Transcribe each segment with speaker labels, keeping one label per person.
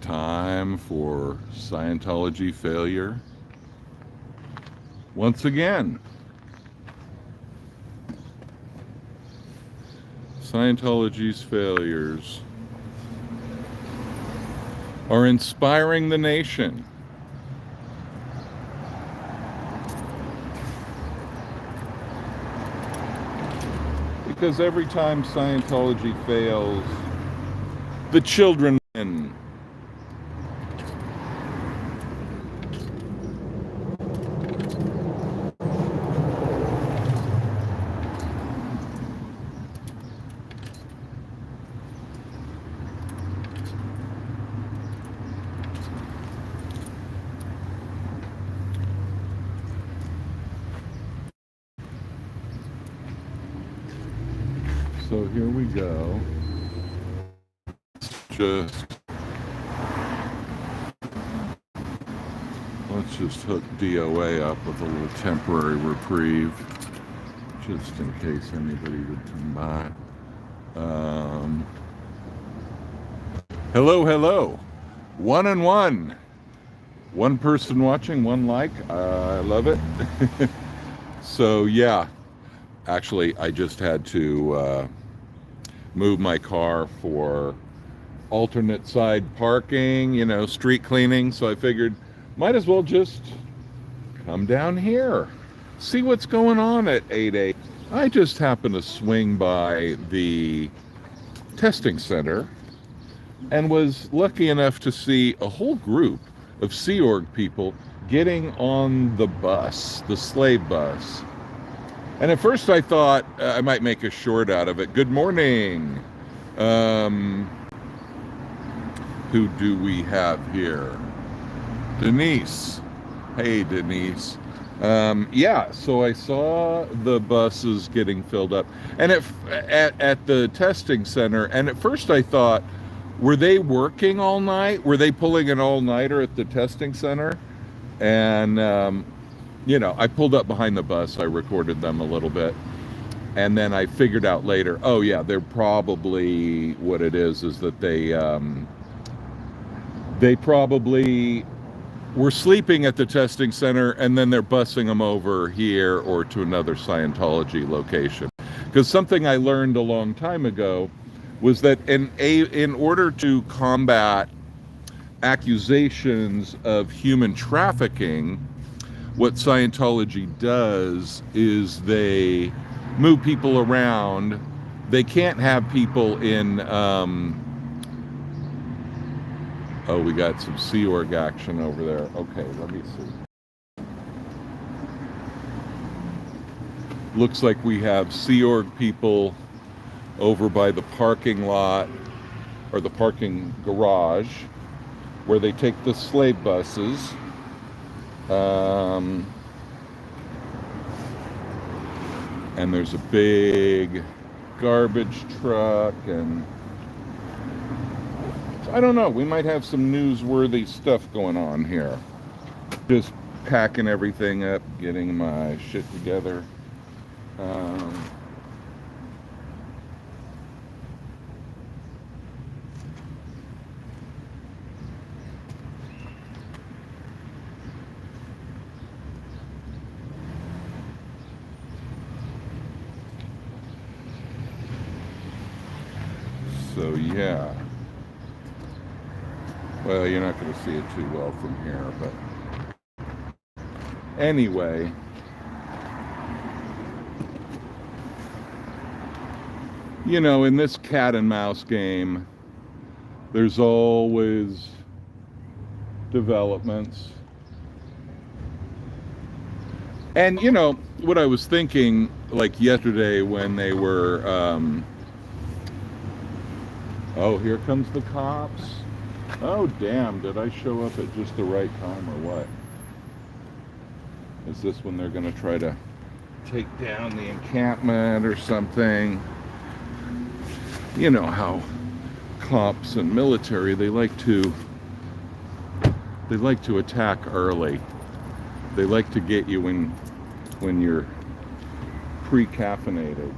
Speaker 1: time for Scientology failure. Once again, Scientology's failures are inspiring the nation. Because every time Scientology fails, the children win. So here we go. Let's just hook DOA up with a little temporary reprieve, just in case anybody would come by. Hello. 1 and 1. One person watching, one like. I love it. So yeah, actually, I just had to move my car for alternate side parking, street cleaning. So I figured might as well just come down here, see what's going on at 8 a.m. I just happened to swing by the testing center and was lucky enough to see a whole group of Sea Org people getting on the bus, the slave bus. And at first I thought I might make a short out of it. Good morning. Who do we have here? Denise. Hey, Denise. Yeah, so I saw the buses getting filled up. And at the testing center, and at first I thought, were they working all night? Were they pulling an all-nighter at the testing center? And I pulled up behind the bus. I recorded them a little bit. And then I figured out later, oh yeah, they're probably, what it is that they probably were sleeping at the testing center and then they're busing them over here or to another Scientology location. Because something I learned a long time ago was that in order to combat accusations of human trafficking, what Scientology does is they move people around. They can't have people in, oh, we got some Sea Org action over there. Okay, let me see. Looks like we have Sea Org people over by the parking lot, or the parking garage, where they take the slave buses. And there's a big garbage truck, and I don't know, we might have some newsworthy stuff going on here. Just packing everything up, getting my shit together. So yeah, well, you're not going to see it too well from here, but anyway, in this cat and mouse game, there's always developments. And what I was thinking, like yesterday when they were oh, here comes the cops. Oh, damn, did I show up at just the right time or what? Is this when they're going to try to take down the encampment or something? You know how cops and military, they like to attack early. They like to get you when you're pre-caffeinated.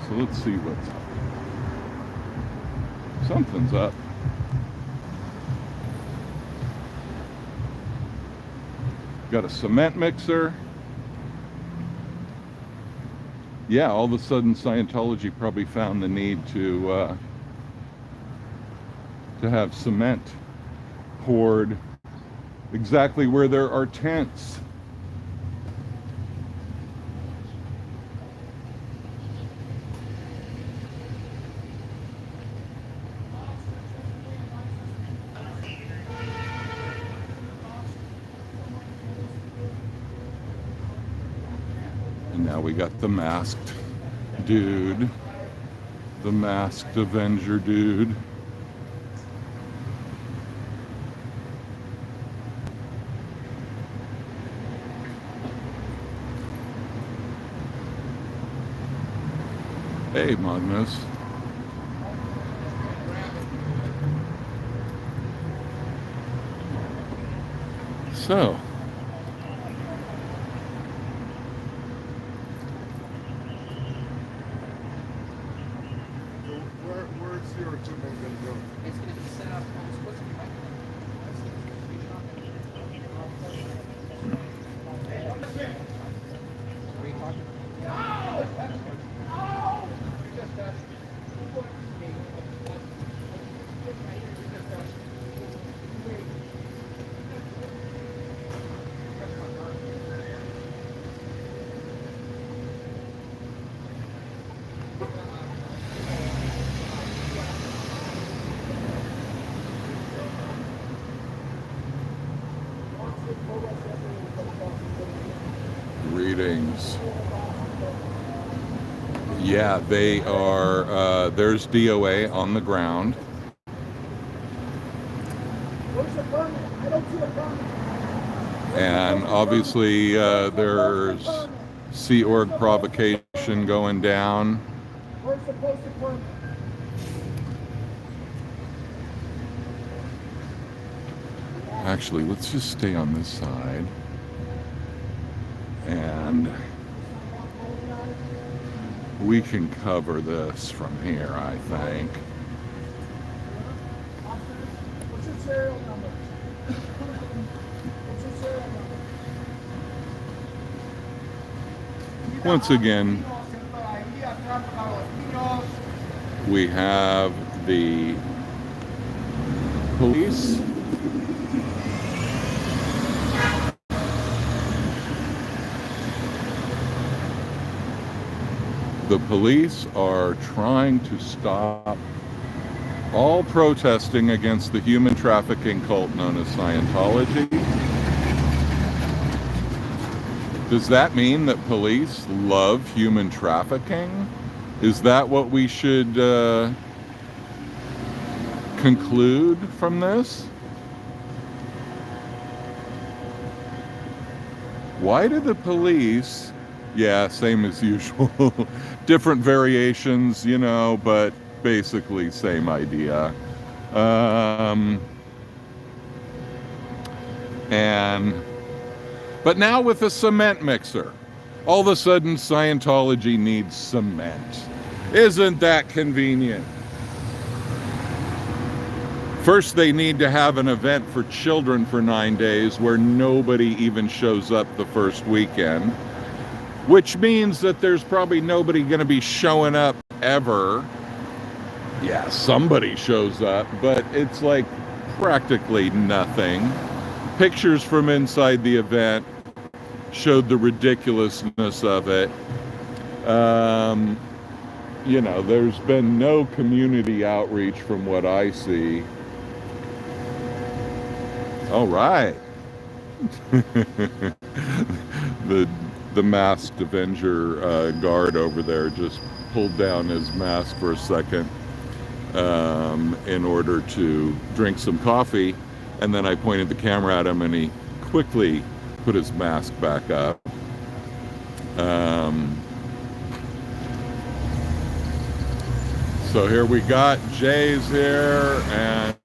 Speaker 1: So let's see what's up. Something's up. Got a cement mixer. Yeah, all of a sudden Scientology probably found the need to have cement poured exactly where there are tents. And now we got the masked dude, the masked Avenger dude. Hey, Magnus. So,
Speaker 2: where's your tournament going to go?
Speaker 3: It's going to be set up. It's supposed to be like What are you talking about?
Speaker 1: greetings. Yeah, they are, there's DOA on the ground. And obviously there's Sea Org provocation going down. Actually, let's just stay on this side. And we can cover this from here, I think.
Speaker 2: What's your serial number? What's your serial number?
Speaker 1: Once again, we have the police. The police are trying to stop all protesting against the human trafficking cult known as Scientology. Does that mean that police love human trafficking? Is that what we should conclude from this? Why do the police... Yeah, same as usual. Different variations, you know, but basically same idea. But now with a cement mixer, all of a sudden Scientology needs cement. Isn't that convenient? First, they need to have an event for children for 9 days where nobody even shows up the first weekend. Which means that there's probably nobody going to be showing up ever. Yeah, somebody shows up, but it's like practically nothing. Pictures from inside the event showed the ridiculousness of it. You know, there's been no community outreach from what I see. All right. The masked Avenger guard over there just pulled down his mask for a second in order to drink some coffee, and then I pointed the camera at him and he quickly put his mask back up. So here we got Jay's here, and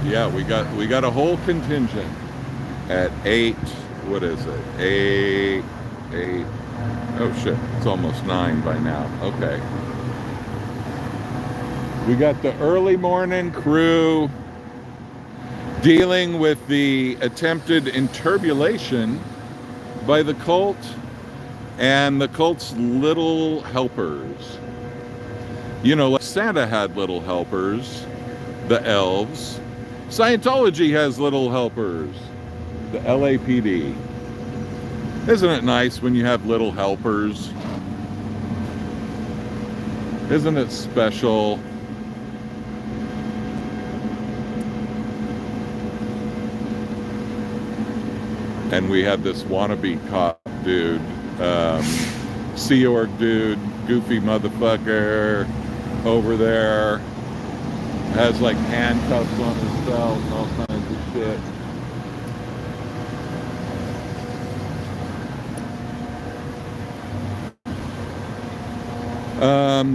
Speaker 1: yeah, we got a whole contingent at 8. What is it? 8. Oh shit, it's almost 9 by now. Okay. We got the early morning crew dealing with the attempted interbulation by the cult and the cult's little helpers. You know, like Santa had little helpers, the elves. Scientology has little helpers, the LAPD. Isn't it nice when you have little helpers? Isn't it special? And we had this wannabe cop dude, Sea Org dude, goofy motherfucker over there, has like handcuffs on his belt and all kinds of shit.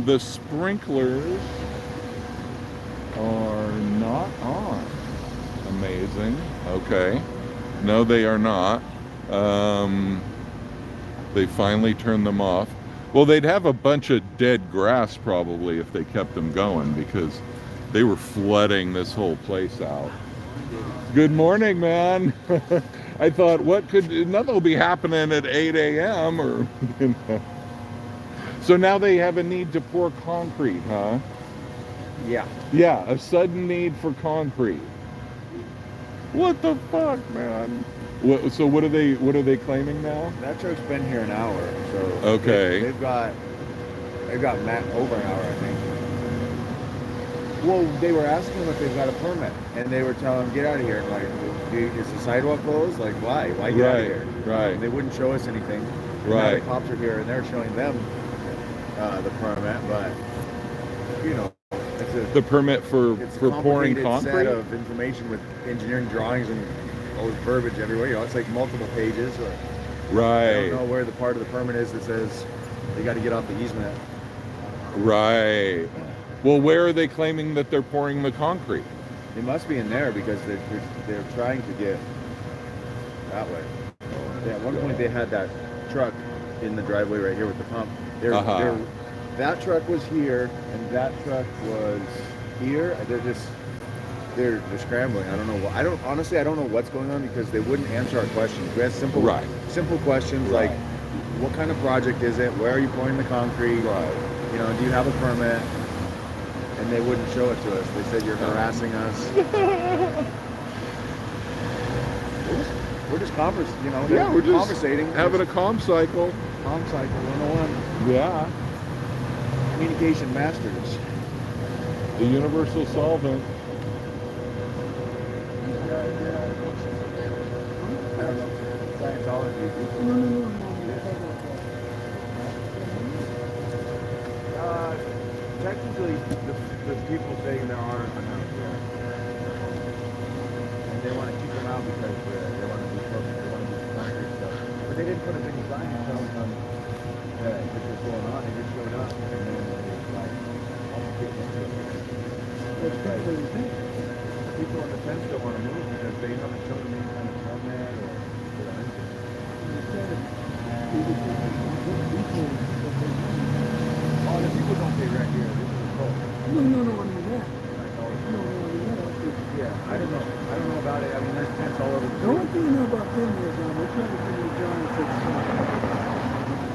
Speaker 1: The sprinklers are not on. Amazing. Okay. No, they are not. They finally turned them off. Well, they'd have a bunch of dead grass probably if they kept them going, because they were flooding this whole place out. Good morning, man. I thought, nothing will be happening at 8 a.m. or, you know. So now they have a need to pour concrete, huh?
Speaker 4: Yeah.
Speaker 1: Yeah, a sudden need for concrete. What the fuck, man? So what are they claiming now?
Speaker 4: That truck's been here an hour, so
Speaker 1: okay.
Speaker 4: They've got Matt over an hour, I think. Well, they were asking them if they've got a permit, and they were telling them, get out of here. Like, is the sidewalk closed? Like, why? Why get out of here?
Speaker 1: Right.
Speaker 4: They wouldn't show us anything. And now the cops are here, and they're showing them the permit, but you know,
Speaker 1: the permit for pouring concrete.
Speaker 4: Set of information with engineering drawings and all this verbiage everywhere. You know, it's like multiple pages.
Speaker 1: Right.
Speaker 4: I don't know where the part of the permit is that says they got to get off the easement.
Speaker 1: Right. Well, where are they claiming that they're pouring the concrete?
Speaker 4: They must be in there because they're trying to get that way. Yeah, at one point they had that truck in the driveway right here with the pump. That truck was here and that truck was here. They're scrambling. I don't know. I don't know what's going on because they wouldn't answer our questions. We had simple questions like, what kind of project is it? Where are you pouring the concrete?
Speaker 1: Right.
Speaker 4: You know, do you have a permit? And they wouldn't show it to us. They said you're harassing us. we're just conversing, you know.
Speaker 1: Yeah, we're just
Speaker 4: conversating,
Speaker 1: having a comm cycle.
Speaker 4: Comm cycle 101.
Speaker 1: Yeah.
Speaker 4: Communication masters.
Speaker 1: The universal solvent.
Speaker 4: I don't know. Scientology. Technically, the people saying there aren't enough there. And they want to keep them out because they want to do something. They want to do some concrete stuff. But they didn't put up any signs telling them that this was going on. They just showed up. And then they like, almost getting into it. It's like, people on the fence don't want to move because they haven't shown them any kind of permit or anything. Oh, the people don't pay rent here. This is a cult.
Speaker 2: No, I mean that.
Speaker 4: Yeah, I don't know. I don't know about it. I mean, there's tents all over the
Speaker 2: The
Speaker 4: place.
Speaker 2: only thing you know about them is they're trying to give you a job and take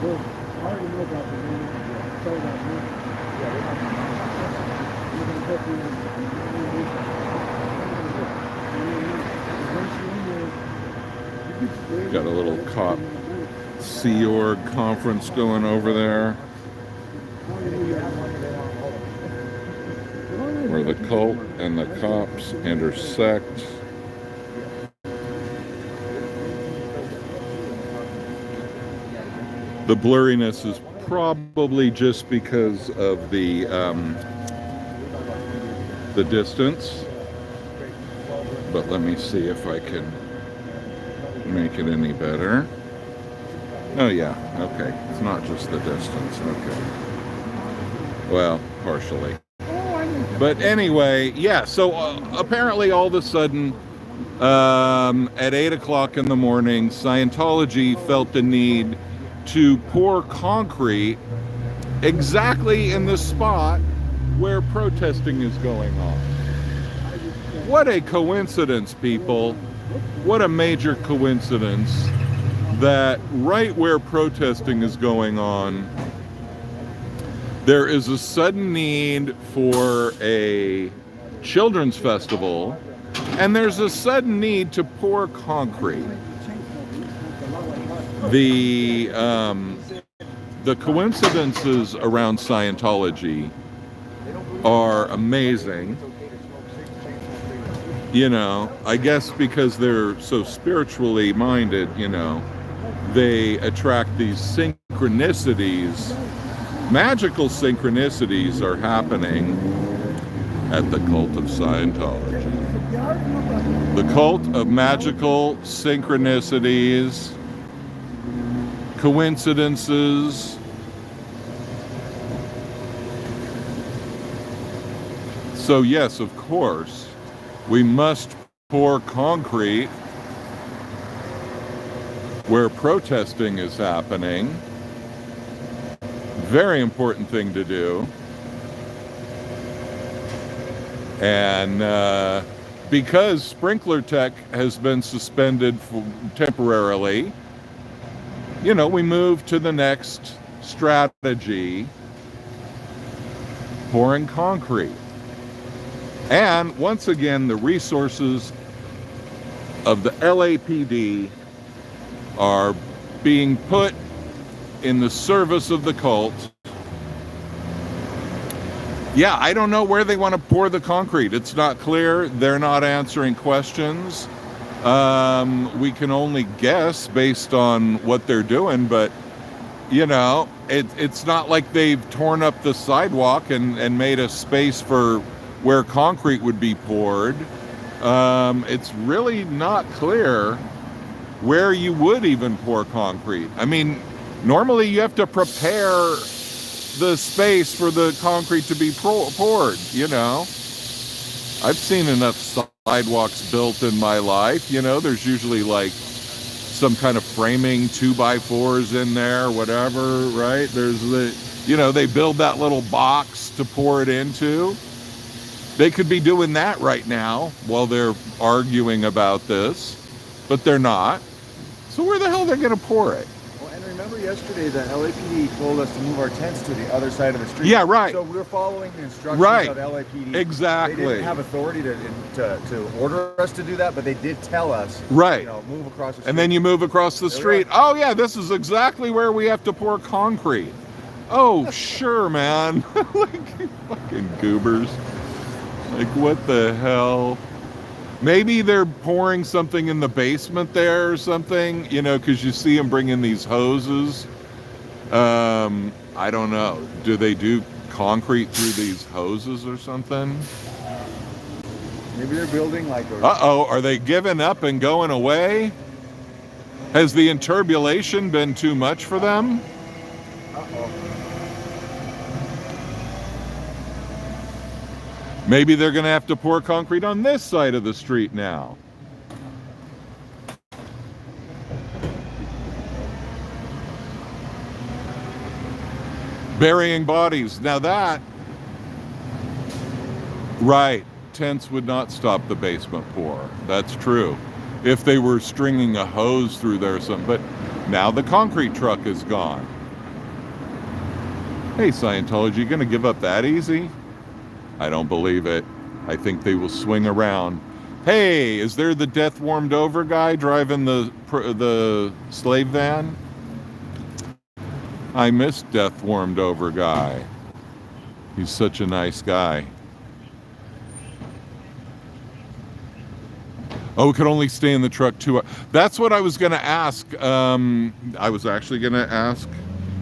Speaker 2: well, I already know about the name. So about them.
Speaker 4: Yeah, they're
Speaker 2: You're going to help you
Speaker 1: Got a little cop Sea Org conference going over there, where the cult and the cops intersect. The blurriness is probably just because of the distance, but let me see if I can make it any better. Oh yeah, okay, it's not just the distance, okay. Well, partially. But anyway, yeah, so apparently all of a sudden, at 8 o'clock in the morning, Scientology felt the need to pour concrete exactly in the spot where protesting is going on. What a coincidence, people. What a major coincidence that right where protesting is going on, there is a sudden need for a children's festival, and there's a sudden need to pour concrete. The coincidences around Scientology are amazing. You know, I guess because they're so spiritually minded, you know, they attract these synchronicities. Magical synchronicities are happening at the cult of Scientology. The cult of magical synchronicities, coincidences. So yes, of course, we must pour concrete where protesting is happening. Very important thing to do. And because sprinkler tech has been suspended temporarily, you know, we move to the next strategy, pouring concrete. And once again, the resources of the LAPD are being put in the service of the cult. Yeah, I don't know where they want to pour the concrete. It's not clear. They're not answering questions. We can only guess based on what they're doing, but you know, it's not like they've torn up the sidewalk and made a space for where concrete would be poured. It's really not clear where you would even pour concrete. I mean, normally you have to prepare the space for the concrete to be poured, you know. I've seen enough sidewalks built in my life, you know. There's usually like some kind of framing 2x4s in there, whatever, right? There's the, you know, they build that little box to pour it into. They could be doing that right now while they're arguing about this, but they're not. So where the hell are they going to pour it?
Speaker 4: Well, and remember yesterday the LAPD told us to move our tents to the other side of the street.
Speaker 1: Yeah, right.
Speaker 4: So we're following the instructions
Speaker 1: Right.
Speaker 4: of LAPD.
Speaker 1: Exactly.
Speaker 4: They didn't have authority to order us to do that, but they did tell us,
Speaker 1: Right.
Speaker 4: you know, move across the street.
Speaker 1: And then you move across the street. Oh yeah, this is exactly where we have to pour concrete. Oh, sure, man. Like, fucking goobers. Like, what the hell? Maybe they're pouring something in the basement there or something, you know, because you see them bring in these hoses. I don't know. Do they do concrete through these hoses or something?
Speaker 4: Maybe they're building like a...
Speaker 1: Uh-oh, are they giving up and going away? Has the interbulation been too much for them?
Speaker 4: Uh-oh.
Speaker 1: Maybe they're going to have to pour concrete on this side of the street now. Burying bodies. Now that, right, tents would not stop the basement pour. That's true. If they were stringing a hose through there or something. But now the concrete truck is gone. Hey, Scientology, you going to give up that easy? I don't believe it. I think they will swing around. Hey, is there the death warmed over guy driving the slave van? I miss death warmed over guy. He's such a nice guy. Oh, we could only stay in the truck 2 hours. That's what I was going to ask. I was actually going to ask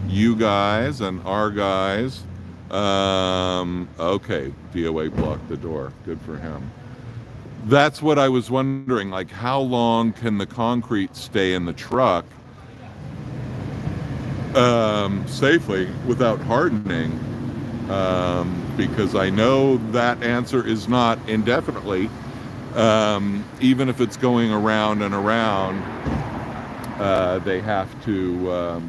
Speaker 1: you guys and our guys. Okay, DOA blocked the door. Good for him. That's what I was wondering, like how long can the concrete stay in the truck safely without hardening? Because I know that answer is not indefinitely. Even if it's going around and around, they have to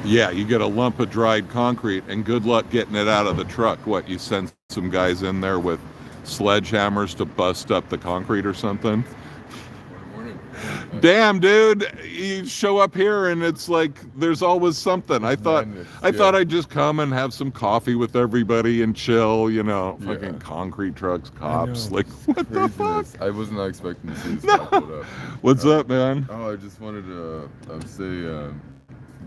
Speaker 1: Yeah, you get a lump of dried concrete, and good luck getting it out of the truck. What, you send some guys in there with sledgehammers to bust up the concrete or something?
Speaker 5: Morning.
Speaker 1: Damn, dude, you show up here and it's like there's always something. I thought I'd just come and have some coffee with everybody and chill, you know.
Speaker 5: Yeah.
Speaker 1: Fucking concrete trucks, cops,
Speaker 5: know,
Speaker 1: like what the fuck?
Speaker 5: I was not expecting to see this
Speaker 1: No.
Speaker 5: pop up.
Speaker 1: What's up, man?
Speaker 5: Oh, I just wanted to say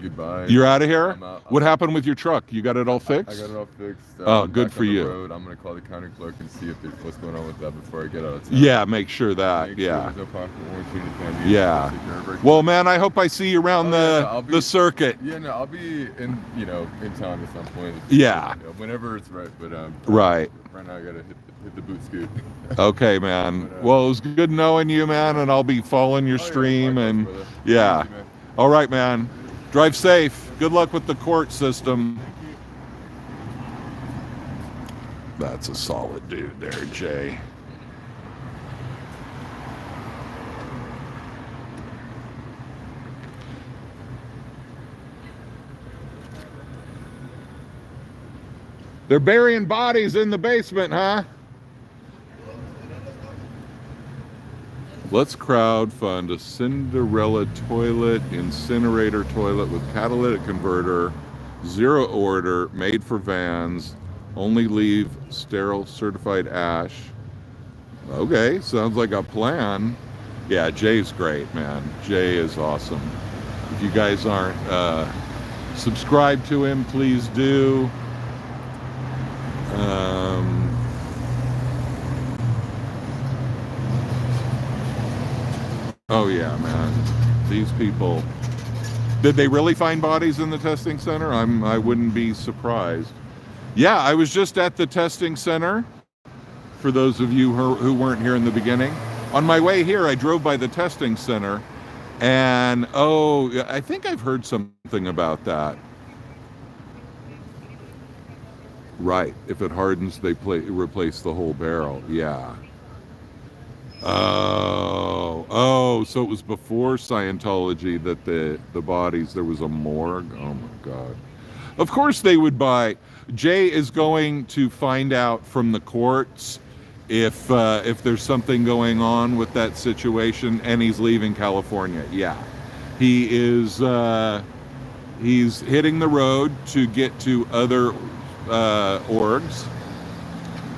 Speaker 5: goodbye.
Speaker 1: You're out of here?
Speaker 5: I'm out.
Speaker 1: What happened with your truck? You got it all fixed?
Speaker 5: I got it all fixed.
Speaker 1: Oh,
Speaker 5: I'm
Speaker 1: good
Speaker 5: back
Speaker 1: for
Speaker 5: on the
Speaker 1: you.
Speaker 5: road. I'm gonna call the county clerk and see if there's what's going on with that before I get out of town.
Speaker 1: Yeah, make sure that.
Speaker 5: Make sure
Speaker 1: Yeah.
Speaker 5: there's no pocket warranty in the family.
Speaker 1: Yeah.
Speaker 5: Take care of everything.
Speaker 1: Well, man, I hope I see you around
Speaker 5: I'll
Speaker 1: the circuit.
Speaker 5: Yeah, no, I'll be in town at some point.
Speaker 1: Yeah.
Speaker 5: Whenever it's right. But
Speaker 1: Right.
Speaker 5: Right now I gotta hit the boot scoot.
Speaker 1: Okay, man. Well, it was good knowing you, man, and I'll be following your stream and yeah.
Speaker 5: Easy, man.
Speaker 1: All right, man. Drive safe. Good luck with the court system. That's a solid dude there, Jay. They're burying bodies in the basement, huh? Let's crowdfund a Cinderella toilet, incinerator toilet with catalytic converter, zero order, made for vans, only leave sterile certified ash. Okay, sounds like a plan. Yeah, Jay's great, man. Jay is awesome. If you guys aren't subscribed to him, please do. Oh yeah, man. These people. Did they really find bodies in the testing center? I wouldn't be surprised. Yeah, I was just at the testing center. For those of you who weren't here in the beginning, on my way here, I drove by the testing center, and I think I've heard something about that. Right. If it hardens, they replace the whole barrel. Yeah. Oh, so it was before Scientology that the bodies, there was a morgue. Oh my God. Of course they would buy. Jay is going to find out from the courts if there's something going on with that situation, and he's leaving California. Yeah. He is he's hitting the road to get to other orgs.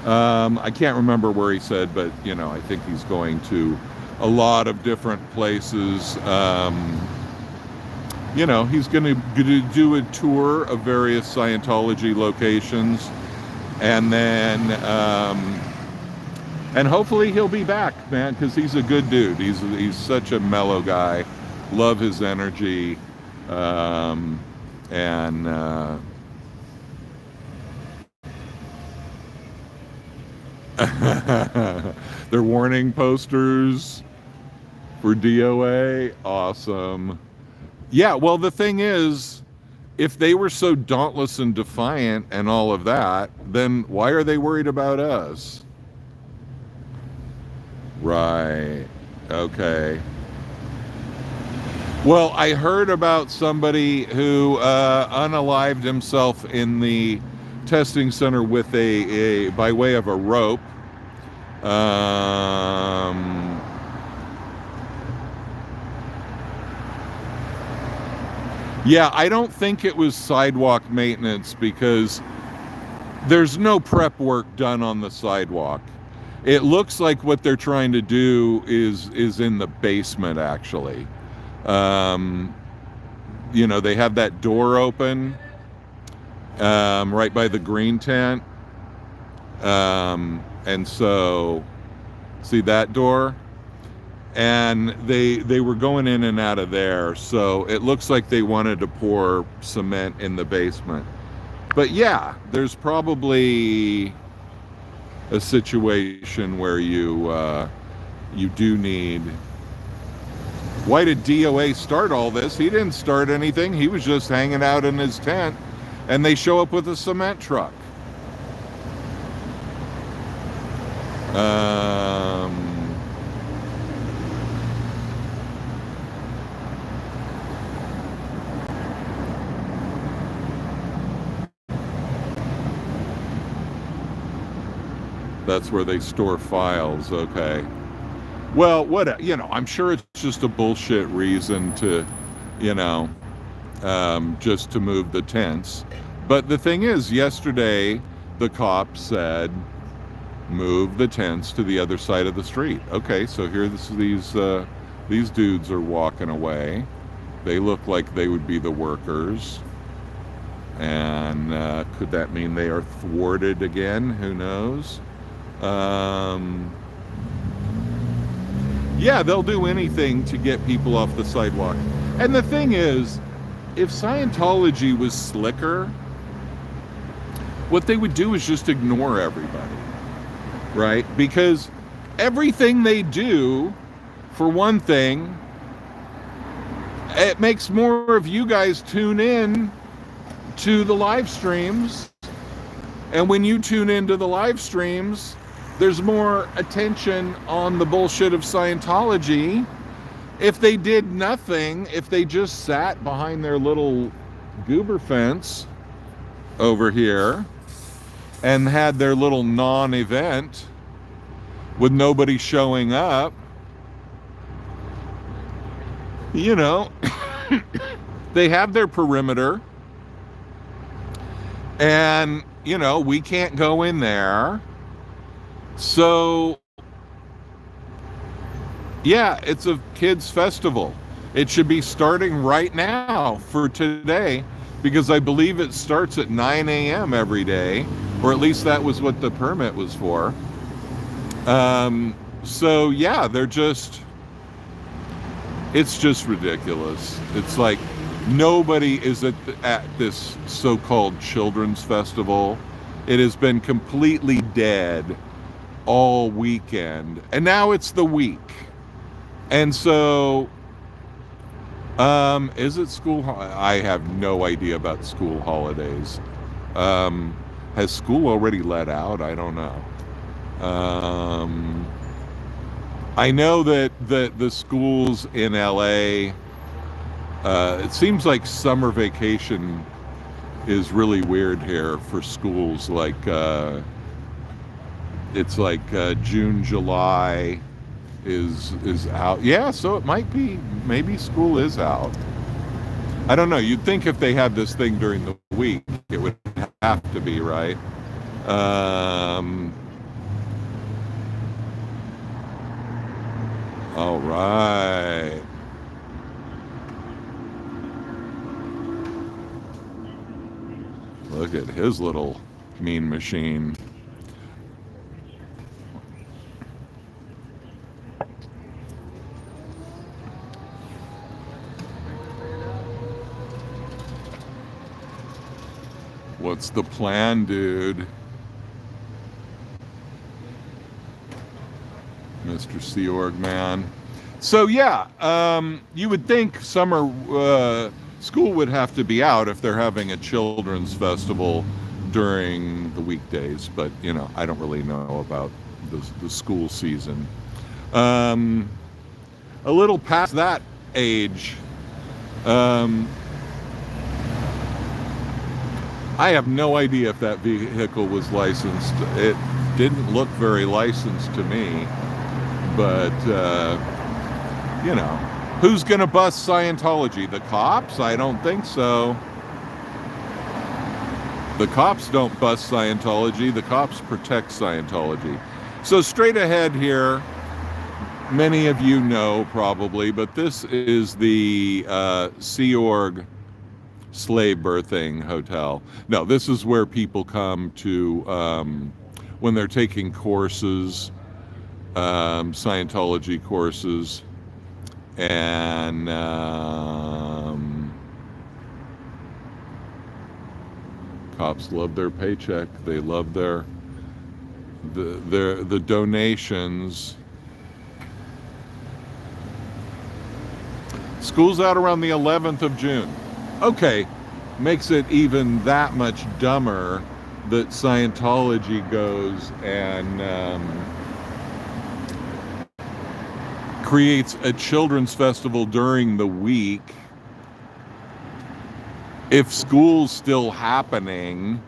Speaker 1: I can't remember where he said, but I think he's going to a lot of different places. He's going to do a tour of various Scientology locations, and then and hopefully he'll be back, man, because he's a good dude. He's such a mellow guy. Love his energy, and. They're warning posters for DOA. Awesome. Yeah, well, the thing is, if they were so dauntless and defiant and all of that, then why are they worried about us? Right. Okay. Well, I heard about somebody who unalived himself in the testing center with a by way of a rope. Yeah, I don't think it was sidewalk maintenance because there's no prep work done on the sidewalk. It looks like what they're trying to do is in the basement, actually. They have that door open right by the green tent. And so, see that door? And they were going in and out of there. So it looks like they wanted to pour cement in the basement. But yeah, there's probably a situation where you do need. Why did DOA start all this? He didn't start anything. He was just hanging out in his tent, and they show up with a cement truck. That's where they store files. Okay. Well, what, I'm sure it's just a bullshit reason to, you know, just to move the tents. But the thing is, yesterday the cops said, move the tents to the other side of the street. Okay, so here these dudes are walking away. They look like they would be the workers. And could that mean they are thwarted again? Who knows? Yeah, they'll do anything to get people off the sidewalk. And the thing is, if Scientology was slicker, what they would do is just ignore everybody, right? Because everything they do, for one thing, it makes more of you guys tune in to the live streams. And when you tune into the live streams, there's more attention on the bullshit of Scientology. If they did nothing, if they just sat behind their little goober fence over here and had their little non-event with nobody showing up, they have their perimeter, and we can't go in there. So yeah, it's a kids festival. It should be starting right now for today, because I believe it starts at 9 a.m. every day, or at least that was what the permit was for. So yeah, it's just ridiculous. It's like nobody is at this so-called children's festival. It has been completely dead all weekend, and now it's the week. And so, is it school? I have no idea about school holidays. Has school already let out? I don't know. I know that the schools in LA, it seems like summer vacation is really weird here for schools. Like, it's like June, July is out. Yeah, so it might be, maybe school is out. I don't know. You'd think if they had this thing during the week, it would have to be, right? All right. Look at his little mean machine. What's the plan, dude? Mr. Sea Org man. So yeah, you would think summer school would have to be out if they're having a children's festival during the weekdays, but I don't really know about the school season. A little past that age, I have no idea if that vehicle was licensed. It didn't look very licensed to me, but who's gonna bust Scientology? The cops? I don't think so. The cops don't bust Scientology. The cops protect Scientology. So straight ahead here, many of you know probably, but this is the Sea Org slave birthing hotel. No, this is where people come to when they're taking courses, Scientology courses, and cops love their paycheck. They love the donations. School's out around the 11th of June. Okay, makes it even that much dumber that Scientology goes and creates a children's festival during the week. If school's still happening,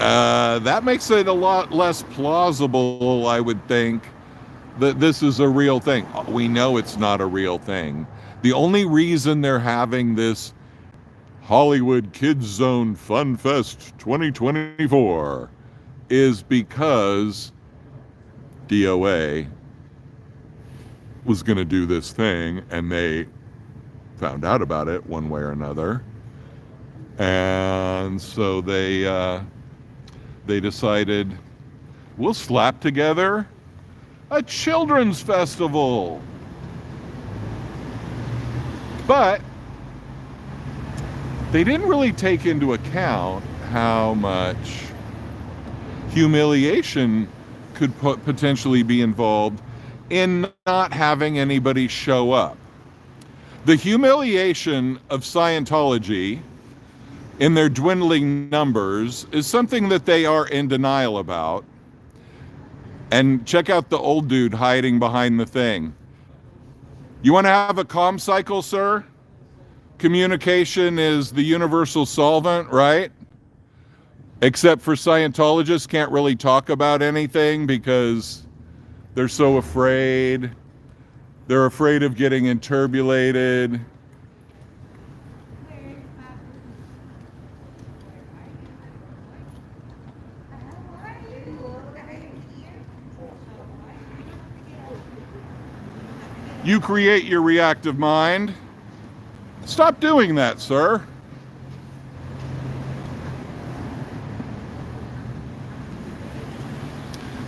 Speaker 1: That makes it a lot less plausible, I would think, that this is a real thing. We know it's not a real thing. The only reason they're having this Hollywood Kids Zone Fun Fest 2024 is because DOA was going to do this thing, and they found out about it one way or another, and so they decided, we'll slap together a children's festival. But they didn't really take into account how much humiliation could potentially be involved in not having anybody show up. The humiliation of Scientology in their dwindling numbers is something that they are in denial about. And check out the old dude hiding behind the thing. You want to have a comm cycle, sir? Communication is the universal solvent, right? Except for Scientologists can't really talk about anything because they're so afraid. They're afraid of getting interbulated. You create your reactive mind. Stop doing that, sir.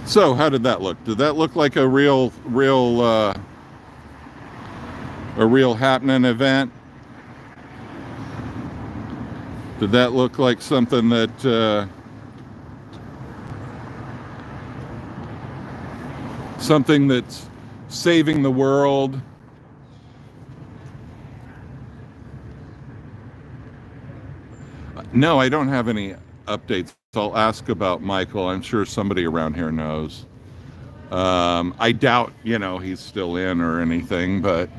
Speaker 1: So, how did that look? Did that look like a real happening event? Did that look like something that something that's saving the world? No, I don't have any updates. I'll ask about Michael. I'm sure somebody around here knows. I doubt, he's still in or anything, but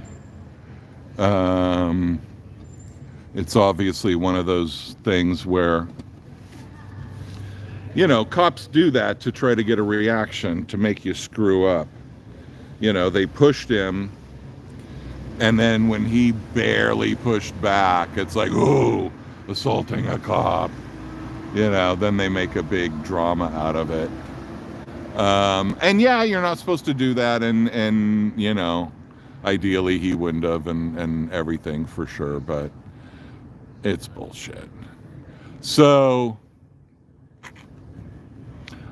Speaker 1: it's obviously one of those things where, cops do that to try to get a reaction, to make you screw up. They pushed him, and then when he barely pushed back, it's like, oh, assaulting a cop. Then they make a big drama out of it. And yeah, you're not supposed to do that, and ideally he wouldn't have, and everything for sure, but it's bullshit. So,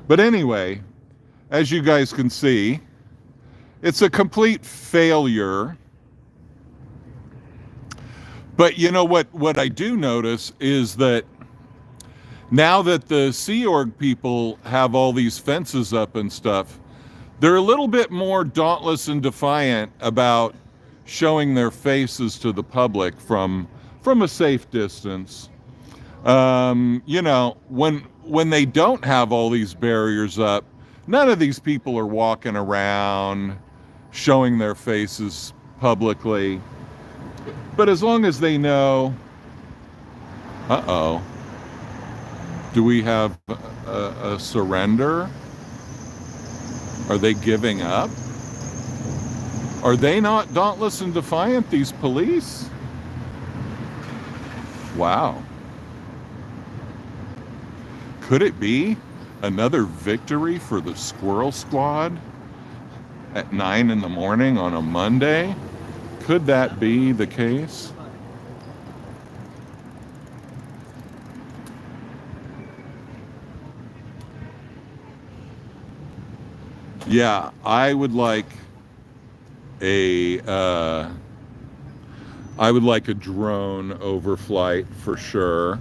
Speaker 1: but anyway, as you guys can see, it's a complete failure. But what I do notice is that now that the Sea Org people have all these fences up and stuff, they're a little bit more dauntless and defiant about showing their faces to the public from a safe distance. When they don't have all these barriers up, none of these people are walking around showing their faces publicly. But as long as they know, do we have a surrender? Are they giving up? Are they not dauntless and defiant, these police? Wow. Could it be another victory for the Squirrel Squad at 9 in the morning on a Monday? Could that be the case? Yeah, I would like a drone overflight for sure.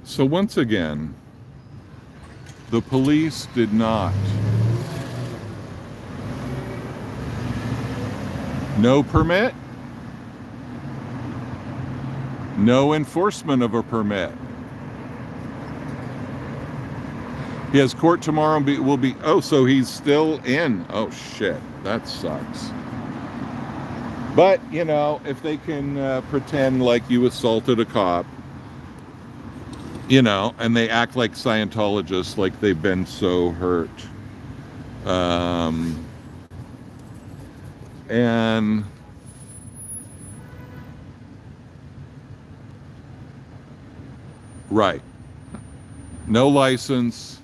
Speaker 1: So once again, the police did not. No permit, no enforcement of a permit. He has court tomorrow and will be, so he's still in. Oh shit, that sucks. But, you know, if they can pretend like you assaulted a cop, you know, and they act like Scientologists, like they've been so hurt. And right. No license.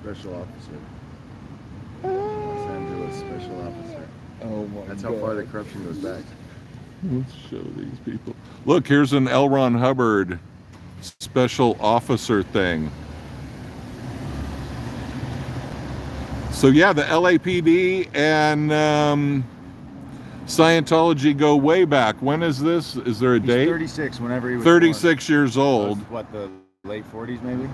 Speaker 4: Special officer. Los Angeles special officer.
Speaker 1: Oh my
Speaker 4: That's how far the corruption goes back.
Speaker 1: Let's show these people. Look, here's an L. Ron Hubbard special officer thing. So yeah, the LAPD and Scientology go way back. When is this? Is there a
Speaker 4: He's
Speaker 1: date?
Speaker 4: 36 whenever he was
Speaker 1: 36 years
Speaker 4: born.
Speaker 1: old.
Speaker 4: So what, the late 40s maybe?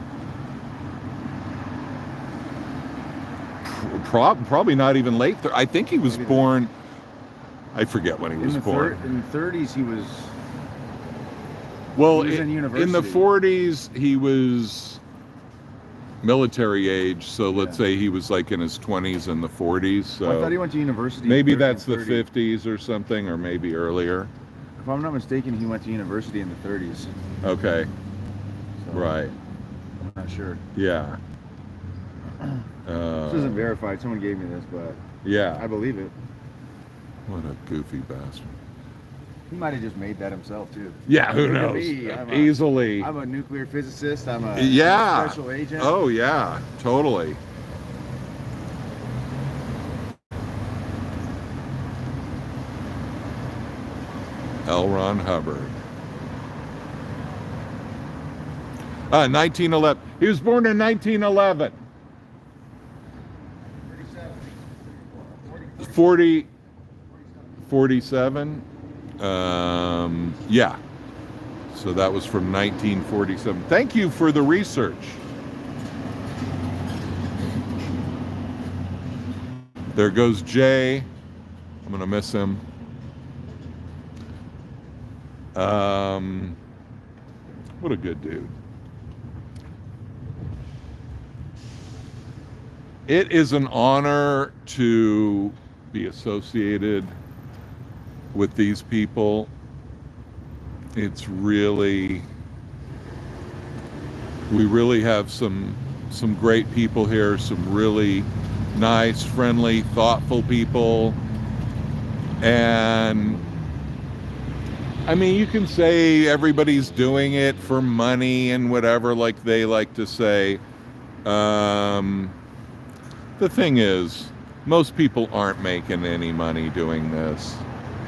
Speaker 1: Probably not even late. I think he was
Speaker 4: Maybe
Speaker 1: born. I forget when he was born.
Speaker 4: In the 30s he was...
Speaker 1: Well,
Speaker 4: he was in
Speaker 1: in
Speaker 4: university.
Speaker 1: the 40s, he was military age. So let's say he was like in his 20s and the 40s. So
Speaker 4: Well, I thought he went to university.
Speaker 1: maybe
Speaker 4: in
Speaker 1: that's the
Speaker 4: 30.
Speaker 1: 50s or something, or maybe earlier.
Speaker 4: If I'm not mistaken, he went to university in the 30s.
Speaker 1: Okay,
Speaker 4: So
Speaker 1: right.
Speaker 4: I'm not sure.
Speaker 1: Yeah.
Speaker 4: This isn't verified. Someone gave me this, but I
Speaker 1: Yeah.
Speaker 4: believe it.
Speaker 1: What a goofy bastard.
Speaker 4: He might have just made that himself too.
Speaker 1: Yeah, who
Speaker 4: Look at
Speaker 1: knows?
Speaker 4: me.
Speaker 1: Easily.
Speaker 4: I'm a nuclear physicist. I'm a
Speaker 1: Yeah.
Speaker 4: special agent.
Speaker 1: Oh, yeah, totally. L. Ron Hubbard. 1911. He was born in 1911. 40, 47. Yeah. So that was from 1947. Thank you for the research. There goes Jay. I'm going to miss him. What a good dude. It is an honor to be associated with these people. It's really, we really have some great people here, some really nice, friendly, thoughtful people. And I mean, you can say everybody's doing it for money and whatever, like they like to say. The thing is, most people aren't making any money doing this.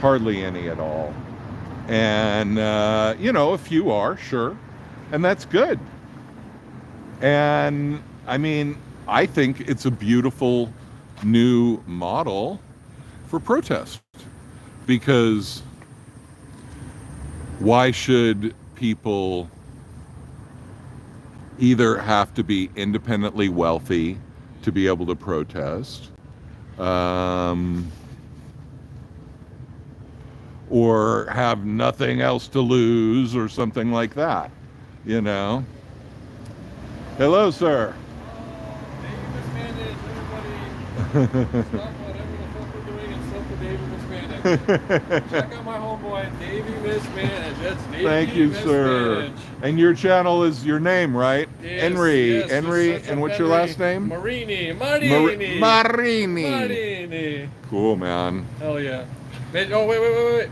Speaker 1: Hardly any at all. And, you know, a few are, sure. And that's good. And, I mean, I think it's a beautiful new model for protest. Because why should people either have to be independently wealthy to be able to protest, or have nothing else to lose or something like that, you know? Hello, sir.
Speaker 3: Stop whatever the fuck we're doing and stop the Davey Mismanage. Check out my homeboy, Davey Mismanage. That's Davey
Speaker 1: Thank you, sir. And your channel is your name, right?
Speaker 3: Yes,
Speaker 1: Henry.
Speaker 3: yes,
Speaker 1: Henry,
Speaker 3: just
Speaker 1: and what's
Speaker 3: Henry
Speaker 1: your last name?
Speaker 3: Marini.
Speaker 1: Marini.
Speaker 3: Marini.
Speaker 1: Cool, man.
Speaker 3: Hell yeah. Oh, wait.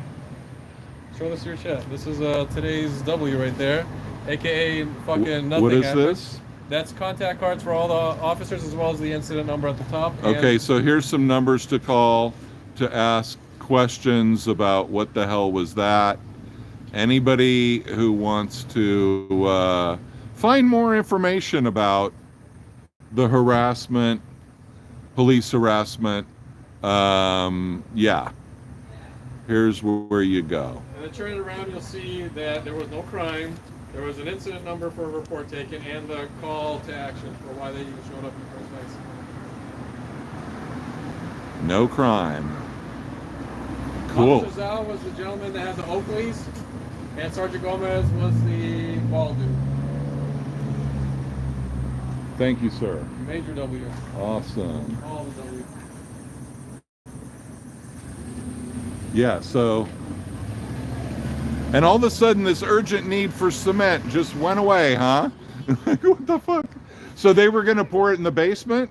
Speaker 3: Show this to your chat. This is today's W right there. AKA fucking nothing
Speaker 1: What is
Speaker 3: happened.
Speaker 1: this?
Speaker 3: That's contact cards for all the officers as well as the incident number at the top.
Speaker 1: Okay, so here's some numbers to call to ask questions about what the hell was that. Anybody who wants to find more information about the harassment, police harassment, yeah, here's where you go.
Speaker 3: And then turn it around, you'll see that there was no crime. There was an incident number for a report taken and the call to action for why they even showed up in the first place.
Speaker 1: No crime. Cool.
Speaker 3: Officer Zhao was the gentleman that had the Oakleys, and Sergeant Gomez was the bald dude.
Speaker 1: Thank you, sir.
Speaker 3: Major W.
Speaker 1: Awesome.
Speaker 3: All the W.
Speaker 1: Yeah, so, and all of a sudden this urgent need for cement just went away, huh? Like, what the fuck? So they were gonna pour it in the basement?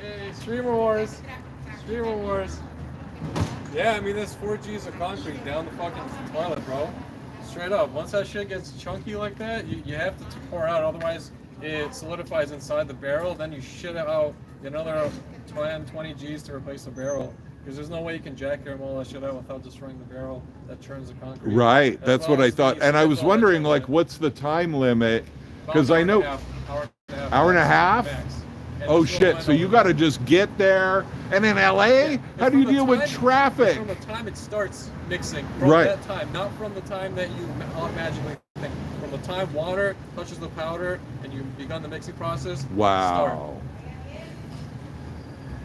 Speaker 3: Hey, streamer wars. Streamer wars. Yeah, I mean, there's 4 Gs of concrete down the fucking toilet, bro. Straight up. Once that shit gets chunky like that, you have to pour out, otherwise it solidifies inside the barrel, then you shit out another 20 Gs to replace the barrel. Because there's no way you can jackhammer all that shit out without destroying the barrel that churns the concrete.
Speaker 1: Right,
Speaker 3: As
Speaker 1: that's
Speaker 3: well
Speaker 1: what I
Speaker 3: as
Speaker 1: thought.
Speaker 3: the
Speaker 1: And I was
Speaker 3: spindle
Speaker 1: wondering,
Speaker 3: that
Speaker 1: like, what's the time limit? Because
Speaker 3: About
Speaker 1: I
Speaker 3: an
Speaker 1: know,
Speaker 3: hour and a half
Speaker 1: max?
Speaker 3: max. And
Speaker 1: Oh
Speaker 3: it's still
Speaker 1: shit, so
Speaker 3: line
Speaker 1: you
Speaker 3: over.
Speaker 1: gotta just get there. And in LA,
Speaker 3: Yeah,
Speaker 1: how
Speaker 3: it's
Speaker 1: do you
Speaker 3: from the
Speaker 1: deal with
Speaker 3: time-
Speaker 1: traffic?
Speaker 3: It's from the time it starts mixing. From
Speaker 1: Right.
Speaker 3: that time, not from the time that you magically think. From the time water touches the powder and you've begun the mixing process. Start.
Speaker 1: Wow.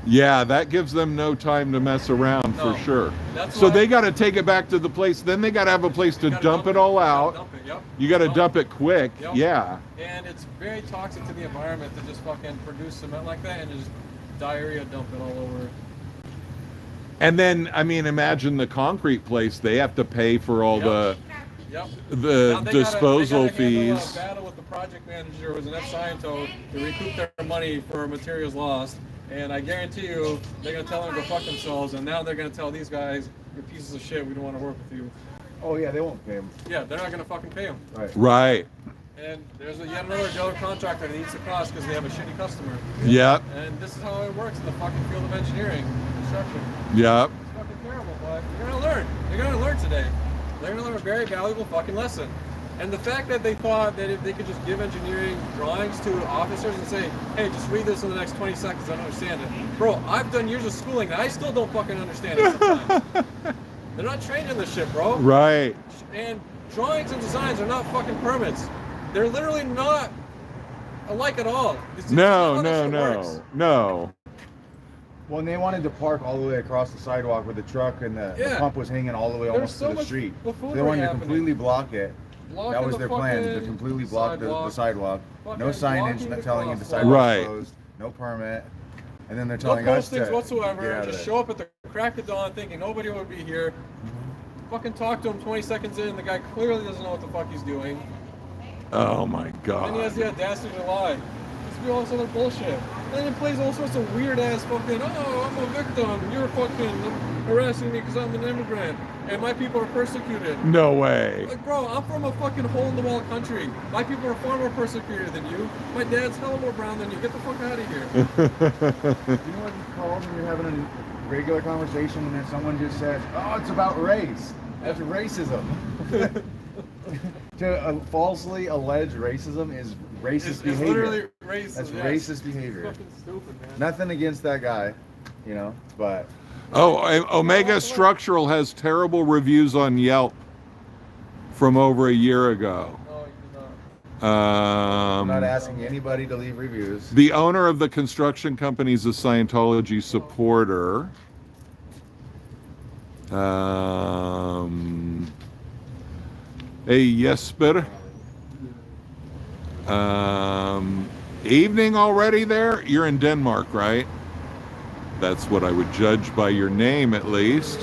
Speaker 1: Yeah, that gives them no time to mess around
Speaker 3: No.
Speaker 1: for sure.
Speaker 3: That's
Speaker 1: So
Speaker 3: why-
Speaker 1: they got to take it back to the place. Then they got to have a place to
Speaker 3: You gotta
Speaker 1: dump it all
Speaker 3: You gotta
Speaker 1: out.
Speaker 3: dump it, yep.
Speaker 1: You got to dump it quick.
Speaker 3: Yep.
Speaker 1: Yeah.
Speaker 3: And it's very toxic to the environment to just fucking produce cement like that and just diarrhea dump it all over.
Speaker 1: And then, I mean, imagine the concrete place. They have to pay for all
Speaker 3: Yep.
Speaker 1: the
Speaker 3: Now they
Speaker 1: disposal
Speaker 3: gotta handle
Speaker 1: fees.
Speaker 3: a battle with the project manager, who's an ex-Scientology, to recoup their money for materials lost. And I guarantee you, they're gonna tell them to go fuck themselves. And now they're gonna tell these guys, "You're pieces of shit. We don't want to work with you."
Speaker 4: Oh yeah, they won't pay him.
Speaker 3: Yeah, they're not gonna fucking pay them.
Speaker 4: Right.
Speaker 1: Right.
Speaker 3: And there's yet another general contractor that eats the cost because they have a shitty customer.
Speaker 1: Yep.
Speaker 3: And this is how it works in the fucking field of engineering, construction.
Speaker 1: Yep.
Speaker 3: It's fucking terrible, but you're gonna learn. You're gonna learn today. They're gonna learn a very valuable fucking lesson. And the fact that they thought that if they could just give engineering drawings to officers and say, "Hey, just read this in the next 20 seconds, I don't understand it." Bro, I've done years of schooling and I still don't fucking understand it sometimes. They're not trained in this shit, bro.
Speaker 1: Right.
Speaker 3: And drawings and designs are not fucking permits. They're literally not alike at all. It's just
Speaker 1: No,
Speaker 3: how that
Speaker 1: no,
Speaker 3: shit
Speaker 1: no,
Speaker 3: works.
Speaker 1: no.
Speaker 4: When they wanted to park all the way across the sidewalk with the truck and the
Speaker 3: Yeah.
Speaker 4: pump was hanging all the way
Speaker 3: There's
Speaker 4: almost
Speaker 3: so
Speaker 4: to the
Speaker 3: much
Speaker 4: street.
Speaker 3: buffoonery
Speaker 4: They wanted to
Speaker 3: happening.
Speaker 4: completely block it.
Speaker 3: Blocking
Speaker 4: That was
Speaker 3: the
Speaker 4: their plan, to
Speaker 3: fucking
Speaker 4: completely block the sidewalk. No
Speaker 3: Fucking
Speaker 4: signage
Speaker 3: blocking
Speaker 4: not
Speaker 3: the
Speaker 4: telling you the
Speaker 3: crosswalk.
Speaker 4: sidewalk's
Speaker 1: Right.
Speaker 4: closed, no permit. And then they're
Speaker 3: No
Speaker 4: telling us to
Speaker 3: postings
Speaker 4: get
Speaker 3: whatsoever.
Speaker 4: out of
Speaker 3: Just
Speaker 4: there.
Speaker 3: show up at the crack of dawn thinking nobody would be here. Fucking talk to him 20 seconds in. The guy clearly doesn't know what the fuck he's doing.
Speaker 1: Oh my
Speaker 3: And he has
Speaker 1: God.
Speaker 3: the audacity to lie. This be all this other bullshit. And then he plays all sorts of weird ass fucking, "Oh, I'm a victim. You're fucking harassing me because I'm an immigrant. And my people are persecuted."
Speaker 1: No way.
Speaker 3: Like, bro, I'm from a fucking hole-in-the-wall country. My people are far more persecuted than you. My dad's hella more brown than you. Get the fuck out of here.
Speaker 4: You know what you call when you're having a regular conversation and then someone just says, "Oh, it's about race." That's racism. To falsely allege racism is racist
Speaker 3: It's
Speaker 4: behavior.
Speaker 3: literally racist.
Speaker 4: That's
Speaker 3: yeah.
Speaker 4: racist
Speaker 3: It's
Speaker 4: behavior.
Speaker 3: fucking stupid, man.
Speaker 4: Nothing against that guy, you know, but
Speaker 1: Oh, Omega Structural has terrible reviews on Yelp from over a year ago.
Speaker 3: No, you did not.
Speaker 4: I'm not asking anybody to leave reviews.
Speaker 1: The owner of the construction company is a Scientology supporter. Hey, Jesper. Evening already there? You're in Denmark, right? That's what I would judge by your name, at least.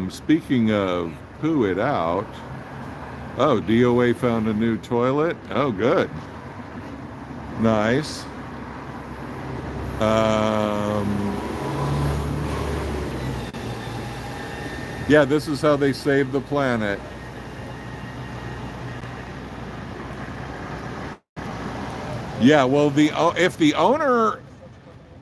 Speaker 1: Speaking of poo it out. Oh, DOA found a new toilet. Oh, good. Nice. Yeah, this is how they save the planet. Yeah, well, if the owner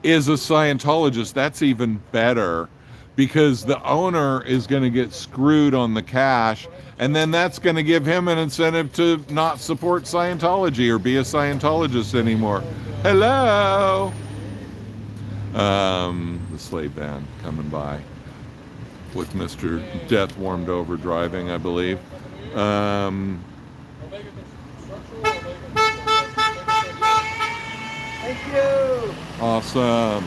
Speaker 1: is a Scientologist, that's even better, because the owner is going to get screwed on the cash, and then that's going to give him an incentive to not support Scientology or be a Scientologist anymore. Hello. The slave band coming by with Mr. Death Warmed Over driving, I believe.
Speaker 3: Omega Structural,
Speaker 4: Thank you.
Speaker 1: Awesome.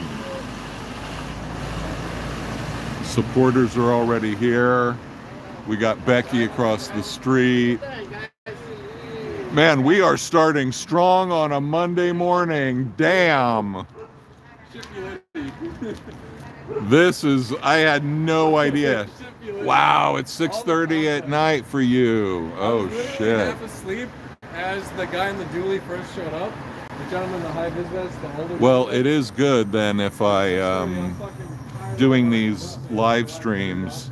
Speaker 1: Supporters are already here. We got Becky across the street. Man, we are starting strong on a Monday morning. Damn. This is, I had no idea. Wow, it's 6:30 at night for you. Oh, shit.
Speaker 3: Half asleep as the guy in the dually first showed up. The gentleman in the high vis vest, the older.
Speaker 1: Well, it is good then if I doing these live streams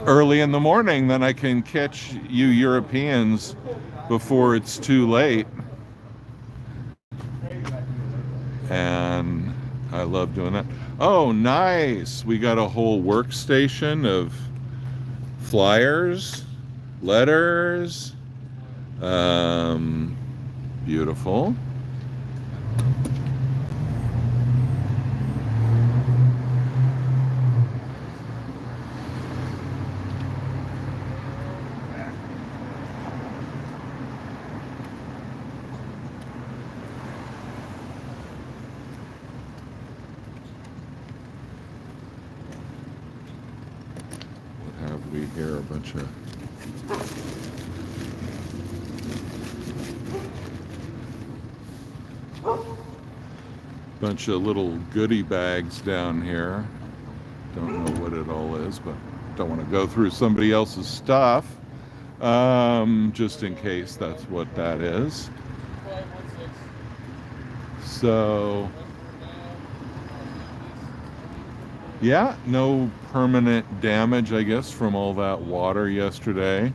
Speaker 1: early in the morning, then I can catch you Europeans before it's too late. And I love doing that. Oh, nice. We got a whole workstation of flyers, letters. Beautiful. What have we here? A bunch of little goodie bags down here. Don't know what it all is, but don't want to go through somebody else's stuff. Just in case that's what that is. So, yeah, no permanent damage, I guess, from all that water yesterday.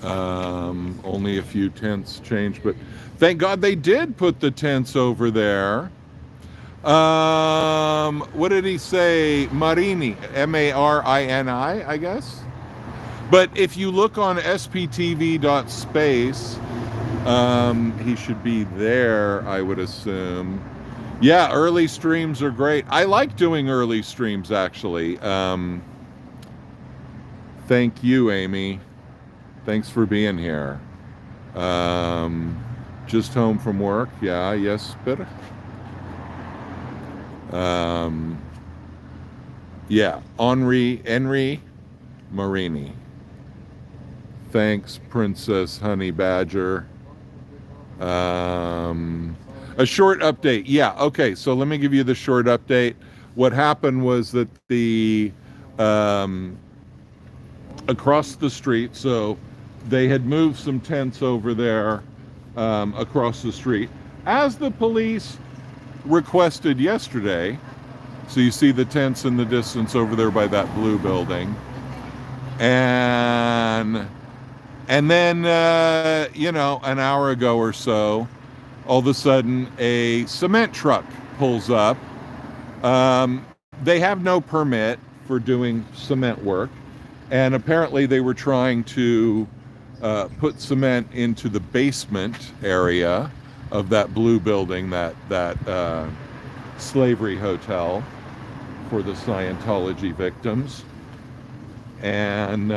Speaker 1: Only a few tents changed, but thank God they did put the tents over there. What did he say? Marini, M-A-R-I-N-I, I guess. But if you look on sptv.space, he should be there, I would assume. Yeah, early streams are great. I like doing early streams, actually. Thank you, Amy. Thanks for being here. Just home from work. Yeah, yes, better. Yeah, Henry Marini. Thanks, Princess Honey Badger. A short update. Yeah, okay, so let me give you the short update. What happened was that the across the street, so they had moved some tents over there across the street, as the police requested yesterday. So you see the tents in the distance over there by that blue building. And then, you know, an hour ago or so, all of a sudden a cement truck pulls up. They have no permit for doing cement work. And apparently they were trying to put cement into the basement area of that blue building, that slavery hotel for the Scientology victims. And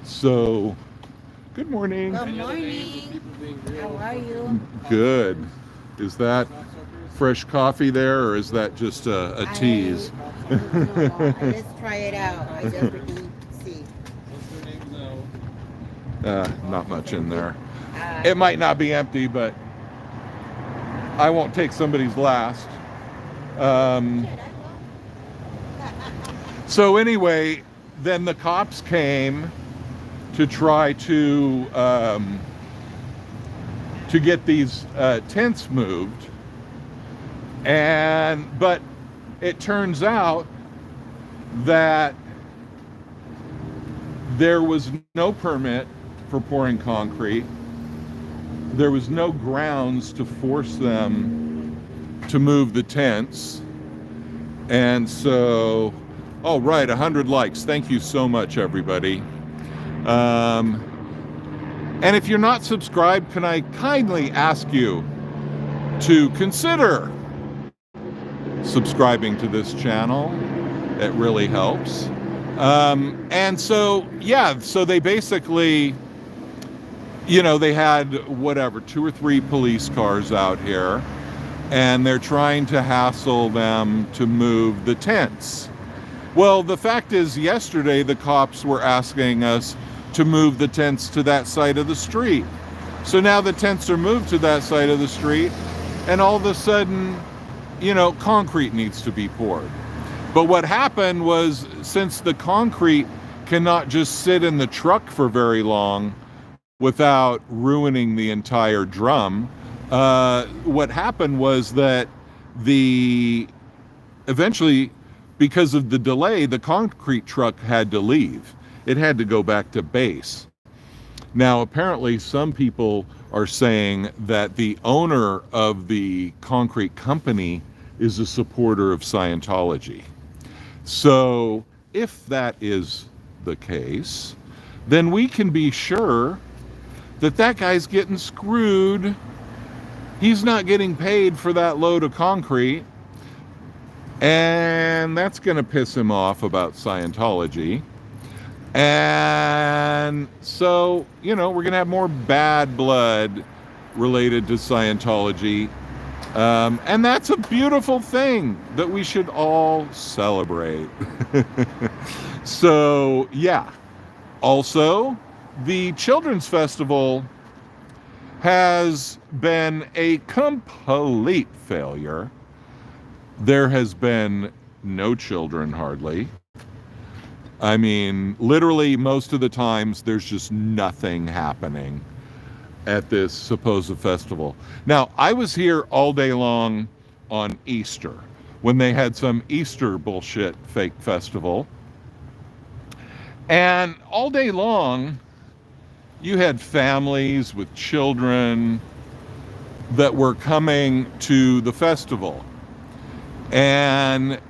Speaker 1: so, good morning.
Speaker 6: Good morning. How are you?
Speaker 1: Good. Is that fresh coffee there, or is that just a tease?
Speaker 6: I don't know. Let's try it out. I just didn't see.
Speaker 1: Not much in there. It might not be empty, but I won't take somebody's last. So anyway, then the cops came to try to get these tents moved, but it turns out that there was no permit for pouring concrete. There was no grounds to force them to move the tents. And so, oh, right, 100 likes. Thank you so much, everybody. And if you're not subscribed, can I kindly ask you to consider subscribing to this channel? It really helps. And so, yeah, so they basically, you know, they had whatever, 2 or 3 police cars out here, and they're trying to hassle them to move the tents. Well, the fact is, yesterday the cops were asking us to move the tents to that side of the street. So now the tents are moved to that side of the street, and all of a sudden, concrete needs to be poured. But what happened was, since the concrete cannot just sit in the truck for very long without ruining the entire drum, what happened was that eventually, because of the delay, the concrete truck had to leave. It had to go back to base. Now, apparently, some people are saying that the owner of the concrete company is a supporter of Scientology. So, if that is the case, then we can be sure that that guy's getting screwed. He's not getting paid for that load of concrete, and that's going to piss him off about Scientology. And so, we're going to have more bad blood related to Scientology. And that's a beautiful thing that we should all celebrate. So, yeah. Also, the Children's Festival has been a complete failure. There has been no children, hardly. I mean, literally most of the times there's just nothing happening at this supposed festival. Now, I was here all day long on Easter when they had some Easter bullshit fake festival. And all day long, you had families with children that were coming to the festival. And,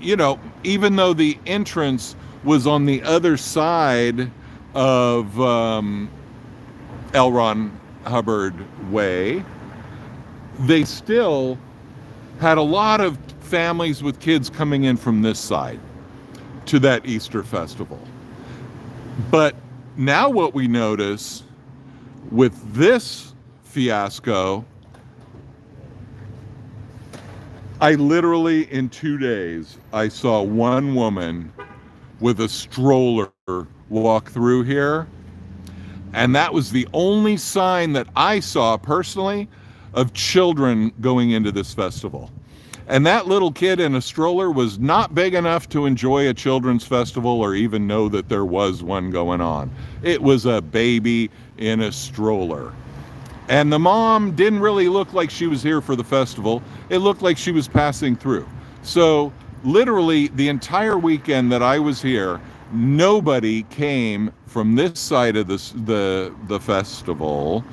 Speaker 1: even though the entrance was on the other side of L. Ron Hubbard Way, they still had a lot of families with kids coming in from this side to that Easter festival. But now what we notice with this fiasco, I literally, in 2 days, I saw one woman with a stroller walk through here. And that was the only sign that I saw personally of children going into this festival. And that little kid in a stroller was not big enough to enjoy a children's festival or even know that there was one going on. It was a baby in a stroller. And the mom didn't really look like she was here for the festival. It looked like she was passing through. So literally the entire weekend that I was here, nobody came from this side of the festival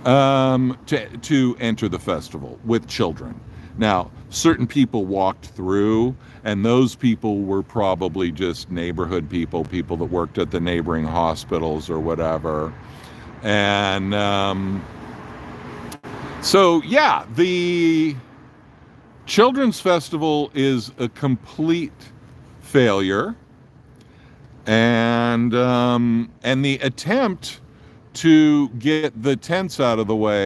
Speaker 1: to enter the festival with children. Now, certain people walked through, and those people were probably just neighborhood people that worked at the neighboring hospitals or whatever. And so, yeah, the Children's Festival is a complete failure. And the attempt to get the tents out of the way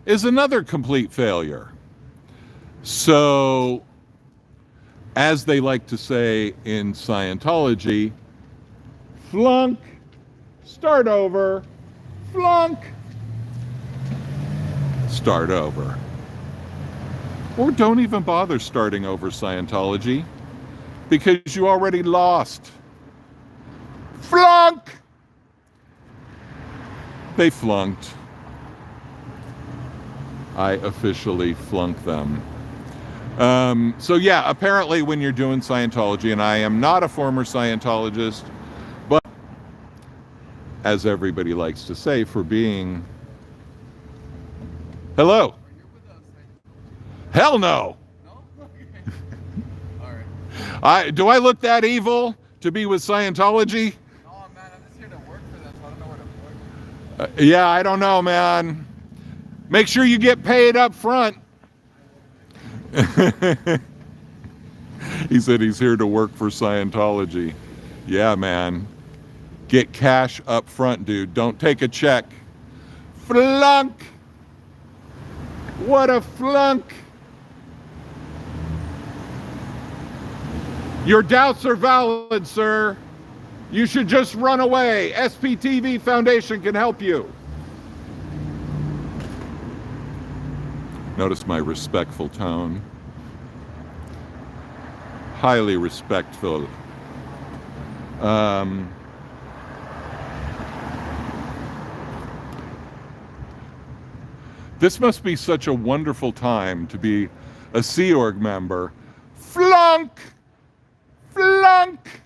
Speaker 1: is another complete failure. So, as they like to say in Scientology, flunk, start over, flunk, start over. Or don't even bother starting over, Scientology, because you already lost. Flunk! They flunked. I officially flunked them. So yeah, apparently when you're doing Scientology, and I am not a former Scientologist, but as everybody likes to say, for being... Hello? Hell no!
Speaker 3: No? Okay. Alright.
Speaker 1: Do I look that evil to be with Scientology?
Speaker 3: Oh man, I'm just here to work for them, so I don't know where to work.
Speaker 1: Yeah, I don't know, man. Make sure you get paid up front. He said he's here to work for Scientology. Yeah, man. Get cash up front, dude. Don't take a check. Flunk! What a flunk! Your doubts are valid, sir. You should just run away. SPTV Foundation can help you. Notice my respectful tone. Highly respectful. This must be such a wonderful time to be a Sea Org member. Flunk! Flunk!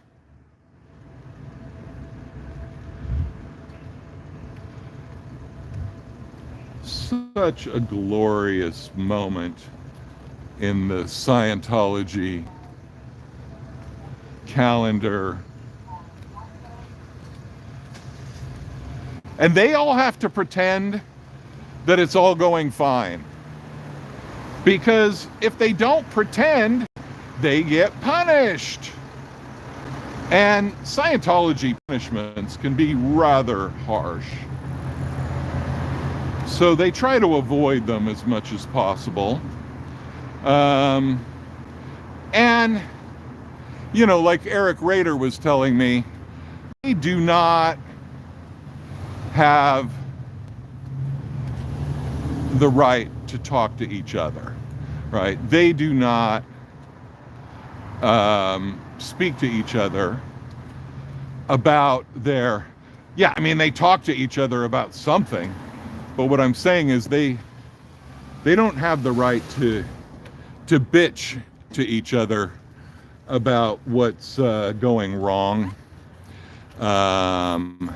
Speaker 1: Such a glorious moment in the Scientology calendar. And they all have to pretend that it's all going fine. Because if they don't pretend, they get punished. And Scientology punishments can be rather harsh. So they try to avoid them as much as possible. And, you know, like Eric Rader was telling me, they do not have the right to talk to each other, right? They do not speak to each other about their, yeah, I mean, they talk to each other about something, but what I'm saying is they don't have the right to bitch to each other about what's going wrong. And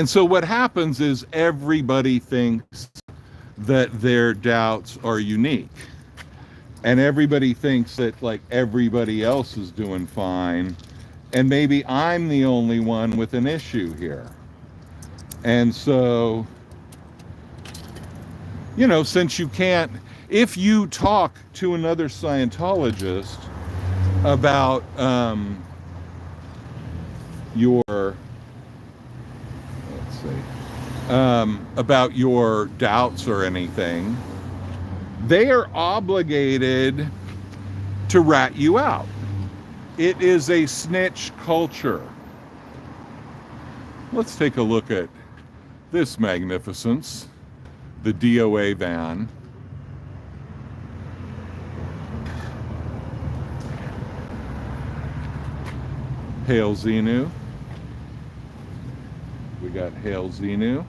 Speaker 1: so what happens is everybody thinks that their doubts are unique. And everybody thinks that like everybody else is doing fine. And maybe I'm the only one with an issue here. And so, you know, since you can't, if you talk to another Scientologist about about your doubts or anything, they are obligated to rat you out. It is a snitch culture. Let's take a look at this magnificence, the DOA van. Hail Xenu. We got Hail Xenu.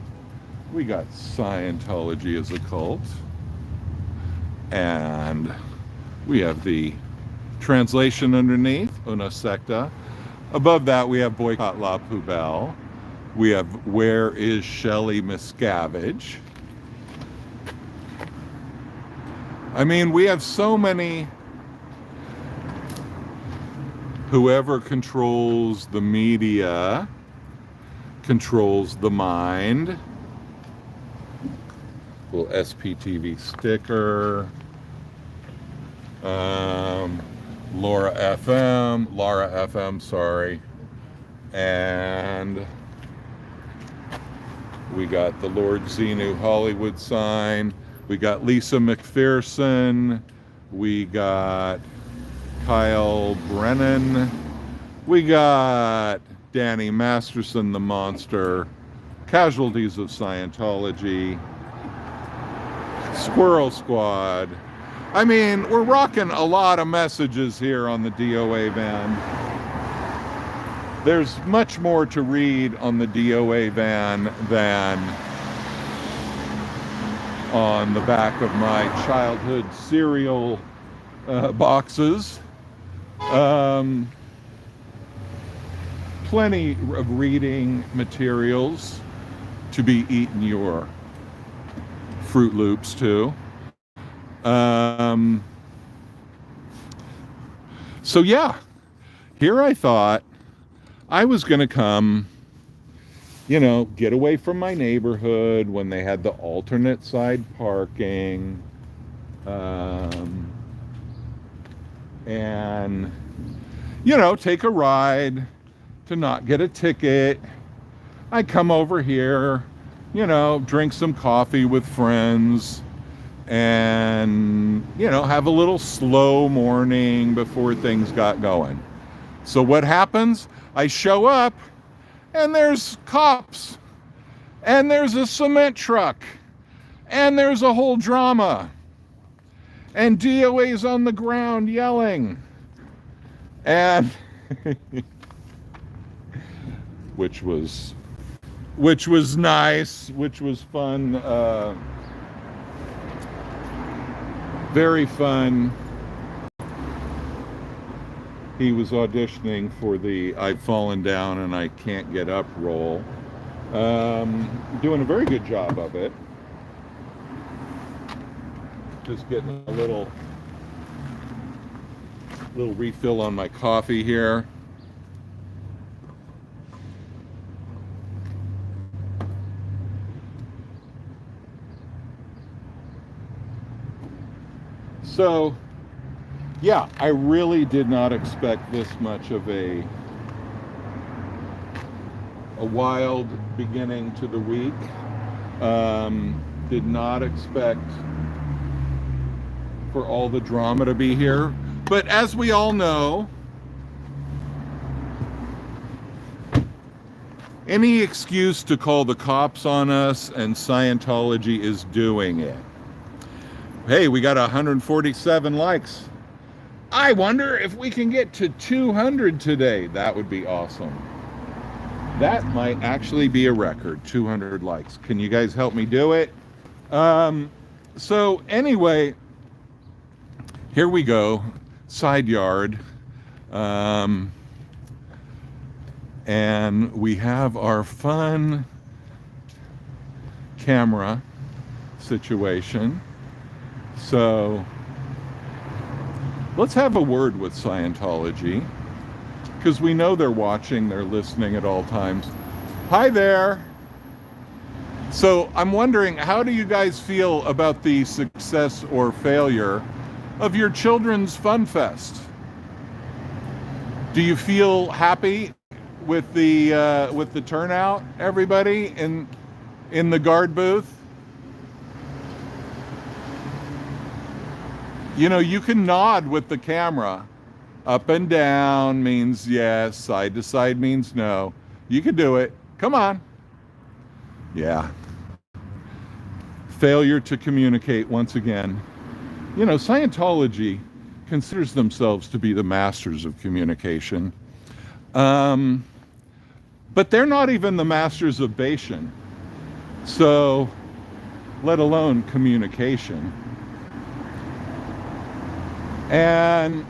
Speaker 1: We got Scientology as a cult. And we have the translation underneath, Una Secta. Above that, we have Boycott La Poubelle. We have Where is Shelley Miscavige? I mean, we have so many. Whoever controls the media controls the mind. Little SPTV sticker. Lara FM, sorry. And we got the Lord Xenu Hollywood sign. We got Lisa McPherson. We got Kyle Brennan. We got Danny Masterson, the monster. Casualties of Scientology. Squirrel Squad. I mean, we're rocking a lot of messages here on the DOA van. There's much more to read on the DOA van than on the back of my childhood cereal boxes. Plenty of reading materials to be eating your Fruit Loops too. So yeah, here I thought I was going to come, you know, get away from my neighborhood when they had the alternate side parking, and, you know, take a ride to not get a ticket. I come over here, you know, drink some coffee with friends, and, you know, have a little slow morning before things got going. So what happens? I show up, and there's cops, and there's a cement truck, and there's a whole drama. and DOA's on the ground yelling. And which was nice, which was fun, very fun. He was auditioning for the I've fallen down and I can't get up role. Doing a very good job of it. Just getting a little refill on my coffee here. So, yeah, I really did not expect this much of a wild beginning to the week. Did not expect for all the drama to be here. But as we all know, any excuse to call the cops on us, and Scientology is doing it. Hey, we got 147 likes. I wonder if we can get to 200 today. That would be awesome. That might actually be a record, 200 likes. Can you guys help me do it? So anyway, here we go. Side yard. And we have our fun camera situation. So let's have a word with Scientology, because we know they're watching, they're listening at all times. Hi there. So I'm wondering, how do you guys feel about the success or failure of your children's Fun Fest? Do you feel happy with the turnout, everybody in the guard booth? You know, you can nod with the camera. Up and down means yes, side to side means no. You can do it. Come on. Yeah. Failure to communicate once again. You know, Scientology considers themselves to be the masters of communication. But they're not even the masters of Bashan. So, let alone communication. And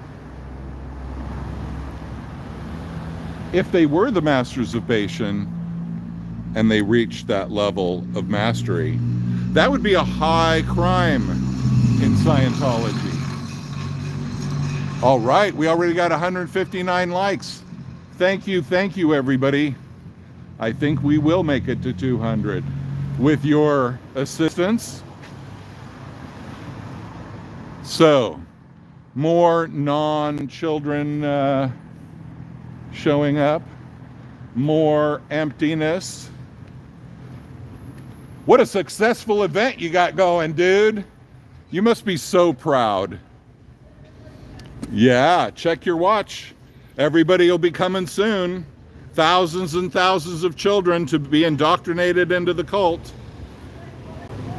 Speaker 1: if they were the masters of Bashan and they reached that level of mastery, that would be a high crime in Scientology. All right, we already got 159 likes. Thank you, everybody. I think we will make it to 200 with your assistance. So, more non-children showing up, more emptiness. What a successful event you got going, dude. You must be so proud. Yeah, check your watch. Everybody will be coming soon. Thousands and thousands of children to be indoctrinated into the cult.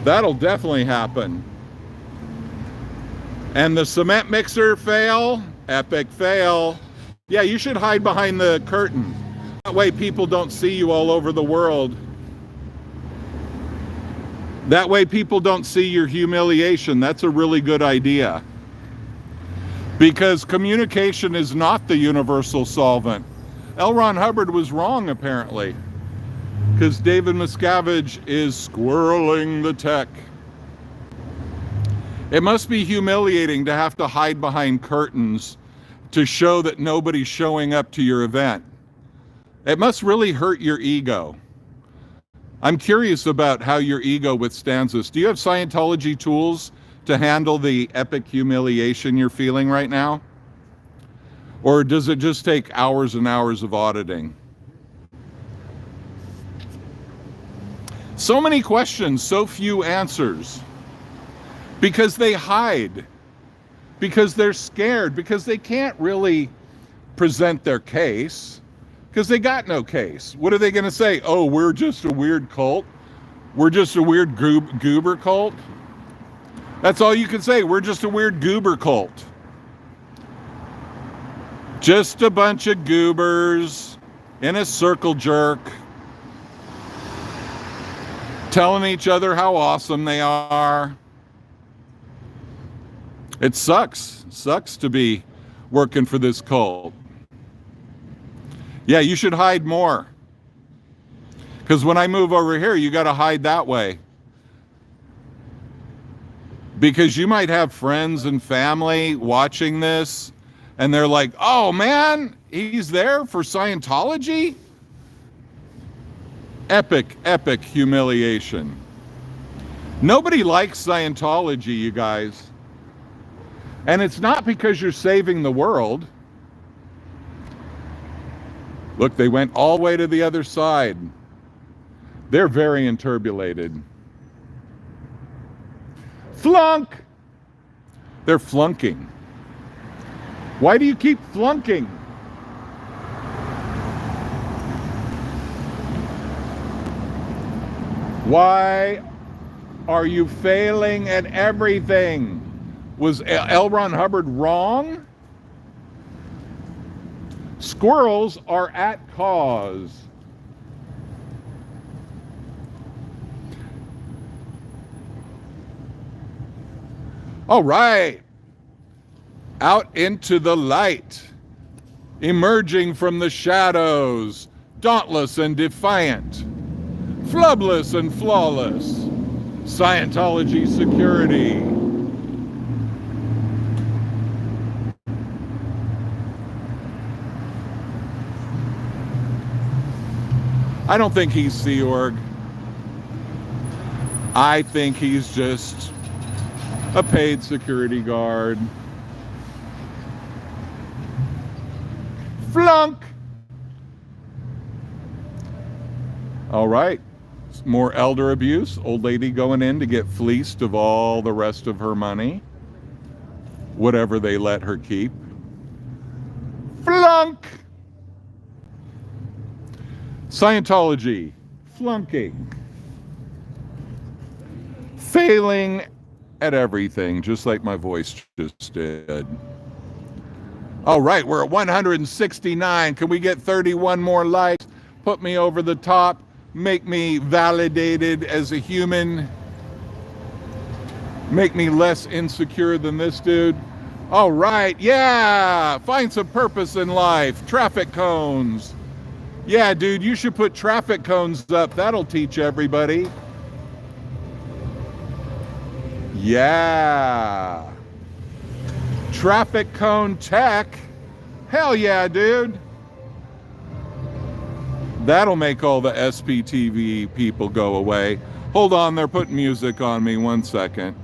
Speaker 1: That'll definitely happen. And the cement mixer fail, epic fail. Yeah, you should hide behind the curtain. That way people don't see you all over the world. That way people don't see your humiliation. That's a really good idea. Because communication is not the universal solvent. L. Ron Hubbard was wrong, apparently. Because David Miscavige is squirreling the tech. It must be humiliating to have to hide behind curtains to show that nobody's showing up to your event. It must really hurt your ego. I'm curious about how your ego withstands this. Do you have Scientology tools to handle the epic humiliation you're feeling right now? Or does it just take hours and hours of auditing? So many questions, so few answers. Because they hide, because they're scared, because they can't really present their case, because they got no case. What are they going to say? Oh, we're just a weird cult? We're just a weird goober cult? That's all you can say. We're just a weird goober cult. Just a bunch of goobers in a circle jerk, telling each other how awesome they are. It sucks. Sucks to be working for this cult. Yeah, you should hide more. Because when I move over here, you got to hide that way. Because you might have friends and family watching this, and they're like, oh man, he's there for Scientology? Epic, epic humiliation. Nobody likes Scientology, you guys. And it's not because you're saving the world. Look, they went all the way to the other side. They're very enturbulated. Flunk! They're flunking. Why do you keep flunking? Why are you failing at everything? Was L. Ron Hubbard wrong? Squirrels are at cause. All right. Out into the light. Emerging from the shadows. Dauntless and defiant. Flubless and flawless. Scientology security. I don't think he's Sea Org. I think he's just a paid security guard. Flunk! All right. More elder abuse. Old lady going in to get fleeced of all the rest of her money. Whatever they let her keep. Flunk! Scientology. Flunking. Failing at everything, just like my voice just did. All right, we're at 169. Can we get 31 more likes? Put me over the top. Make me validated as a human. Make me less insecure than this dude. All right, yeah. Find some purpose in life. Traffic cones. Yeah, dude, you should put traffic cones up. That'll teach everybody. Yeah. Traffic cone tech. Hell yeah, dude. That'll make all the SPTV people go away. Hold on, they're putting music on me. 1 second.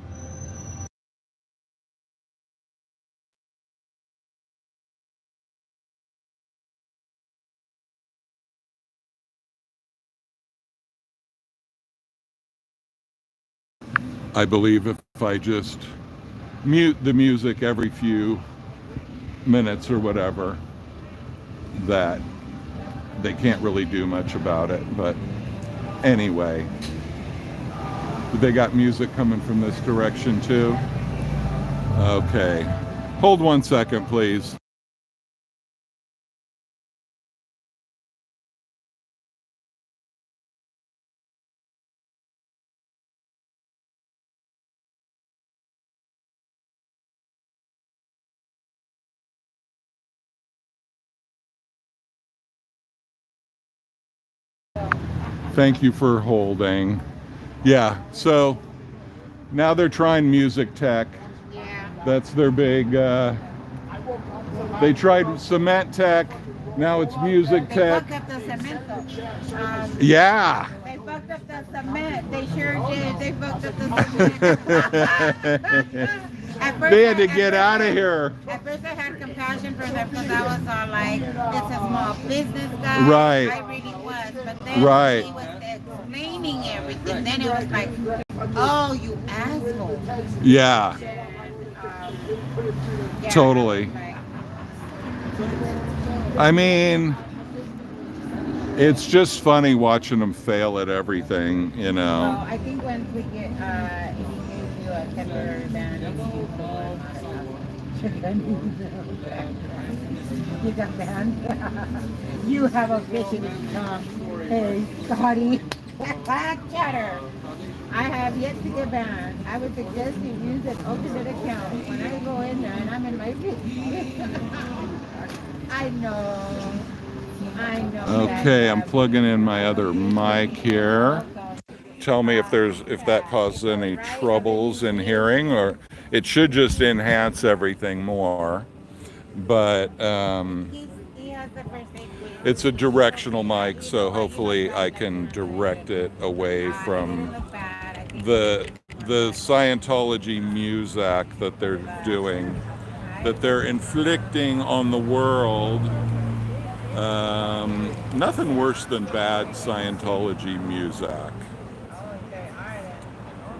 Speaker 1: I believe if I just mute the music every few minutes or whatever, that they can't really do much about it. But anyway, they got music coming from this direction too. Okay, hold 1 second, please. Thank you for holding. Yeah, so now they're trying music tech.
Speaker 6: Yeah.
Speaker 1: That's their big, they tried cement tech, now it's music
Speaker 6: They
Speaker 1: tech.
Speaker 6: fucked up the cement though.
Speaker 1: Yeah.
Speaker 6: They fucked up the cement. They sure did. They fucked up the cement.
Speaker 1: They had to get out of here.
Speaker 6: At first I had compassion for them because I was all like, it's a small business guy.
Speaker 1: Right.
Speaker 6: I really was. But then
Speaker 1: Right.
Speaker 6: he was explaining everything. Then it was like, oh, you asshole.
Speaker 1: Yeah,
Speaker 6: Yeah,
Speaker 1: Totally.
Speaker 6: right.
Speaker 1: I mean, it's just funny watching them fail at everything, you
Speaker 6: So
Speaker 1: know.
Speaker 6: I think once we get, he gives you a temporary ban is you got banned. You have officially become a Scotty chatter. I have yet to get banned. I would suggest you use an alternate account when I go in there and I'm in my I know. I know.
Speaker 1: Okay, I'm plugging in my other mic here. Tell me if that causes any troubles in hearing, or it should just enhance everything more. But it's a directional mic, so hopefully I can direct it away from the Scientology music that they're doing, that they're inflicting on the world. Nothing worse than bad Scientology music.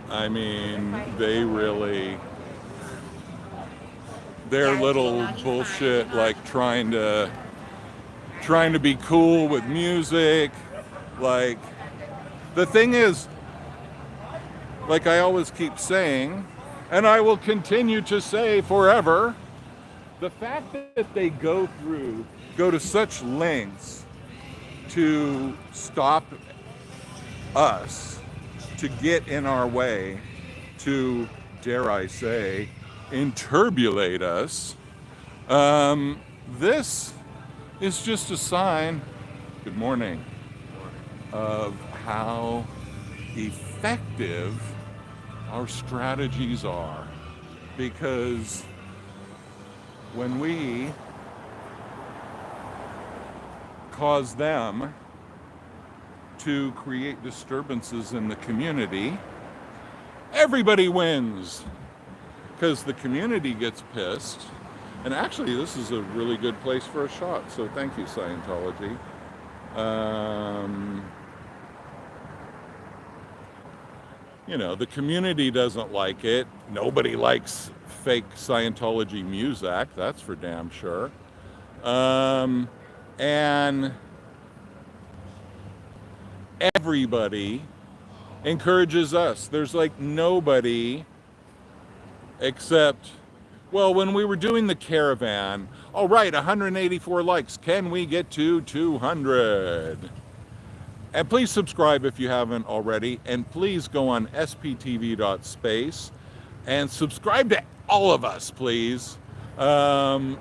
Speaker 1: I mean, their little bullshit, like trying to be cool with music. Like, the thing is, like I always keep saying, and I will continue to say forever, the fact that they go to such lengths to stop us, to get in our way, to, dare I say, interbulate us, this is just a sign, good morning, of how effective our strategies are. Because when we cause them to create disturbances in the community, everybody wins, because the community gets pissed. And actually, this is a really good place for a shot, so thank you, Scientology. You know, the community doesn't like it. Nobody likes fake Scientology music, that's for damn sure. And everybody encourages us. There's like nobody except, well, when we were doing the caravan, all right, 184 likes. Can we get to 200? And please subscribe if you haven't already. And please go on sptv.space and subscribe to all of us, please. The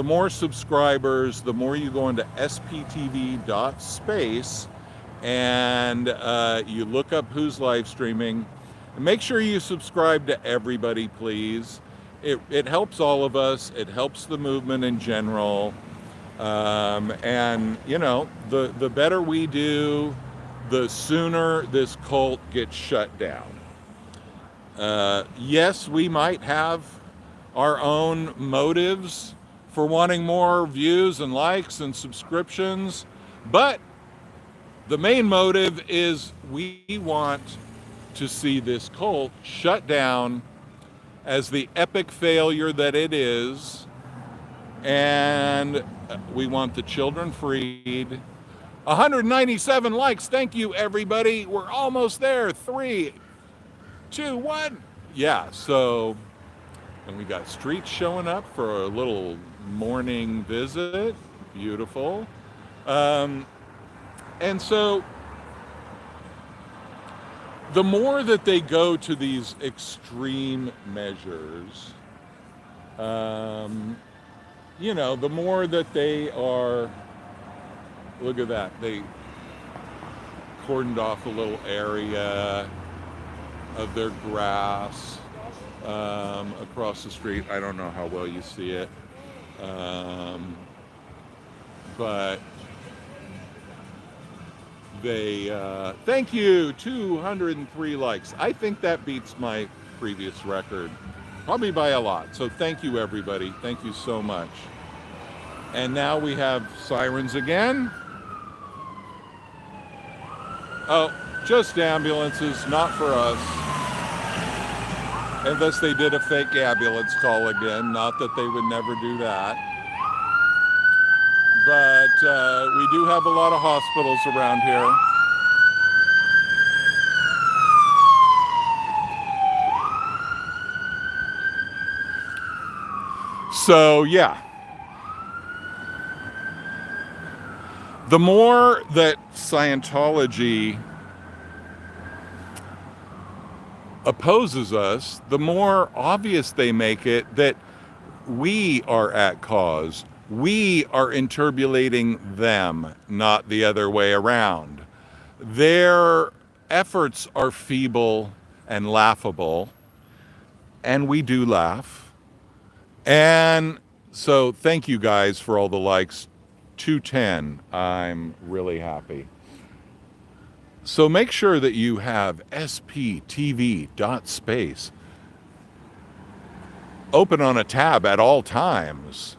Speaker 1: more subscribers, the more you go into sptv.space and you look up who's live streaming. And make sure you subscribe to everybody, please. It helps all of us. It helps the movement in general. And, you know, the better we do, the sooner this cult gets shut down. Yes, we might have our own motives for wanting more views and likes and subscriptions, but the main motive is we want to see this cult shut down as the epic failure that it is, and we want the children freed. 197 likes. Thank you, everybody. We're almost there. 3, 2, 1. Yeah, so, and we got streets showing up for a little morning visit. Beautiful. And so, the more that they go to these extreme measures, you know, the more that they are, look at that, they cordoned off a little area of their grass across the street. I don't know how well you see it, but they, thank you, 203 likes. I think that beats my previous record, probably by a lot. So thank you, everybody. Thank you so much. And now we have sirens again. Oh, just ambulances, not for us. Unless they did a fake ambulance call again. Not that they would never do that. But we do have a lot of hospitals around here. So, yeah. The more that Scientology opposes us, the more obvious they make it that we are at cause. We are interpolating them, not the other way around. Their efforts are feeble and laughable, and we do laugh. And so thank you guys for all the likes. 210. I'm really happy. So make sure that you have sptv.space open on a tab at all times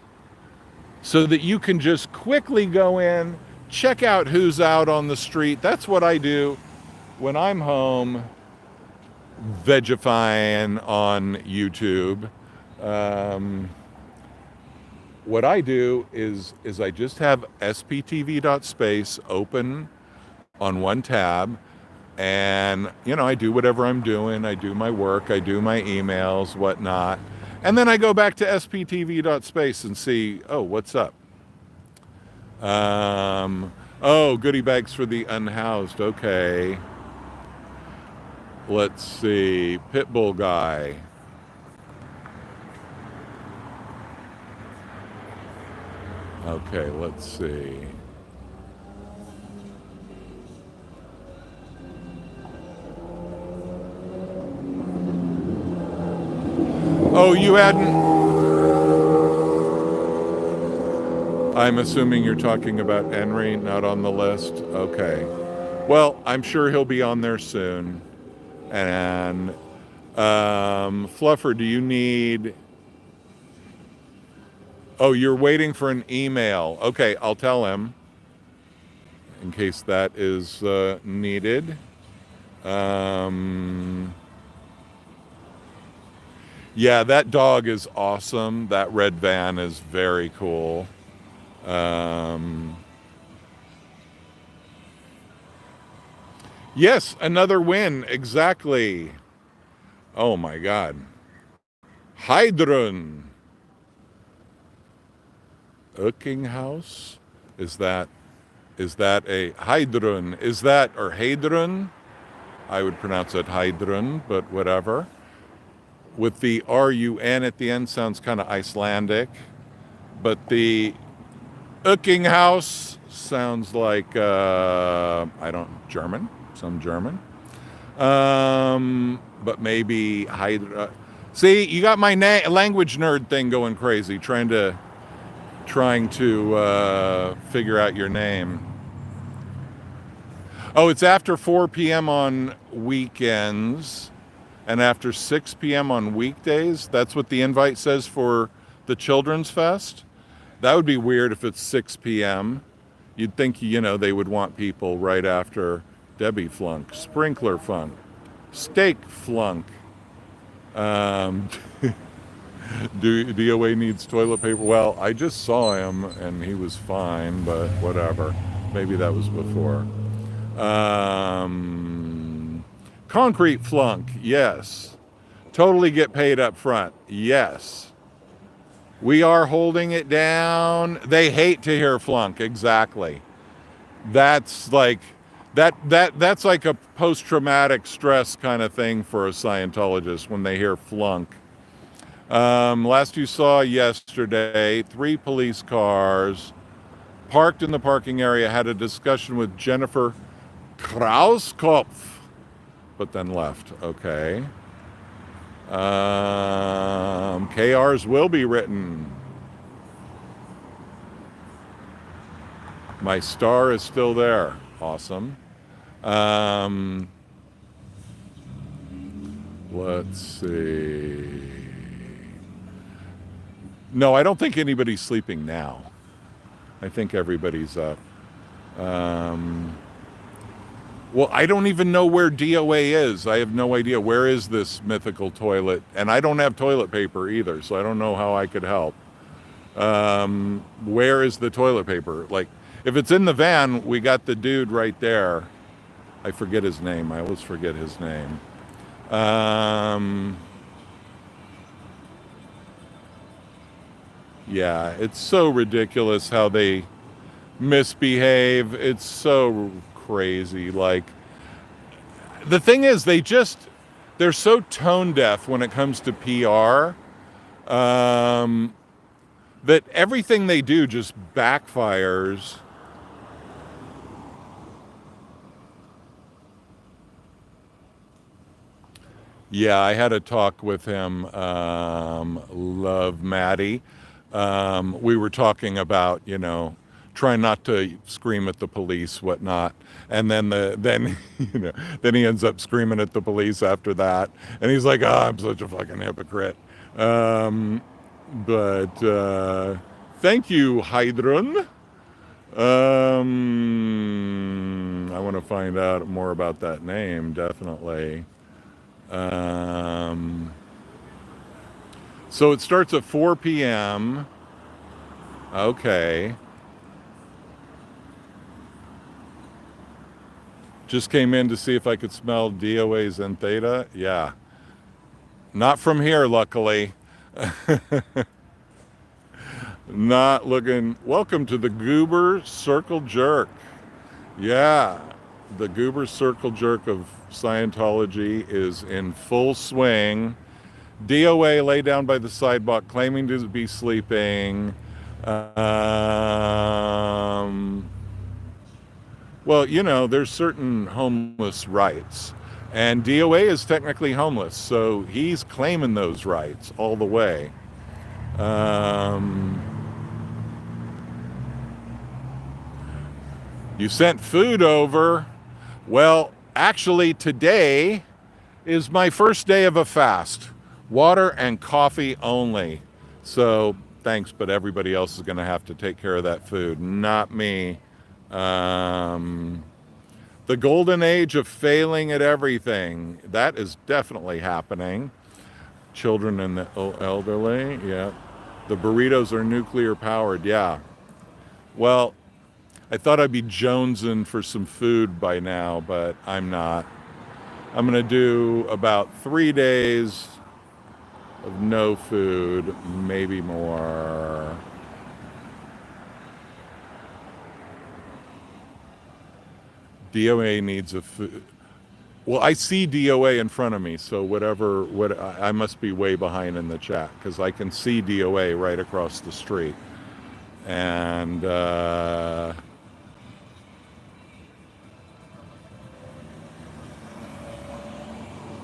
Speaker 1: so that you can just quickly go in, check out who's out on the street. That's what I do when I'm home vegifying on YouTube. What I do is I just have sptv.space open on one tab, and I do whatever I'm doing. I do my work, I do my emails, whatnot, and then I go back to sptv.space and see, oh, what's up? Oh, goodie bags for the unhoused. Okay, let's see. Pitbull guy. Okay, let's see. Oh, you hadn't... I'm assuming you're talking about Henry, not on the list? Okay. Well, I'm sure he'll be on there soon. And Fluffer, do you need... Oh, you're waiting for an email. Okay, I'll tell him in case that is needed. Yeah, that dog is awesome. That red van is very cool. Yes, another win. Exactly. Oh my God. Hydron. House? Is that a Hydron? Is that, or Hadron? I would pronounce it Hydron, but whatever. With the R-U-N at the end sounds kind of Icelandic. But the House sounds like, German. Some German. But maybe Hydra. See, you got my language nerd thing going crazy, trying to figure out your name. Oh, it's after 4 p.m. on weekends and after 6 p.m. on weekdays. That's what the invite says for the Children's Fest. That would be weird if it's 6 p.m. You'd think, they would want people right after Debbie Flunk, Sprinkler Funk, Steak Flunk. DOA needs toilet paper. Well, I just saw him and he was fine, but whatever. Maybe that was before. Concrete Flunk, yes. Totally get paid up front, yes. We are holding it down. They hate to hear flunk, exactly. That's like that's like a post-traumatic stress kind of thing for a Scientologist when they hear flunk. Last you saw yesterday, 3 police cars parked in the parking area had a discussion with Jennifer Krauskopf, but then left. Okay. KRs will be written. My star is still there. Awesome. Let's see. No, I don't think anybody's sleeping now. I think everybody's up. Well, I don't even know where DOA is. I have no idea. Where is this mythical toilet? And I don't have toilet paper either, so I don't know how I could help. Where is the toilet paper? Like, if it's in the van, we got the dude right there. I forget his name. I always forget his name. Yeah, it's so ridiculous how they misbehave. It's so crazy. Like, the thing is, they're so tone deaf when it comes to PR, that everything they do just backfires. Yeah, I had a talk with him, Love Maddie. We were talking about, trying not to scream at the police, whatnot. And then then he ends up screaming at the police after that. And he's like, "Oh, I'm such a fucking hypocrite." But thank you, Hydron. I want to find out more about that name, definitely. Um, so it starts at 4 p.m. Okay. Just came in to see if I could smell DOA's and Theta. Yeah. Not from here, luckily. Not looking. Welcome to the Goober Circle Jerk. Yeah. The Goober Circle Jerk of Scientology is in full swing. DOA lay down by the sidewalk claiming to be sleeping. Well, there's certain homeless rights. And DOA is technically homeless, so he's claiming those rights all the way. You sent food over. Well, actually, today is my first day of a fast. Water and coffee only. So thanks, but everybody else is going to have to take care of that food, not me. The golden age of failing at everything, that is definitely happening. Children and the elderly, yeah. The burritos are nuclear powered, yeah. Well, I thought I'd be jonesing for some food by now, but I'm not. I'm going to do about 3 days of no food, maybe more. DOA needs a food. Well, I see DOA in front of me, so what I must be way behind in the chat because I can see DOA right across the street. And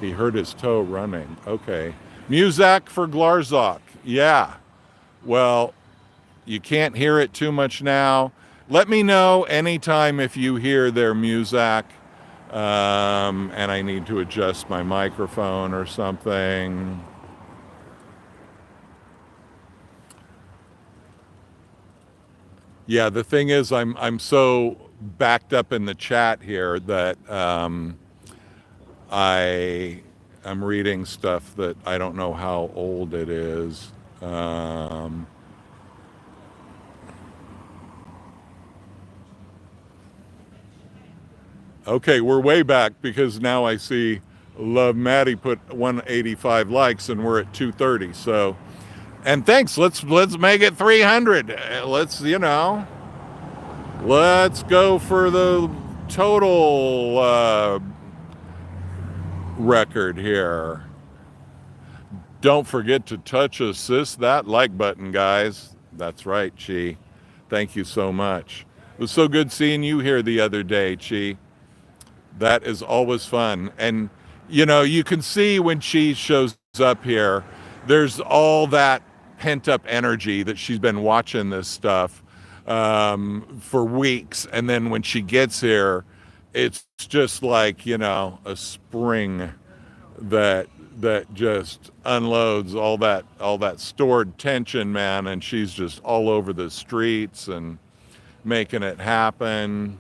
Speaker 1: he hurt his toe running. Okay. Muzak for Glarzok. Yeah. Well, you can't hear it too much now. Let me know anytime if you hear their Muzak, and I need to adjust my microphone or something. Yeah, the thing is, I'm so backed up in the chat here that I'm reading stuff that I don't know how old it is. Okay, we're way back because now I see Love Maddie put 185 likes and we're at 230. So, and thanks. Let's make it 300. Let's go for the total record here. Don't forget to assist that like button, guys. That's right, Chi. Thank you so much. It was so good seeing you here the other day, Chi. That is always fun. And, you can see when she shows up here, there's all that pent up energy that she's been watching this stuff for weeks. And then when she gets here, it's just like, a spring that just unloads all that stored tension, man. And she's just all over the streets and making it happen.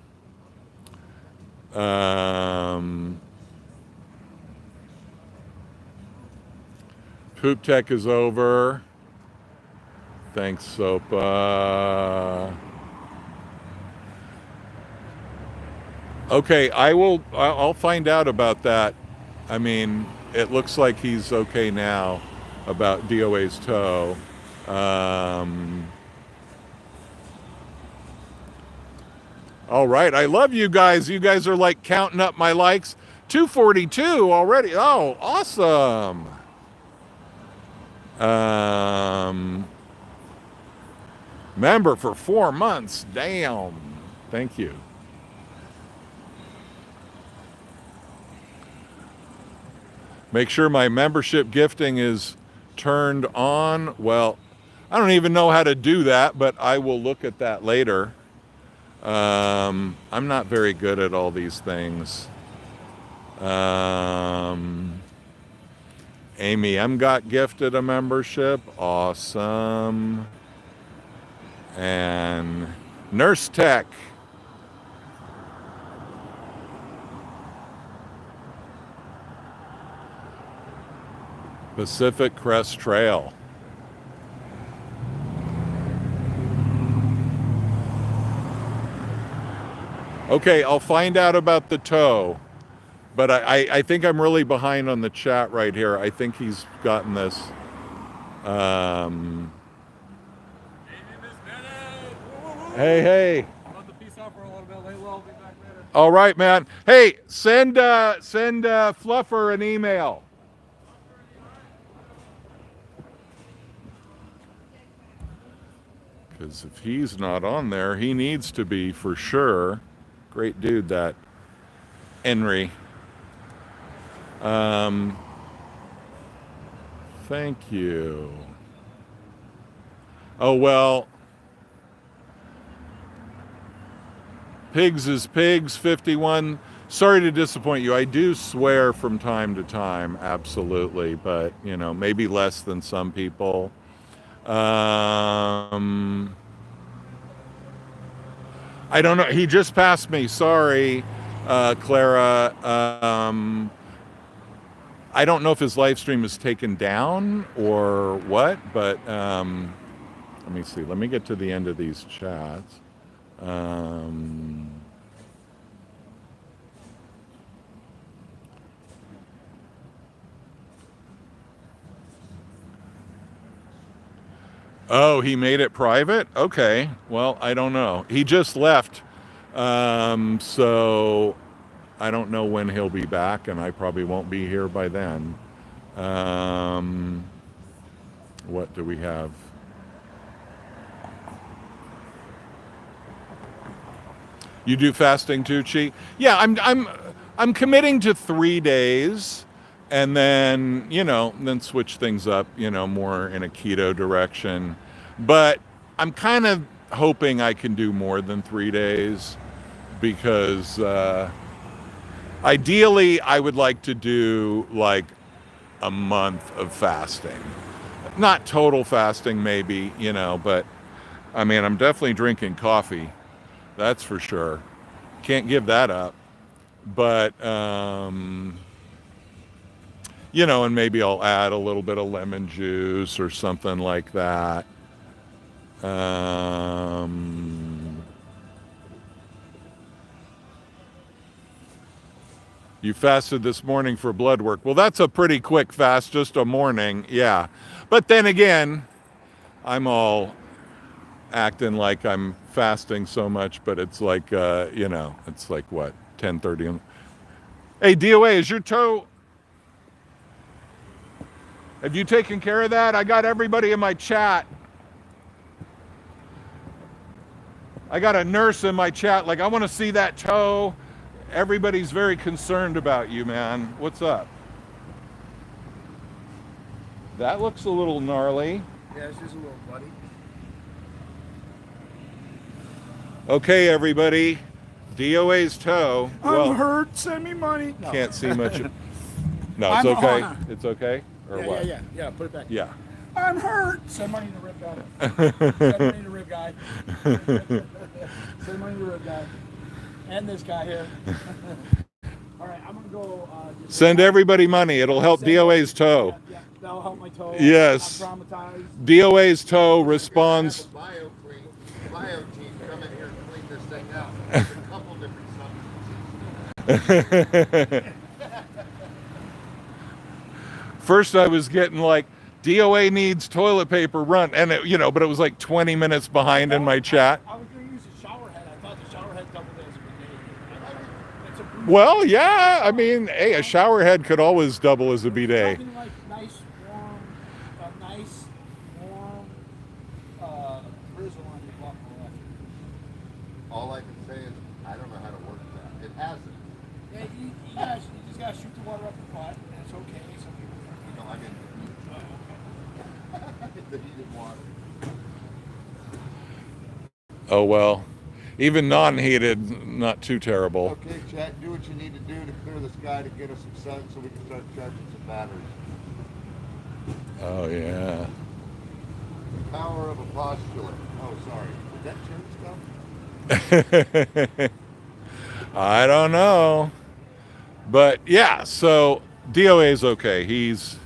Speaker 1: Poop Tech is over. Thanks, Sopa. Okay, I'll find out about that. I mean, it looks like he's okay now about DOA's toe. All right, I love you guys. You guys are like counting up my likes. 242 already. Oh, awesome. Member for 4 months. Damn. Thank you. Make sure my membership gifting is turned on. Well, I don't even know how to do that, but I will look at that later. I'm not very good at all these things. Amy M got gifted a membership. Awesome. And Nurse Tech. Pacific Crest Trail. Okay, I'll find out about the tow. But I think I'm really behind on the chat right here. I think he's gotten this. Hey.
Speaker 3: I'm about to peace out for a little bit. I'll be back later.
Speaker 1: All right, man. Hey, send Fluffer an email. Because if he's not on there, he needs to be for sure. Great dude, that Henry. Thank you. Oh, well. Pigs is pigs, 51. Sorry to disappoint you. I do swear from time to time, absolutely. But, you know, maybe less than some people. I don't know. He just passed me. Sorry, Clara. I don't know if his live stream is taken down or what, but let me see. Let me get to the end of these chats. Oh, he made it private? Okay. Well, I don't know. He just left. So I don't know when he'll be back, and I probably won't be here by then. What do we have? You do fasting too, Chi? Yeah, I'm committing to 3 days, and then, you know, then switch things up, you know, more in a keto direction. But I'm kind of hoping I can do more than 3 days, because ideally I would like to do like a month of fasting. Not total fasting maybe, you know, but I mean, I'm definitely drinking coffee. That's for sure. Can't give that up. But, you know, and maybe I'll add a little bit of lemon juice or something like that. You fasted this morning for blood work. Well, that's a pretty quick fast, just a morning, yeah. But then again, I'm all acting like I'm fasting so much, but it's like, you know, it's like what, 10:30. Hey, DOA, is your toe... Have you taken care of that? I got everybody in my chat. I got a nurse in my chat, like, I want to see that toe. Everybody's very concerned about you, man. What's up? That looks a little gnarly.
Speaker 2: Yeah, it's just a little bloody.
Speaker 1: Okay, everybody. DOA's toe.
Speaker 2: I'm hurt. Send me money. No.
Speaker 1: Can't see much. No, it's
Speaker 2: I'm
Speaker 1: okay.
Speaker 2: on.
Speaker 1: It's okay? Or what?
Speaker 2: Yeah. Put it back.
Speaker 1: Yeah.
Speaker 2: I'm hurt. Send money to Rip Guy. Send money to Rip Guy. Send money to Rip Guy. And this guy here. All right, I'm gonna go.
Speaker 1: Send everybody money. It'll help DOA's toe.
Speaker 2: Yeah, that'll help my toe.
Speaker 1: Yes.
Speaker 2: I'm traumatized.
Speaker 1: DOA's toe responds.
Speaker 4: Bio team come in here and clean this thing out. There's a couple different substances.
Speaker 1: First I was getting like DOA needs toilet paper, run. And it, but it was like 20 minutes behind in my chat.
Speaker 2: I was going to use a shower head. I thought the shower head doubled as a bidet. It's a
Speaker 1: Well, yeah, I mean, hey, a shower head could always double as a bidet.
Speaker 2: Something like a nice warm drizzle on your butt.
Speaker 7: All I can say is I don't know how to work that. It hasn't.
Speaker 2: Yeah, you just gotta shoot the water up the butt, and it's okay. Some people
Speaker 7: No, I mean the heated water.
Speaker 1: Oh, well, even non-heated, not too terrible.
Speaker 7: Okay, Chad, do what you need to do to clear the sky to get us some sun so we can start charging some batteries.
Speaker 1: Oh, yeah.
Speaker 7: The power of a postulate. Oh, sorry. Is that church stuff?
Speaker 1: I don't know. But yeah, so DOA is okay. He's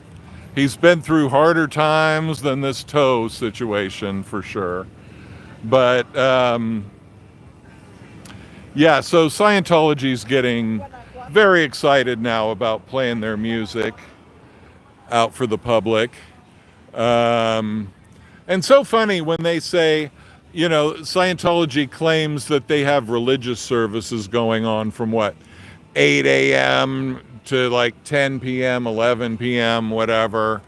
Speaker 1: been through harder times than this toe situation for sure. But yeah, so Scientology's getting very excited now about playing their music out for the public. And so funny when they say, Scientology claims that they have religious services going on from 8 a.m. to like 10 p.m., 11 p.m., whatever.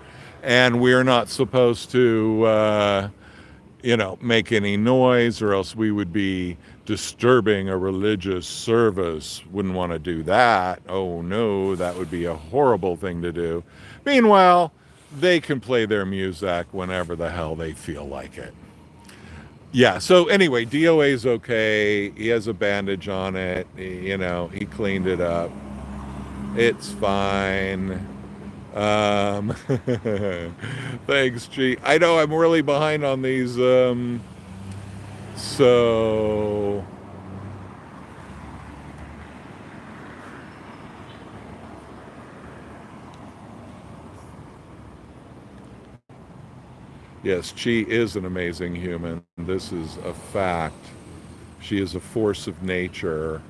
Speaker 1: And we're not supposed to, make any noise or else we would be disturbing a religious service. Wouldn't want to do that. Oh no, that would be a horrible thing to do. Meanwhile, they can play their music whenever the hell they feel like it. Yeah, so anyway, DOA's okay. He has a bandage on it. He cleaned it up. It's fine. Thanks, G. I know I'm really behind on these. So yes, Chi is an amazing human. This is a fact. She is a force of nature.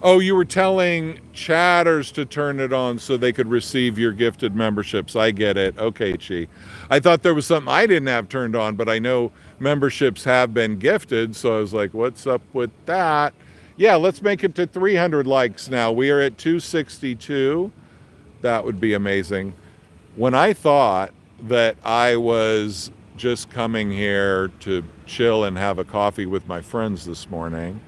Speaker 1: Oh, you were telling chatters to turn it on so they could receive your gifted memberships. I get it. Okay, Chi. I thought there was something I didn't have turned on, but I know memberships have been gifted, so I was like, what's up with that? Yeah, let's make it to 300 likes now. We are at 262. That would be amazing. When I thought that I was just coming here to chill and have a coffee with my friends this morning,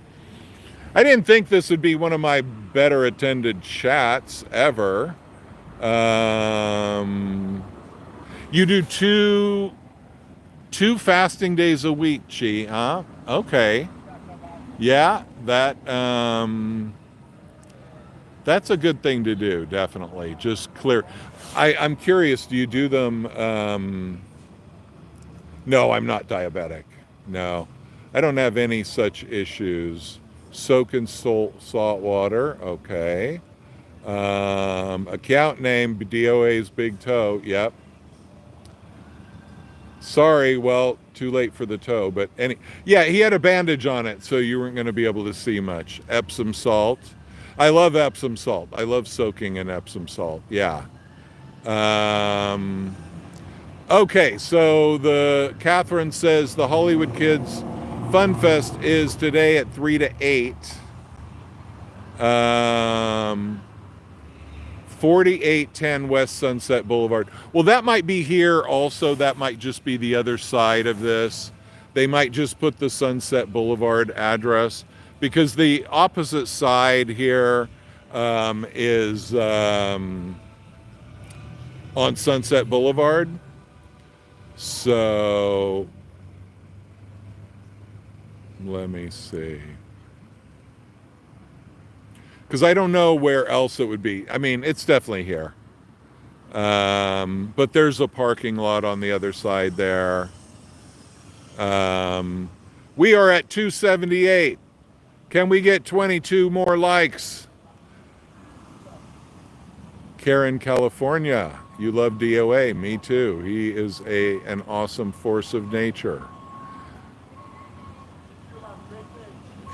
Speaker 1: I didn't think this would be one of my better attended chats ever. You do two fasting days a week, Chi, huh? Okay. Yeah, that's a good thing to do, definitely. Just clear. I'm curious, do you do them? No, I'm not diabetic. No, I don't have any such issues. Soak in salt water, okay. Account name, DOA's Big Toe, yep. Sorry, well, too late for the toe, but yeah, he had a bandage on it, so you weren't going to be able to see much. Epsom salt. I love Epsom salt. I love soaking in Epsom salt, yeah. Okay, so Catherine says the Hollywood Kids Fun Fest is today at 3 to 8. 4810 West Sunset Boulevard. Well, that might be here also. That might just be the other side of this. They might just put the Sunset Boulevard address because the opposite side here is on Sunset Boulevard. So let me see. Because I don't know where else it would be. I mean, it's definitely here. But there's a parking lot on the other side there. We are at 278. Can we get 22 more likes? Karen, California. You love DOA. Me too. He is an awesome force of nature.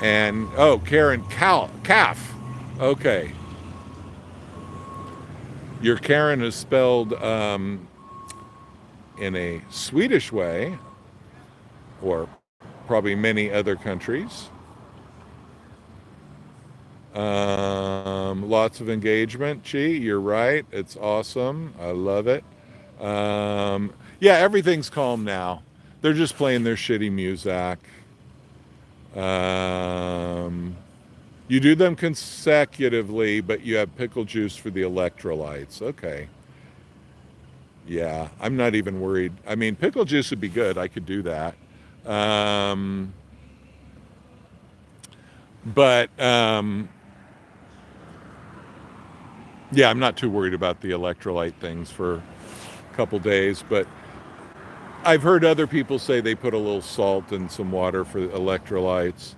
Speaker 1: And, oh, Karen, calf. Okay. Your Karen is spelled in a Swedish way, or probably many other countries. Lots of engagement. Chi, you're right. It's awesome. I love it. Yeah, everything's calm now. They're just playing their shitty music. You do them consecutively, but you have pickle juice for the electrolytes. Okay. Yeah, I'm not even worried. I mean, pickle juice would be good. I could do that. But yeah, I'm not too worried about the electrolyte things for a couple days. But I've heard other people say they put a little salt and some water for electrolytes.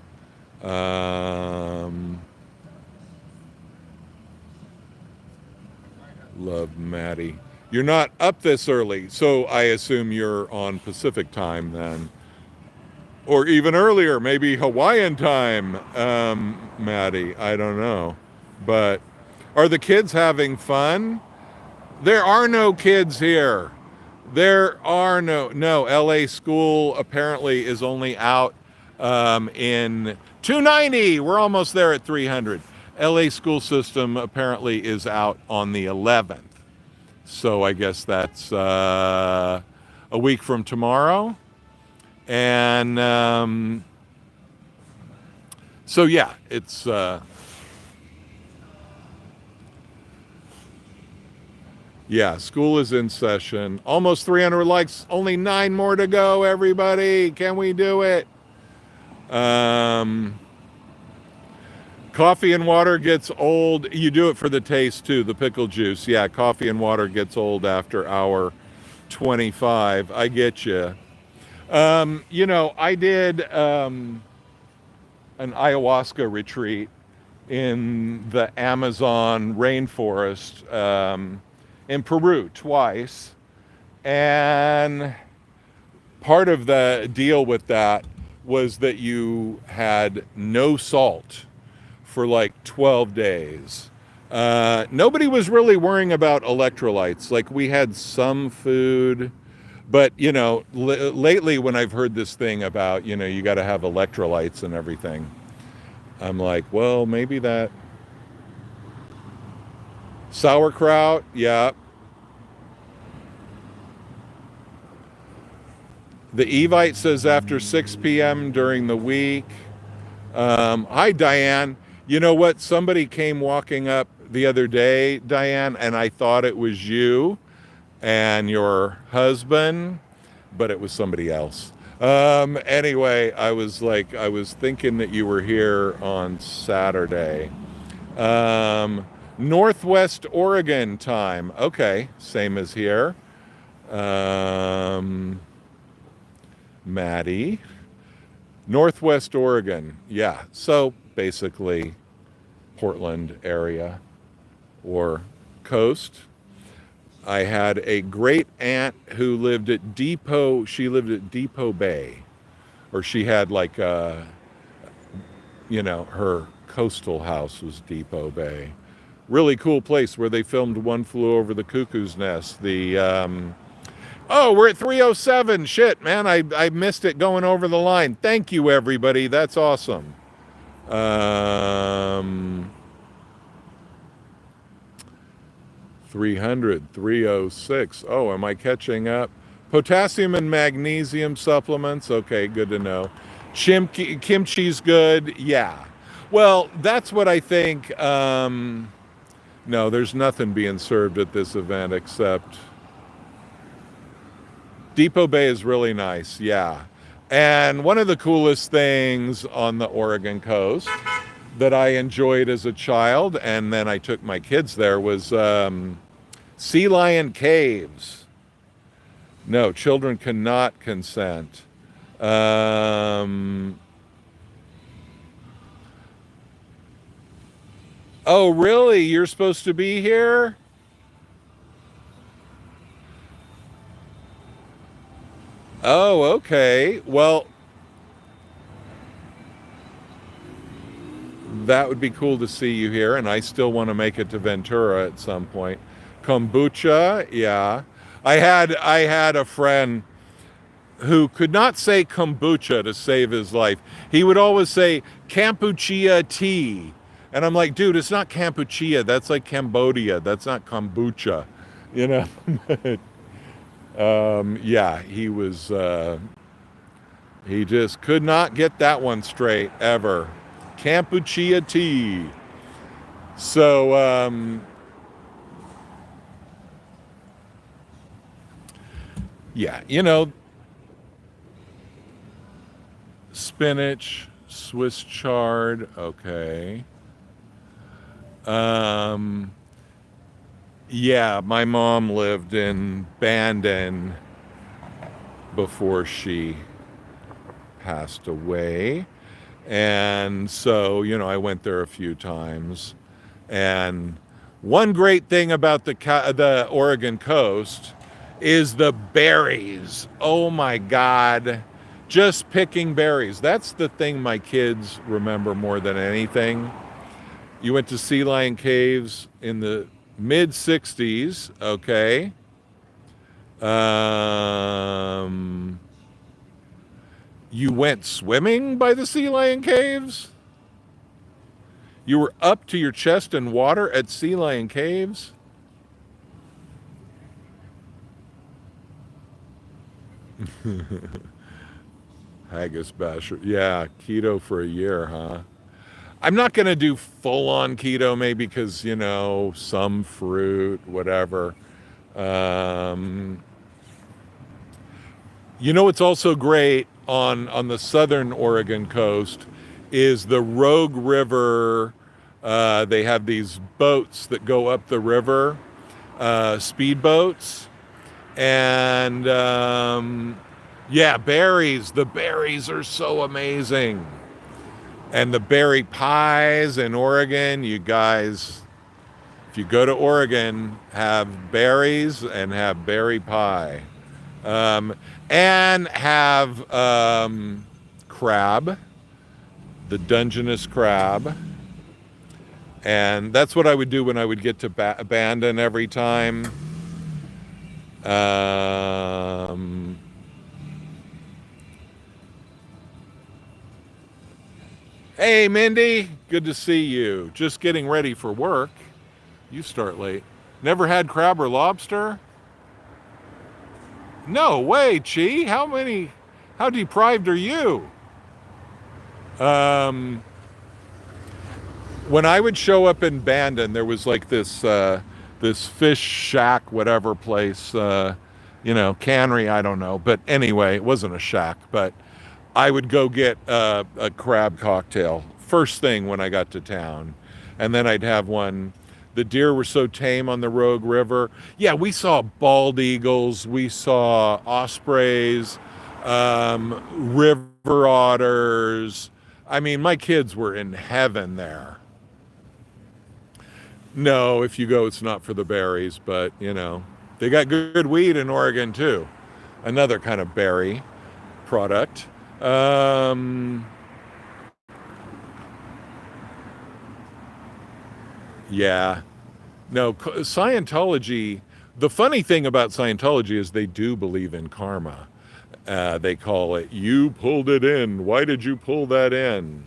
Speaker 1: Love Maddie. You're not up this early, so I assume you're on Pacific time then. Or even earlier, maybe Hawaiian time, Maddie. I don't know. But are the kids having fun? There are no kids here. There are no LA school apparently is only out in 290. We're almost there at 300. LA school system apparently is out on the 11th. So I guess that's a week from tomorrow. And so yeah, it's yeah, school is in session. Almost 300 likes, only 9 more to go, everybody. Can we do it? Coffee and water gets old. You do it for the taste too, the pickle juice. Yeah, coffee and water gets old after hour 25. I get you. You know, I did an ayahuasca retreat in the Amazon rainforest in Peru twice. And part of the deal with that was that you had no salt for like 12 days. Nobody was really worrying about electrolytes. Like we had some food, but you know, lately when I've heard this thing about, you know, you got to have electrolytes and everything, I'm like, well, maybe that sauerkraut, yeah. The Evite says after 6 p.m. during the week. Hi, Diane. You know what? Somebody came walking up the other day, Diane, and I thought it was you and your husband, but it was somebody else. Anyway, I was thinking that you were here on Saturday. Northwest Oregon time. Okay, same as here. Maddie. Northwest Oregon. Yeah, so basically Portland area or coast. I had a great aunt who lived at Depot. She lived at Depot Bay, or she had like you know, her coastal house was Depot Bay. Really cool place where they filmed One Flew Over the Cuckoo's Nest. The oh, we're at 307. Shit, man, I missed it going over the line. Thank you, everybody. That's awesome. 300, 306. Oh, am I catching up? Potassium and magnesium supplements. Okay, good to know. Kimchi's good. Yeah. Well, that's what I think. No, there's nothing being served at this event except Depot Bay is really nice. Yeah. And one of the coolest things on the Oregon coast that I enjoyed as a child, and then I took my kids there, was Sea Lion Caves. No, children cannot consent. Oh, really? You're supposed to be here? Oh, okay. Well, that would be cool to see you here, and I still want to make it to Ventura at some point. Kombucha, yeah. I had a friend who could not say kombucha to save his life. He would always say kombucha tea. And I'm like, dude, it's not kombucha. That's like Cambodia. That's not kombucha. You know? Yeah, he just could not get that one straight ever. Kombucha tea. So, yeah, spinach, Swiss chard, okay. Yeah, my mom lived in Bandon before she passed away. And so, I went there a few times. And one great thing about the Oregon coast is the berries. Oh my God. Just picking berries. That's the thing my kids remember more than anything. You went to Sea Lion Caves in the mid 60s, okay. You went swimming by the Sea Lion Caves? You were up to your chest in water at Sea Lion Caves? Haggis basher. Yeah, keto for a year, huh? I'm not going to do full-on keto maybe because, some fruit, whatever. What's also great on the southern Oregon coast is the Rogue River. They have these boats that go up the river, speedboats. And yeah, berries. The berries are so amazing. And the berry pies in Oregon, you guys, if you go to Oregon, have berries and have berry pie. And have crab, the Dungeness crab. And that's what I would do when I would get to Bandon every time. Hey, Mindy, good to see you. Just getting ready for work. You start late. Never had crab or lobster? No way, Chi. How deprived are you? When I would show up in Bandon, there was like this fish shack, whatever place, cannery, I don't know. But anyway, it wasn't a shack, but I would go get a crab cocktail first thing when I got to town. And then I'd have one. The deer were so tame on the Rogue River. Yeah, we saw bald eagles. We saw ospreys, river otters. I mean, my kids were in heaven there. No, if you go, it's not for the berries, but, they got good weed in Oregon, too. Another kind of berry product. Yeah. No, Scientology, the funny thing about Scientology is they do believe in karma. They call it, you pulled it in. Why did you pull that in?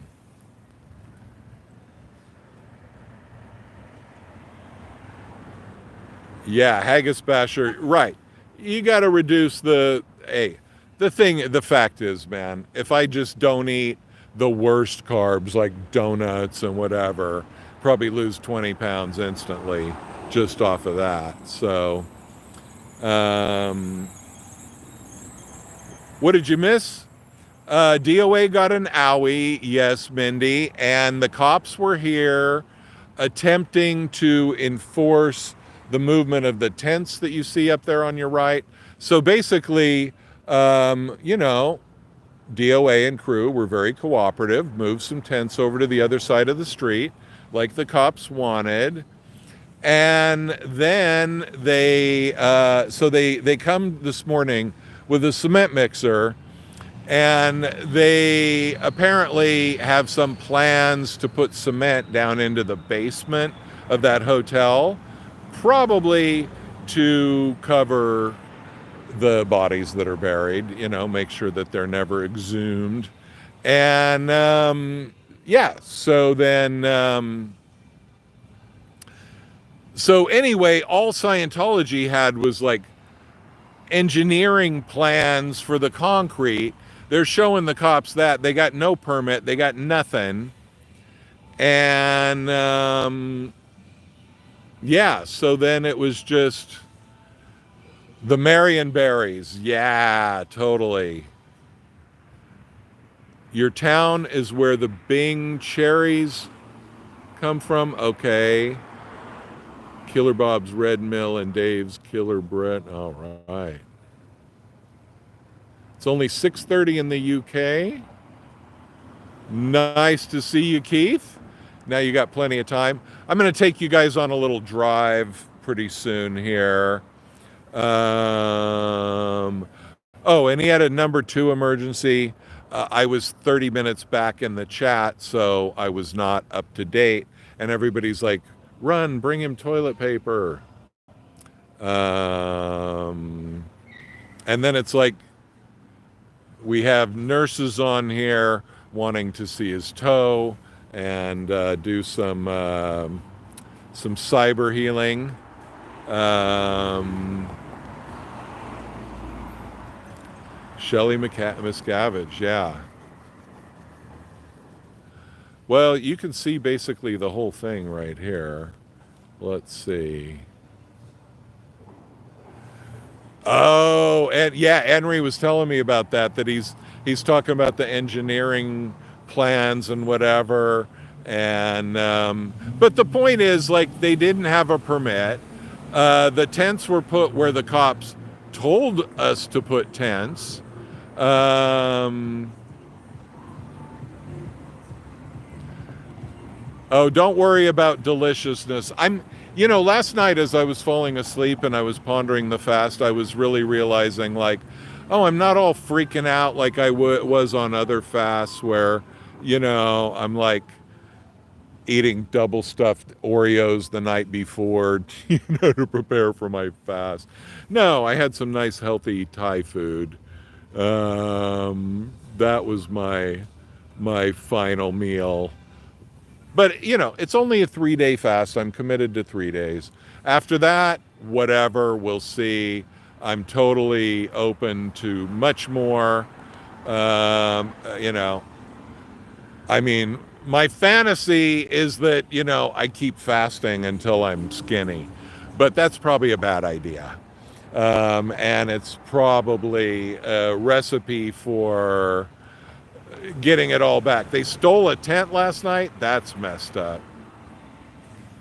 Speaker 1: Yeah, haggis basher, right. You got to reduce the fact is, man, if I just don't eat the worst carbs like donuts and whatever, probably lose 20 pounds instantly just off of that. So, what did you miss? DOA got an owie, yes, Mindy, and the cops were here attempting to enforce the movement of the tents that you see up there on your right. So basically, DOA and crew were very cooperative, moved some tents over to the other side of the street, like the cops wanted. And then they come this morning with a cement mixer, and they apparently have some plans to put cement down into the basement of that hotel. probably to cover the bodies that are buried, make sure that they're never exhumed. And yeah, so then, so anyway, all Scientology had was like engineering plans for the concrete. They're showing the cops that they got no permit, they got nothing. And yeah, so then it was just the Marion berries. Yeah, totally. Your town is where the Bing cherries come from? Okay. Killer Bob's Red Mill and Dave's Killer Bread. All right. It's only 6:30 in the UK. Nice to see you, Keith. Now you got plenty of time. I'm going to take you guys on a little drive pretty soon here. Oh, and he had a number 2 emergency. I was 30 minutes back in the chat, so I was not up to date. And everybody's like, run, bring him toilet paper. And then it's like, we have nurses on here wanting to see his toe and do some cyber healing. Shelly Miscavige, yeah. Well, you can see basically the whole thing right here. Let's see. Oh, and yeah, Henry was telling me about that he's talking about the engineering plans and whatever. And but the point is, like, they didn't have a permit. The tents were put where the cops told us to put tents. Oh, don't worry about deliciousness. Last night as I was falling asleep and I was pondering the fast, I was really realizing, like, oh, I'm not all freaking out like I was on other fasts where, I'm like eating double stuffed Oreos the night before, to prepare for my fast. No, I had some nice healthy Thai food. That was my final meal. But, it's only a 3-day fast. I'm committed to 3 days. After that, whatever, we'll see. I'm totally open to much more. My fantasy is that, I keep fasting until I'm skinny. But that's probably a bad idea. And it's probably a recipe for getting it all back. They stole a tent last night. That's messed up.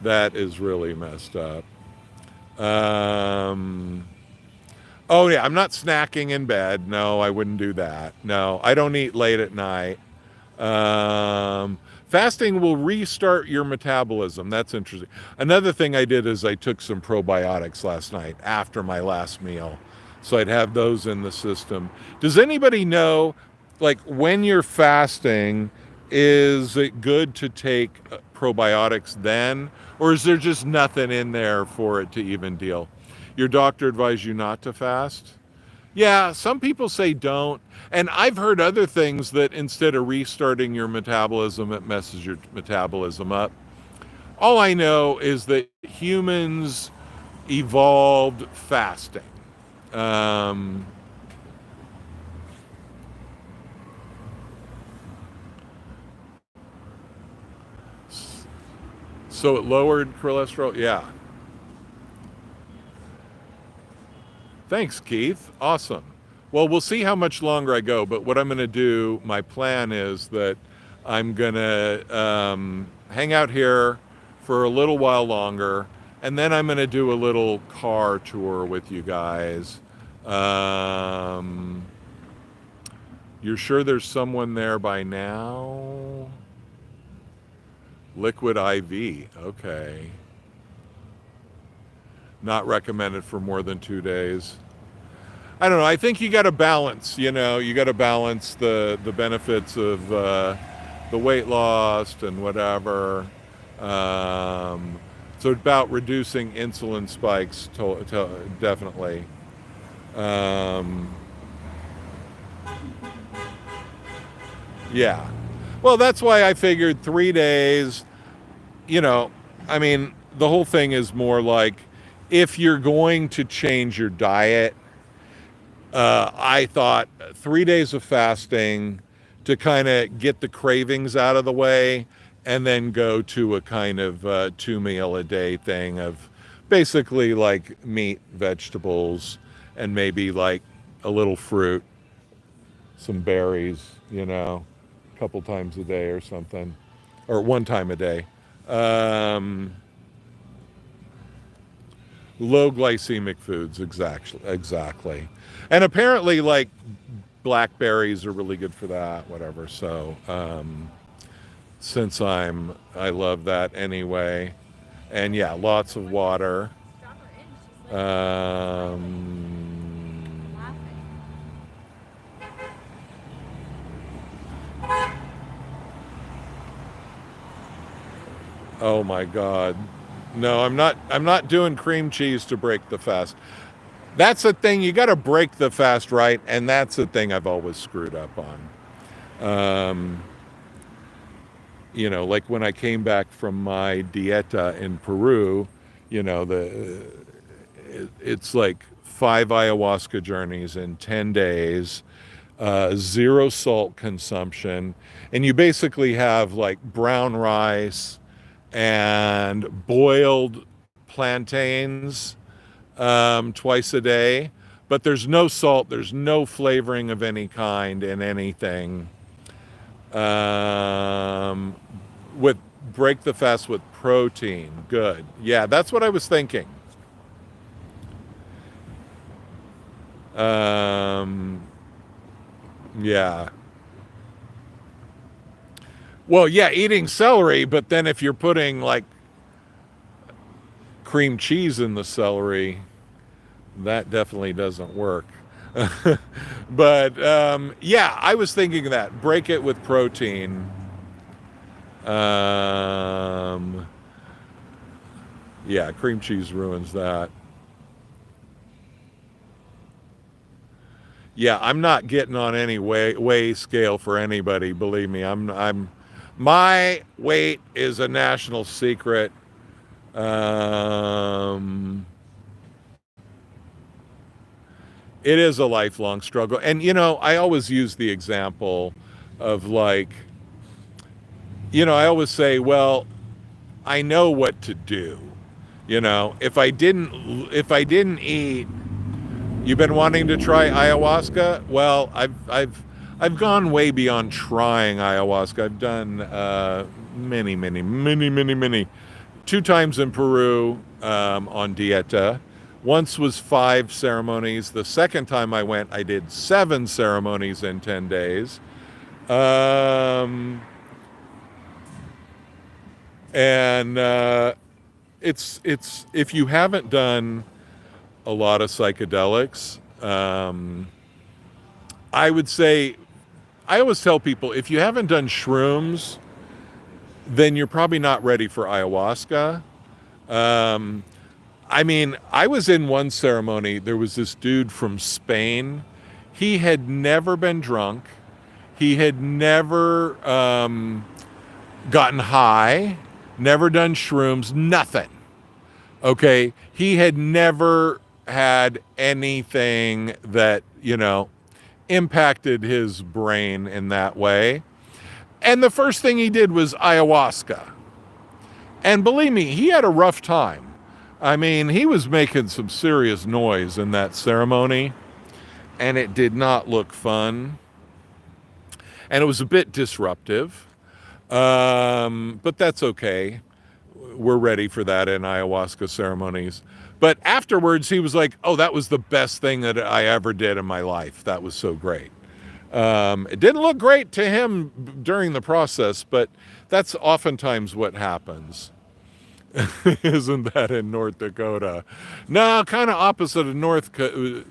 Speaker 1: That is really messed up. Oh yeah, I'm not snacking in bed. No, I wouldn't do that. No, I don't eat late at night. Fasting will restart your metabolism. That's interesting. Another thing I did is I took some probiotics last night after my last meal. So I'd have those in the system. Does anybody know, like, when you're fasting, is it good to take probiotics then? Or is there just nothing in there for it to even deal? Your doctor advised you not to fast? Yeah, some people say don't. And I've heard other things that instead of restarting your metabolism, it messes your metabolism up. All I know is that humans evolved fasting. So it lowered cholesterol? Yeah. Thanks, Keith. Awesome. Well, we'll see how much longer I go, but what I'm going to do, my plan is that I'm going to hang out here for a little while longer, and then I'm going to do a little car tour with you guys. You're sure there's someone there by now? Liquid IV, okay. Not recommended for more than 2 days. I don't know. I think you got to balance, you got to balance the benefits of the weight loss and whatever. So about reducing insulin spikes, definitely. Yeah. Well, that's why I figured 3 days, you know, I mean, the whole thing is more like if you're going to change your diet, I thought 3 days of fasting to kind of get the cravings out of the way, and then go to a kind of 2 meal a day thing of basically like meat, vegetables, and maybe like a little fruit, some berries, a couple times a day or something, or one time a day. Um, Low glycemic foods, exactly. And apparently, like, blackberries are really good for that, whatever. So, since I love that anyway. And yeah, lots of water. Um, oh my God. No, I'm not doing cream cheese to break the fast. That's the thing, you got to break the fast right, and that's the thing I've always screwed up on. Like when I came back from my dieta in Peru, it's like 5 ayahuasca journeys in 10 days, 0 salt consumption, and you basically have like brown rice and boiled plantains twice a day, but there's no salt, there's no flavoring of any kind in anything. With break the fast with protein, good. Yeah, that's what I was thinking. Yeah. Well, yeah, eating celery, but then if you're putting like cream cheese in the celery, that definitely doesn't work. But yeah, I was thinking that. Break it with protein. Yeah, cream cheese ruins that. Yeah, I'm not getting on any weigh scale for anybody, believe me. My weight is a national secret. It is a lifelong struggle. And, I always use the example of like, I always say, well, I know what to do. If I didn't eat, you've been wanting to try ayahuasca? Well, I've gone way beyond trying ayahuasca. I've done many. 2 times in Peru on dieta. Once was 5 ceremonies. The second time I went, I did 7 ceremonies in 10 days. And it's if you haven't done a lot of psychedelics, I would say, I always tell people, if you haven't done shrooms, then you're probably not ready for ayahuasca. I mean, I was in one ceremony, there was this dude from Spain. He had never been drunk. He had never gotten high, never done shrooms, nothing. Okay? He had never had anything that, impacted his brain in that way. And the first thing he did was ayahuasca. And believe me, he had a rough time. I mean, he was making some serious noise in that ceremony, and it did not look fun. And it was a bit disruptive. But that's okay. We're ready for that in ayahuasca ceremonies. But afterwards, he was like, oh, that was the best thing that I ever did in my life. That was so great. It didn't look great to him during the process, but that's oftentimes what happens. Isn't that in North Dakota? No, kind of opposite of North Dakota.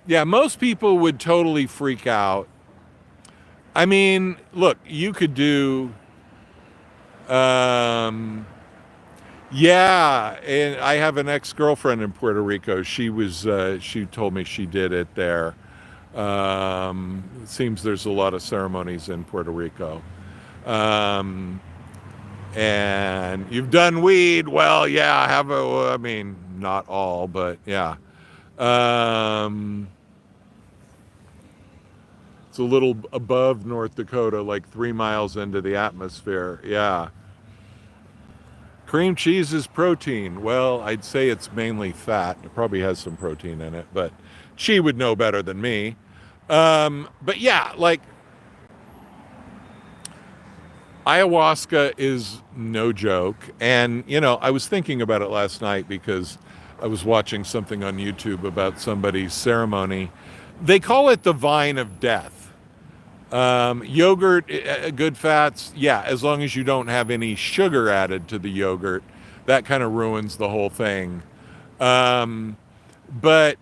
Speaker 1: Yeah, most people would totally freak out. I mean, look, you could do Yeah, and I have an ex-girlfriend in Puerto Rico. She told me she did it there. It seems there's a lot of ceremonies in Puerto Rico. Um, and you've done weed. Well, yeah, I have I mean, not all, but yeah. Um, it's a little above North Dakota, like 3 miles into the atmosphere. Yeah. Cream cheese is protein. Well, I'd say it's mainly fat. It probably has some protein in it, but she would know better than me. But yeah, like ayahuasca is no joke. And, I was thinking about it last night because I was watching something on YouTube about somebody's ceremony. They call it the vine of death. Yogurt, good fats, yeah, as long as you don't have any sugar added to the yogurt, that kind of ruins the whole thing. But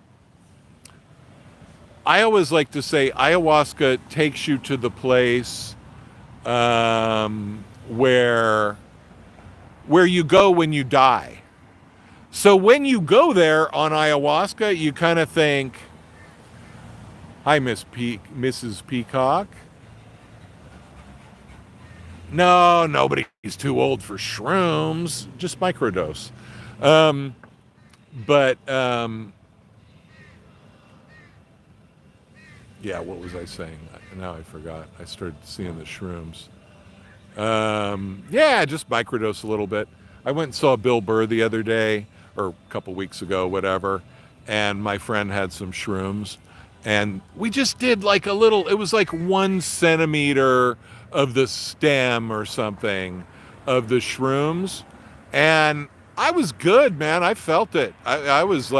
Speaker 1: I always like to say ayahuasca takes you to the place where you go when you die. So when you go there on ayahuasca, you kind of think, "Hi, Mrs. Peacock." No, nobody's too old for shrooms. Just microdose. But yeah, what was I saying? Now I forgot. I started seeing the shrooms. Yeah, just microdose a little bit. I went and saw Bill Burr the other day, or a couple weeks ago, whatever, and my friend had some shrooms, and we just did like a little. It was like 1 centimeter of the stem or something of the shrooms, and I was good, man. I felt it. I was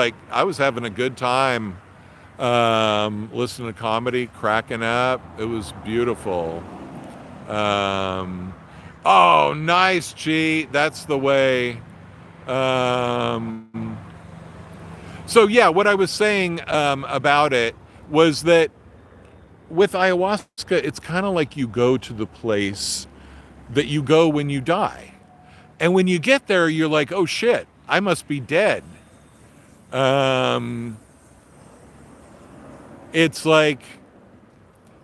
Speaker 1: having a good time, listening to comedy, cracking up. It was beautiful. Oh, nice, G. That's the way. So yeah, what I was saying about it was that with ayahuasca, it's kind of like you go to the place that you go when you die. And when you get there, you're like, oh shit, I must be dead. It's like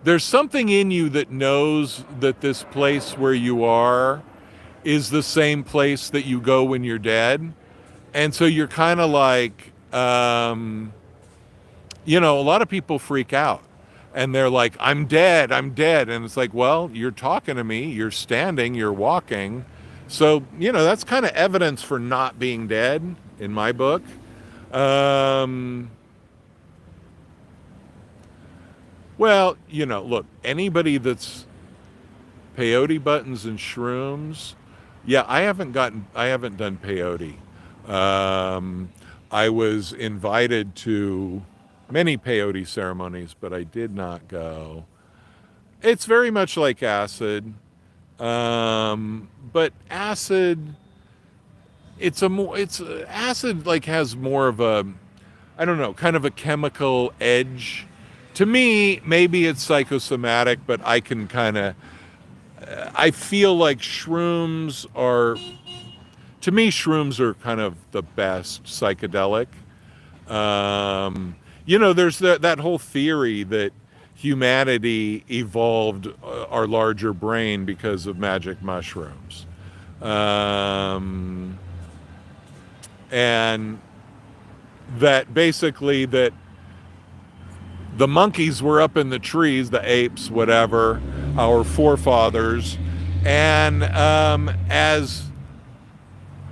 Speaker 1: there's something in you that knows that this place where you are is the same place that you go when you're dead. And so you're kind of like, a lot of people freak out and they're like, I'm dead. And it's like, well, you're talking to me, you're standing, you're walking. So, that's kind of evidence for not being dead in my book. Well, look, anybody that's peyote buttons and shrooms, yeah, I haven't done peyote. I was invited to many peyote ceremonies, but I did not go. It's very much like acid, but acid, acid like has more of a, I don't know, kind of a chemical edge. To me, maybe it's psychosomatic, but I can kind of, I feel like to me, shrooms are kind of the best psychedelic. There's that whole theory that humanity evolved our larger brain because of magic mushrooms. And that basically that the monkeys were up in the trees, the apes, whatever, our forefathers, and as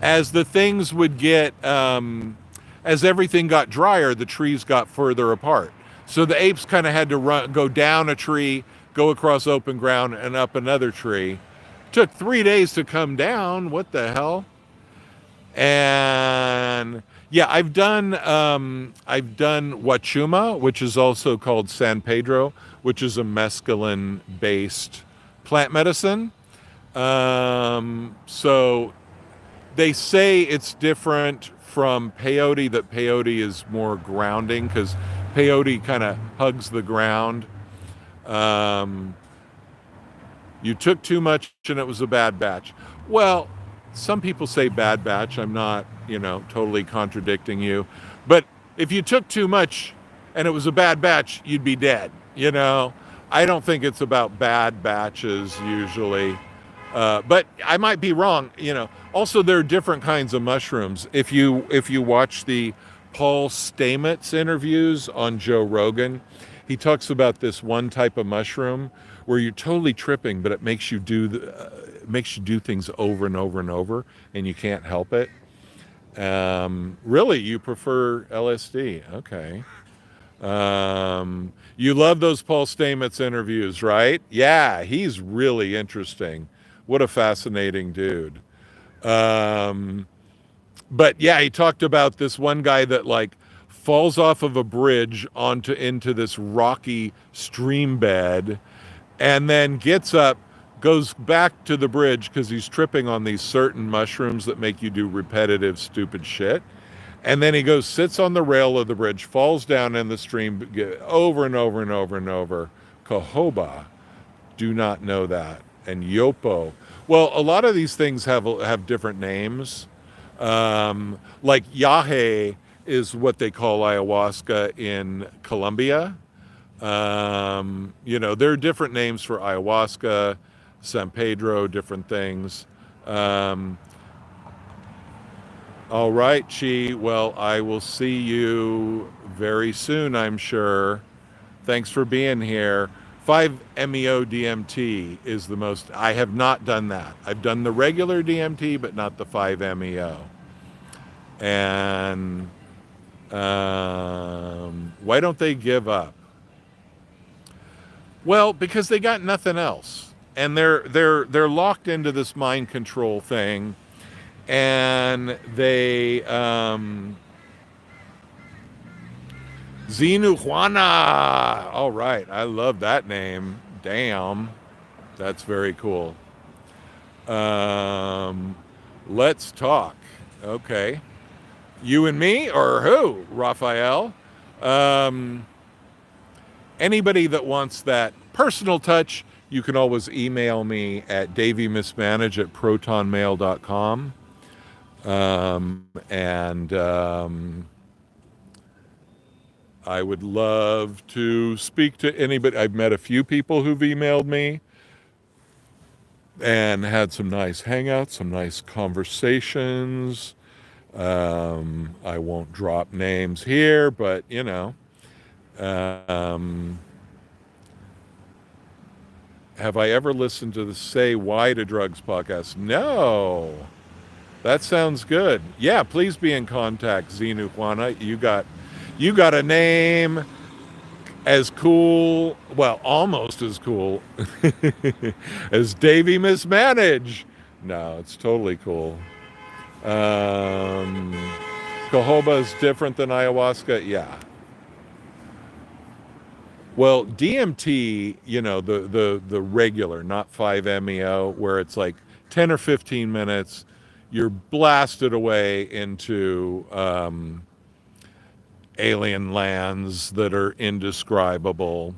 Speaker 1: the things would get, as everything got drier, the trees got further apart. So the apes kind of had to go down a tree, go across open ground, and up another tree. Took 3 days to come down. What the hell? And yeah, I've done Huachuma, which is also called San Pedro, which is a mescaline-based plant medicine. So they say it's different from peyote, that peyote is more grounding because peyote kind of hugs the ground. You took too much and it was a bad batch. Well, some people say bad batch. I'm not, totally contradicting you. But if you took too much and it was a bad batch, you'd be dead. I don't think it's about bad batches usually. But I might be wrong. Also, there are different kinds of mushrooms. If you watch the Paul Stamets interviews on Joe Rogan, he talks about this one type of mushroom where you're totally tripping, but it makes you do things over and over and over, and you can't help it. Really, you prefer LSD? Okay. You love those Paul Stamets interviews, right? Yeah, he's really interesting. What a fascinating dude. But yeah, he talked about this one guy that falls off of a bridge into this rocky stream bed, and then gets up, goes back to the bridge because he's tripping on these certain mushrooms that make you do repetitive, stupid shit. And then he goes, sits on the rail of the bridge, falls down in the stream over and over and over and over. Cahoba, do not know that. And Yopo. Well, a lot of these things have different names. Like Yahe is what they call ayahuasca in Colombia. There are different names for ayahuasca, San Pedro, different things. All right, Chi. Well, I will see you very soon, I'm sure. Thanks for being here. 5-MeO DMT is the most. I have not done that. I've done the regular DMT, but not the 5-MeO. And why don't they give up? Well, because they got nothing else, and they're locked into this mind control thing, and they Zinu Juana. All right, I love that name. Damn, that's very cool. Let's talk. Okay, you and me, or who? Raphael. Anybody that wants that personal touch, you can always email me at davymismanage@protonmail.com. I would love to speak to anybody. I've met a few people who've emailed me and had some nice hangouts, some nice conversations. I won't drop names here, but have I ever listened to the Say Why to Drugs podcast? No. That sounds good. Yeah, please be in contact, Zinu Juana. You got a name as cool, well, almost as cool as Davey Mismanage. No, it's totally cool. Cahoba is different than ayahuasca. Yeah. Well, DMT, the regular, not 5-MeO, where it's like 10 or 15 minutes, you're blasted away into alien lands that are indescribable.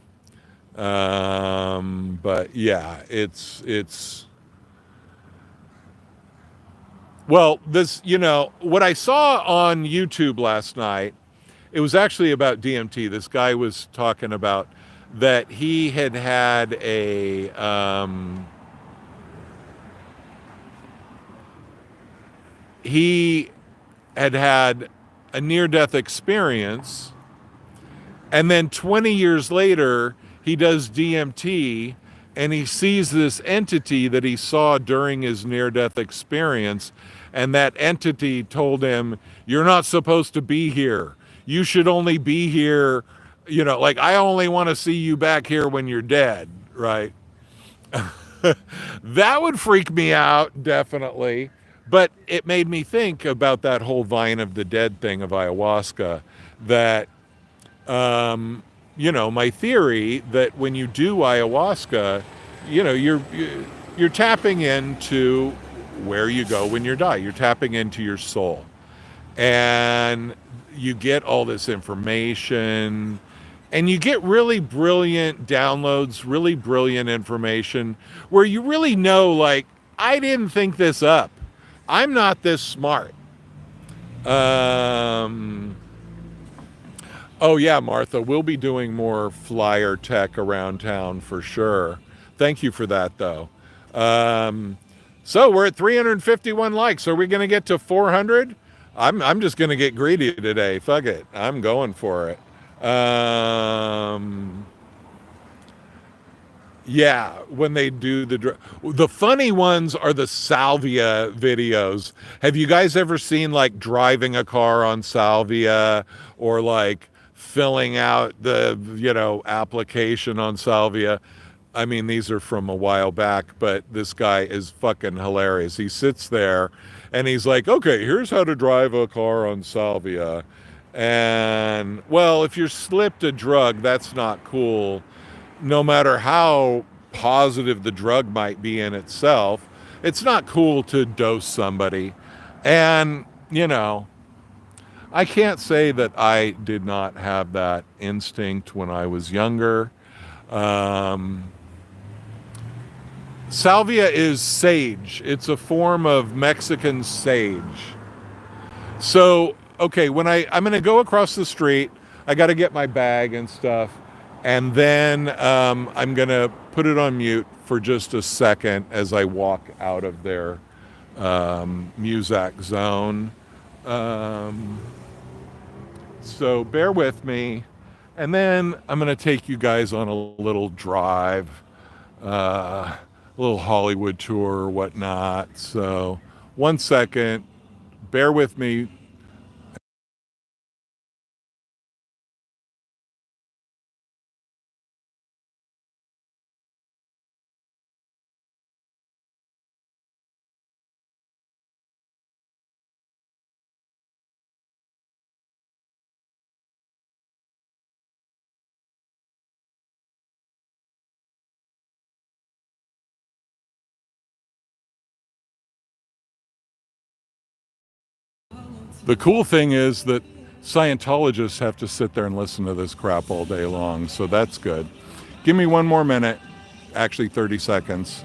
Speaker 1: But yeah, it's well, this, what I saw on YouTube last night, it was actually about DMT. This guy was talking about that he had a a near-death experience, and then 20 years later he does DMT and he sees this entity that he saw during his near-death experience, and that entity told him, "You're not supposed to be here. You should only be here, I only want to see you back here when you're dead," right? That would freak me out, definitely. But it made me think about that whole Vine of the Dead thing of ayahuasca, that, my theory that when you do ayahuasca, you're tapping into where you go when you die. You're tapping into your soul. And you get all this information, and you get really brilliant downloads, really brilliant information where you really know, I didn't think this up. I'm not this smart. Oh yeah, Martha, we'll be doing more flyer tech around town for sure. Thank you for that, though. So we're at 351 likes. Are we going to get to 400? I'm just going to get greedy today. Fuck it. I'm going for it. Yeah, when they do the funny ones are the salvia videos. Have you guys ever seen like driving a car on salvia or like filling out the, application on salvia? I mean, these are from a while back, but this guy is fucking hilarious. He sits there and he's like, okay, here's how to drive a car on salvia. And well, if you're slipped a drug, that's not cool. No matter how positive the drug might be in itself, it's not cool to dose somebody. And, I can't say that I did not have that instinct when I was younger. Salvia is sage. It's a form of Mexican sage. So, okay, when I'm going to go across the street, I got to get my bag and stuff. And then I'm going to put it on mute for just a second as I walk out of their Muzak zone. So bear with me. And then I'm going to take you guys on a little drive, a little Hollywood tour or whatnot. So 1 second, bear with me. The cool thing is that Scientologists have to sit there and listen to this crap all day long, so that's good. Give me 1 more minute, actually 30 seconds.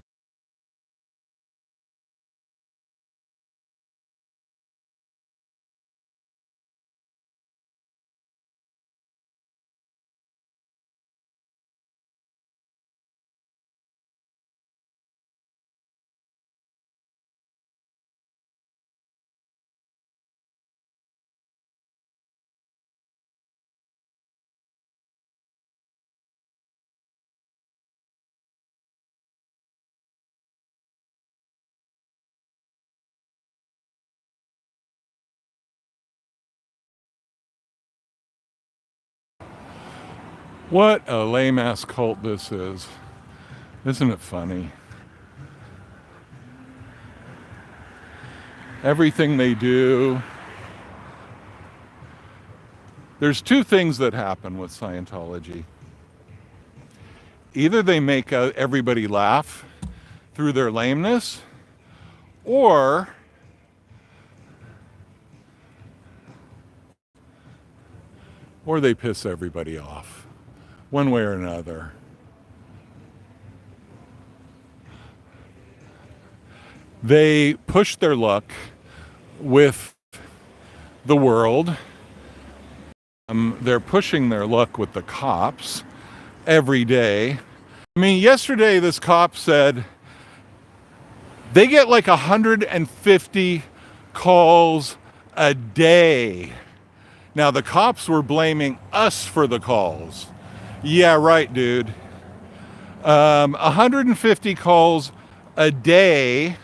Speaker 1: What a lame-ass cult this is. Isn't it funny? Everything they do. There's 2 things that happen with Scientology. Either they make everybody laugh through their lameness, or they piss everybody off, one way or another. They push their luck with the world. They're pushing their luck with the cops every day. I mean, yesterday this cop said they get like 150 calls a day. Now, the cops were blaming us for the calls. Yeah, right, dude. 150 calls a day,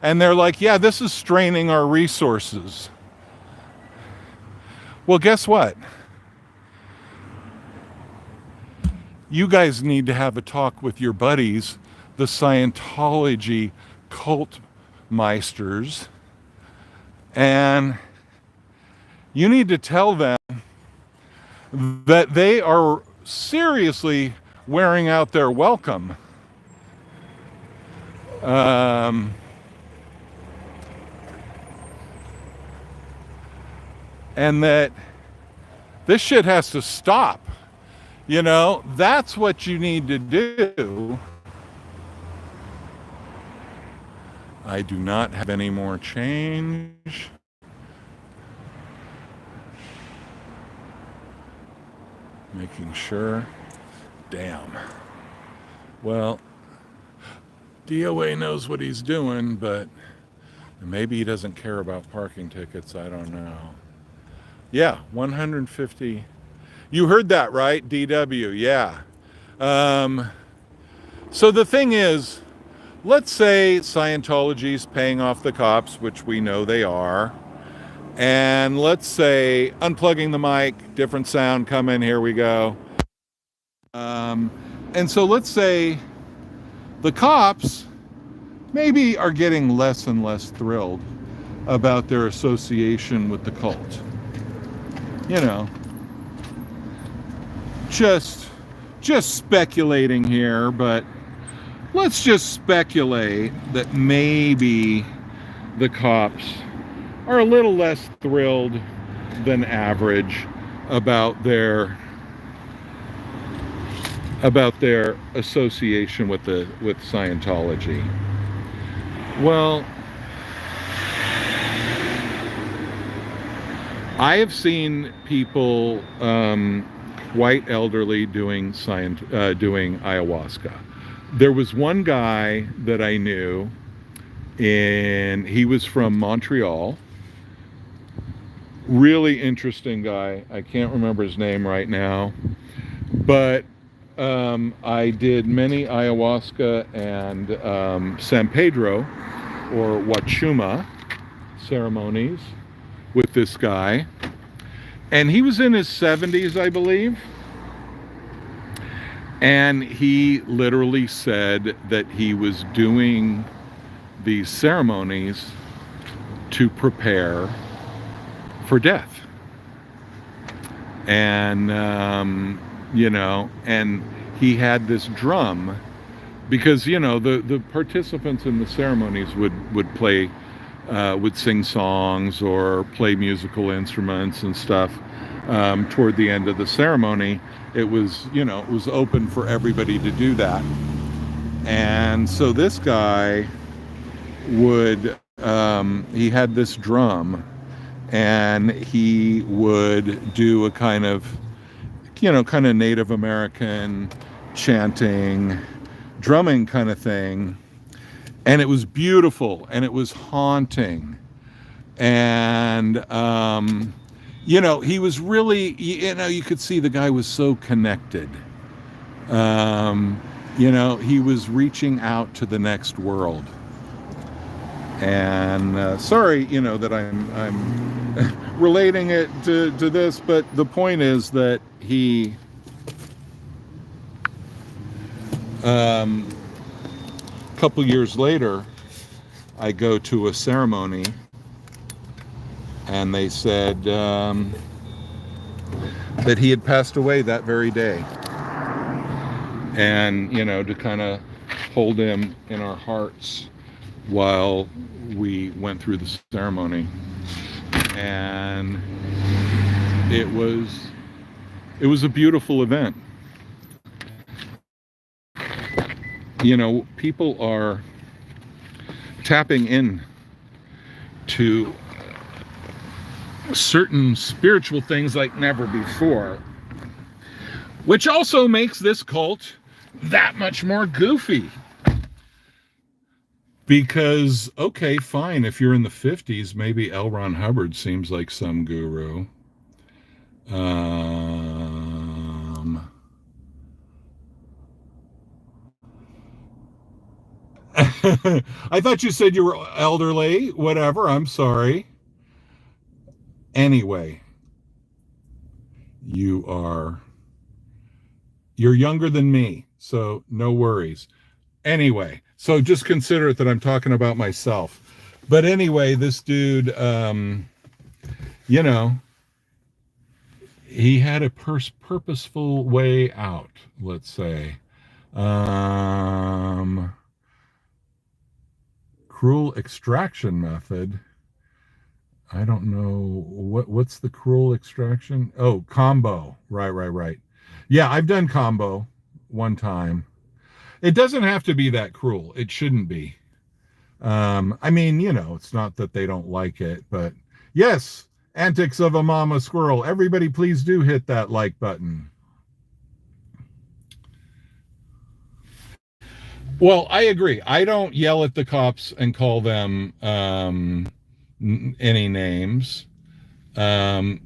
Speaker 1: and they're like, yeah, this is straining our resources. Well, guess what? You guys need to have a talk with your buddies, the Scientology cult meisters, and you need to tell them that they are seriously wearing out their welcome. And that this shit has to stop. That's what you need to do. I do not have any more change. Making sure. Damn. Well, DOA knows what he's doing, but maybe he doesn't care about parking tickets. I don't know. Yeah, 150. You heard that, right? DW, yeah. So the thing is, let's say Scientology's paying off the cops, which we know they are. And let's say unplugging the mic, different sound, come in, here we go. And so let's say the cops maybe are getting less and less thrilled about their association with the cult. You know, just speculating here, but let's just speculate that maybe the cops are a little less thrilled than average about their association with Scientology. Well, I have seen people quite elderly doing ayahuasca. There was one guy that I knew, and he was from Montreal. Really interesting guy. I can't remember his name right now, but I did many ayahuasca and San Pedro or Wachuma ceremonies with this guy, and he was in his 70s, I believe, and he literally said that he was doing these ceremonies to prepare for death. And you know, and he had this drum, because, you know, the participants in the ceremonies would play, would sing songs or play musical instruments and stuff. Toward the end of the ceremony, it was, you know, it was open for everybody to do that. And so this guy would, he had this drum, and he would do a kind of, you know, kind of Native American chanting, drumming kind of thing. And it was beautiful, and it was haunting. And, you know, he was really, you know, you could see the guy was so connected. You know, he was reaching out to the next world. And sorry, you know, that I'm relating it to this, but the point is that he, a couple years later, I go to a ceremony, and they said that he had passed away that very day. And, you know, to kind of hold him in our hearts while we went through the ceremony. And it was a beautiful event. You know, people are tapping in to certain spiritual things like never before, which also makes this cult that much more goofy. Because, okay, fine, if you're in the 50s, maybe L. Ron Hubbard seems like some guru. I thought you said you were elderly. Whatever, I'm sorry. Anyway, you're younger than me, so no worries. Anyway, so just consider it that I'm talking about myself. But anyway, this dude, you know, he had a purposeful way out, let's say. Cruel extraction method. I don't know what's the cruel extraction. Oh, combo. Right. Yeah, I've done combo one time. It doesn't have to be that cruel. It shouldn't be. I mean, it's not that they don't like it, but yes, antics of a mama squirrel. Everybody, please do hit that like button. Well, I agree. I don't yell at the cops and call them any names. And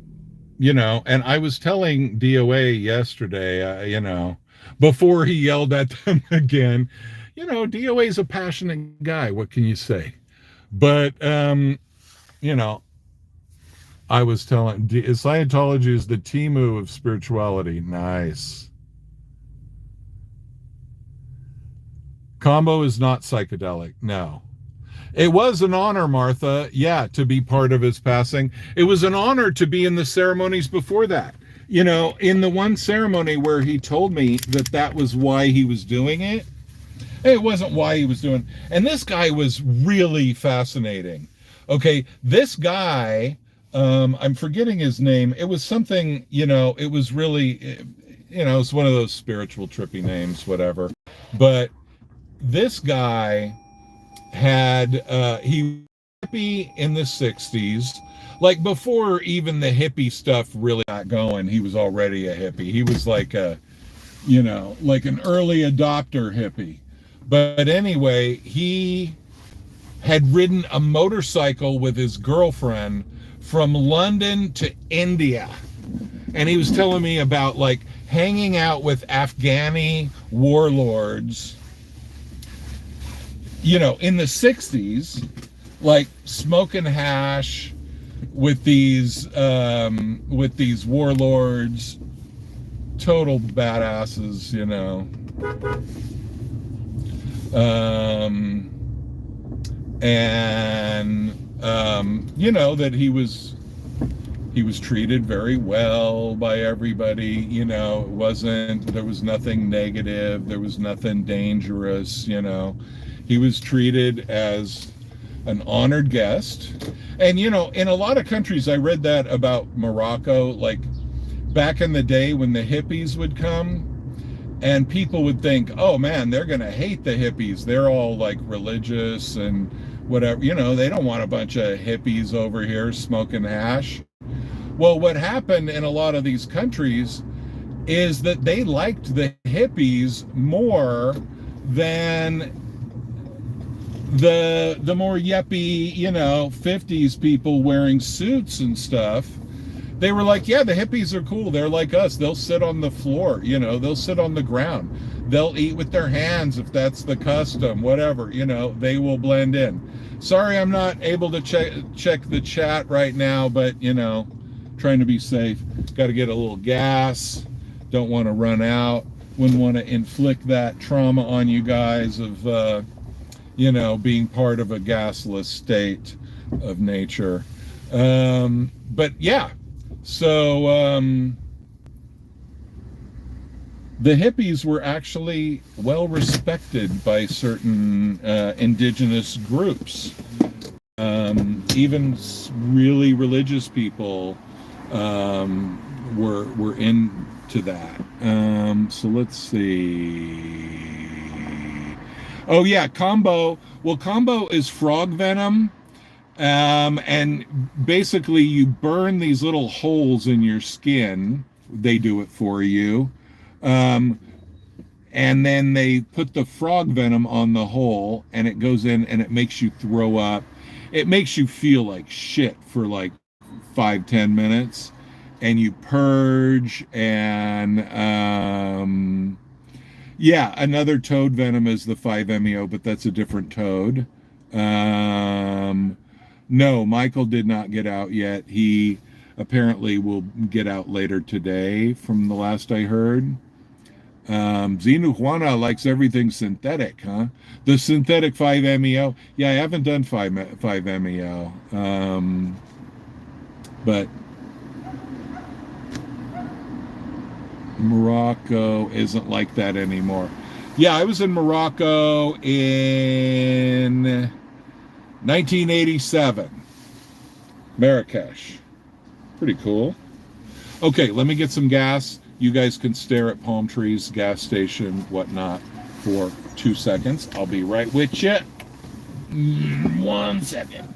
Speaker 1: I was telling DOA yesterday, before he yelled at them again, DOA is a passionate guy. What can you say? But, I was telling, Scientology is the Timu of spirituality. Nice. Combo is not psychedelic. No. It was an honor, Martha, to be part of his passing. It was an honor to be in the ceremonies before that. In the one ceremony where he told me that was why he was doing it, it wasn't why he was doing it. And this guy was really fascinating. Okay, this guy, I'm forgetting his name. It was something, it was really, it's one of those spiritual trippy names, whatever. But this guy had he was hippie in the 60s, like before even the hippie stuff really got going. He was already a hippie. He was like like an early adopter hippie. But anyway, he had ridden a motorcycle with his girlfriend from London to India, and he was telling me about like hanging out with Afghani warlords in the 60s, like smoking hash with these warlords, total badasses, that he was treated very well by everybody. There was nothing negative, there was nothing dangerous. He was treated as an honored guest. And, in a lot of countries, I read that about Morocco, like back in the day when the hippies would come, and people would think, oh man, they're going to hate the hippies. They're all like religious and whatever. They don't want a bunch of hippies over here smoking hash. Well, what happened in a lot of these countries is that they liked the hippies more than the more yuppie, 50s people wearing suits and stuff. They were like, yeah, the hippies are cool. They're like us. They'll sit on the floor, they'll sit on the ground. They'll eat with their hands if that's the custom, whatever, they will blend in. Sorry, I'm not able to check the chat right now, but, trying to be safe. Got to get a little gas. Don't want to run out. Wouldn't want to inflict that trauma on you guys of, being part of a gasless state of nature. But yeah, so the hippies were actually well respected by certain indigenous groups. Even really religious people were into that. So let's see. Oh yeah, combo. Well, combo is frog venom. And basically you burn these little holes in your skin. They do it for you. And then they put the frog venom on the hole, and it goes in and it makes you throw up. It makes you feel like shit for like 5-10 minutes, and you purge. And another toad venom is the 5-MeO, but that's a different toad. No, Michael did not get out yet. He apparently will get out later today, from the last I heard. Zenu Juana likes everything synthetic, huh? The synthetic 5-MeO. Yeah, I haven't done 5-MeO. But Morocco isn't like that anymore. Yeah, I was in Morocco in 1987. Marrakesh. Pretty cool. Okay, let me get some gas. You guys can stare at palm trees, gas station, whatnot for 2 seconds. I'll be right with you. 1 second.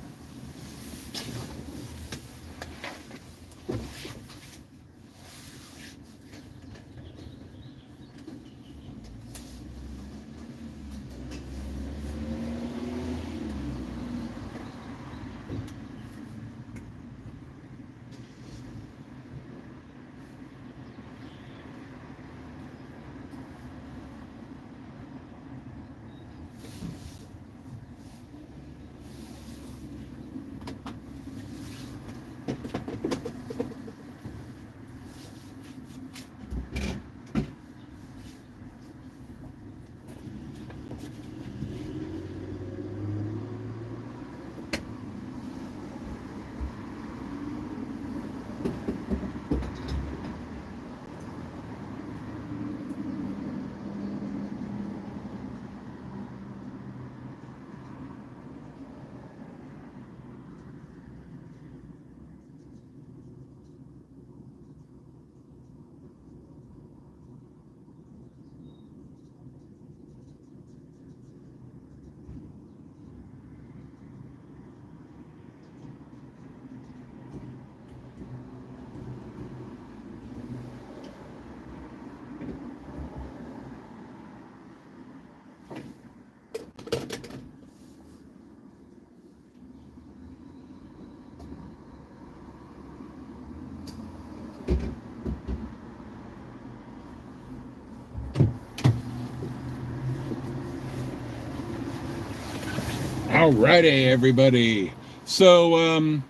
Speaker 1: Alrighty, everybody. So,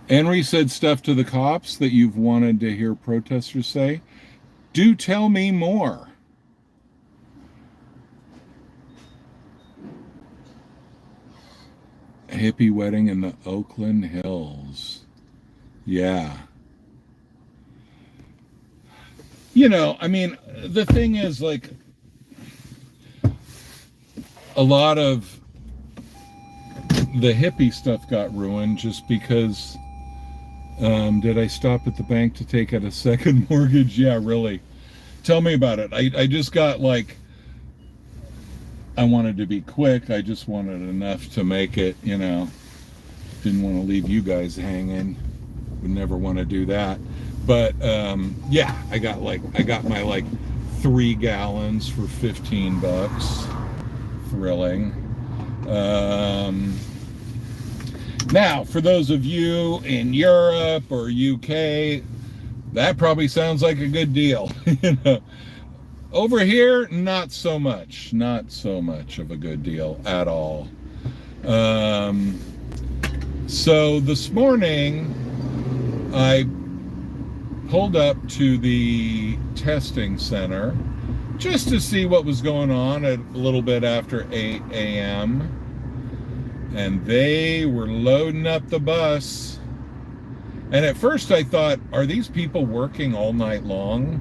Speaker 1: Henry said stuff to the cops that you've wanted to hear protesters say. Do tell me more. Hippie wedding in the Oakland Hills. Yeah. You know, I mean, the thing is, like, a lot of the hippie stuff got ruined just because, did I stop at the bank to take out a second mortgage? Yeah, really. Tell me about it. I just got, like, I wanted to be quick. I just wanted enough to make it, you know. Didn't want to leave you guys hanging. Would never want to do that. But yeah, I got my like 3 gallons for $15. Thrilling. Now, for those of you in Europe or UK, that probably sounds like a good deal. You know, over here, not so much of a good deal at all. So this morning, I pulled up to the testing center just to see what was going on at a little bit after 8 a.m. And they were loading up the bus. And at first I thought, are these people working all night long?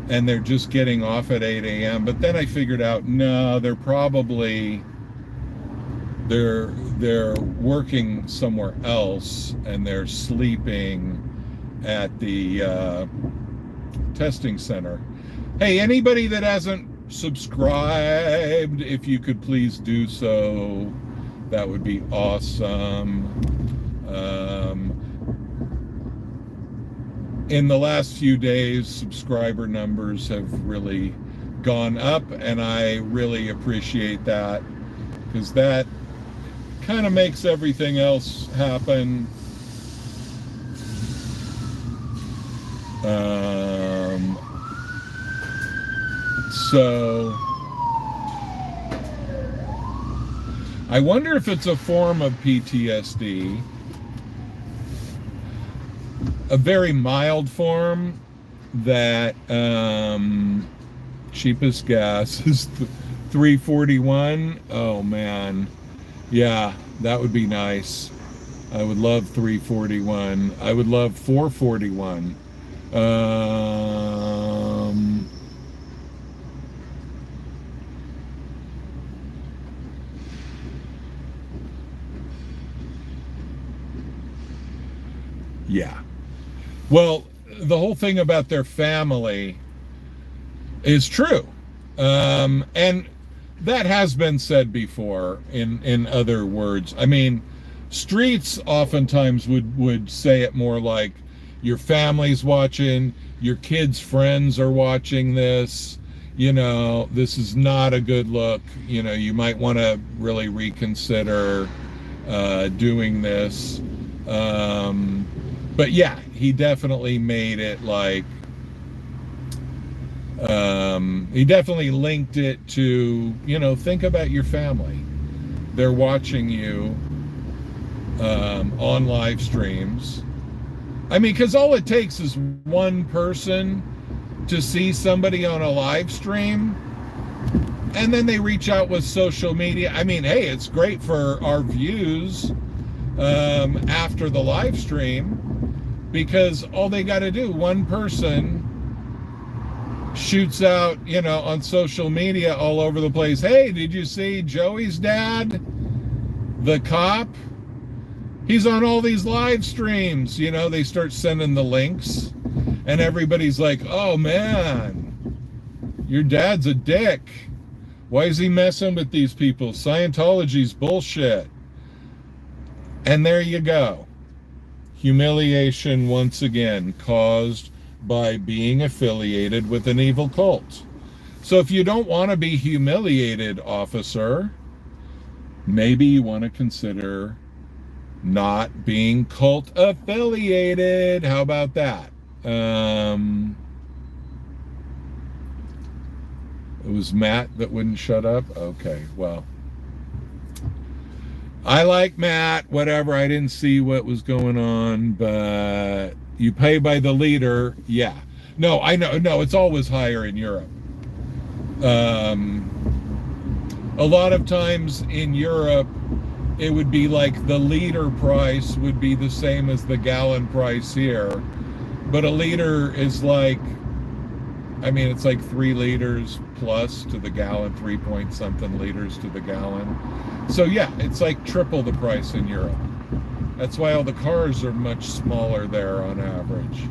Speaker 1: And they're just getting off at 8 a.m. But then I figured out, no, they're probably, they're working somewhere else and they're sleeping at the testing center. Hey, anybody that hasn't subscribed, if you could please do so, that would be awesome. In the last few days, subscriber numbers have really gone up, and I really appreciate that, because that kind of makes everything else happen. So I wonder if it's a form of PTSD, a very mild form that cheapest gas is $3.41. Oh man, yeah, that would be nice. I would love $3.41. I would love $4.41. Yeah. Well, the whole thing about their family is true. And that has been said before in other words. I mean, streets oftentimes would say it more like your family's watching, your kids' friends are watching this, you know, this is not a good look, you know, you might want to really reconsider doing this. But yeah, he definitely made it like, he definitely linked it to, you know, think about your family. They're watching you on live streams. I mean, because all it takes is one person to see somebody on a live stream, and then they reach out with social media. I mean, hey, it's great for our views after the live stream, because all they got to do, one person shoots out, you know, on social media all over the place. Hey, did you see Joey's dad, the cop? He's on all these live streams. You know, they start sending the links, and everybody's like, oh man, your dad's a dick. Why is he messing with these people? Scientology's bullshit. And there you go. Humiliation once again caused by being affiliated with an evil cult. So if you don't want to be humiliated, officer, maybe you want to consider not being cult affiliated. How about that? It was Matt that wouldn't shut up. Okay, well, I like Matt, whatever. I didn't see what was going on, but you pay by the liter. Yeah. No, I know. No, it's always higher in Europe. A lot of times in Europe, it would be like the liter price would be the same as the gallon price here. But a liter is like, I mean, it's like 3 liters plus to the gallon, 3 point something liters to the gallon. So yeah, it's like triple the price in Europe. That's why all the cars are much smaller there on average.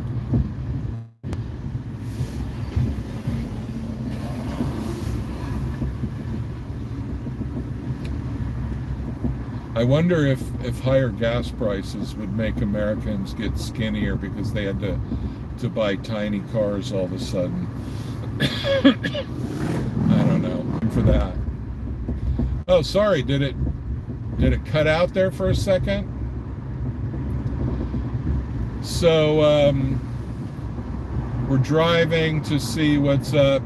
Speaker 1: I wonder if higher gas prices would make Americans get skinnier because they had to buy tiny cars all of a sudden. I don't know. For that. Oh, sorry. Did it cut out there for a second? So we're driving to see what's up.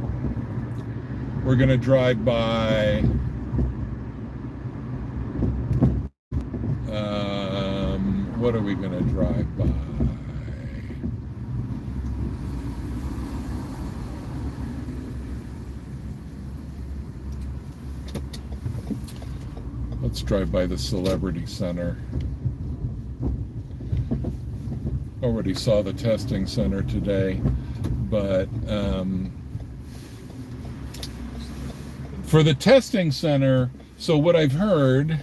Speaker 1: We're gonna drive by what are we gonna drive by? Let's drive by the Celebrity Center. Already saw the testing center today, but for the testing center, so what I've heard,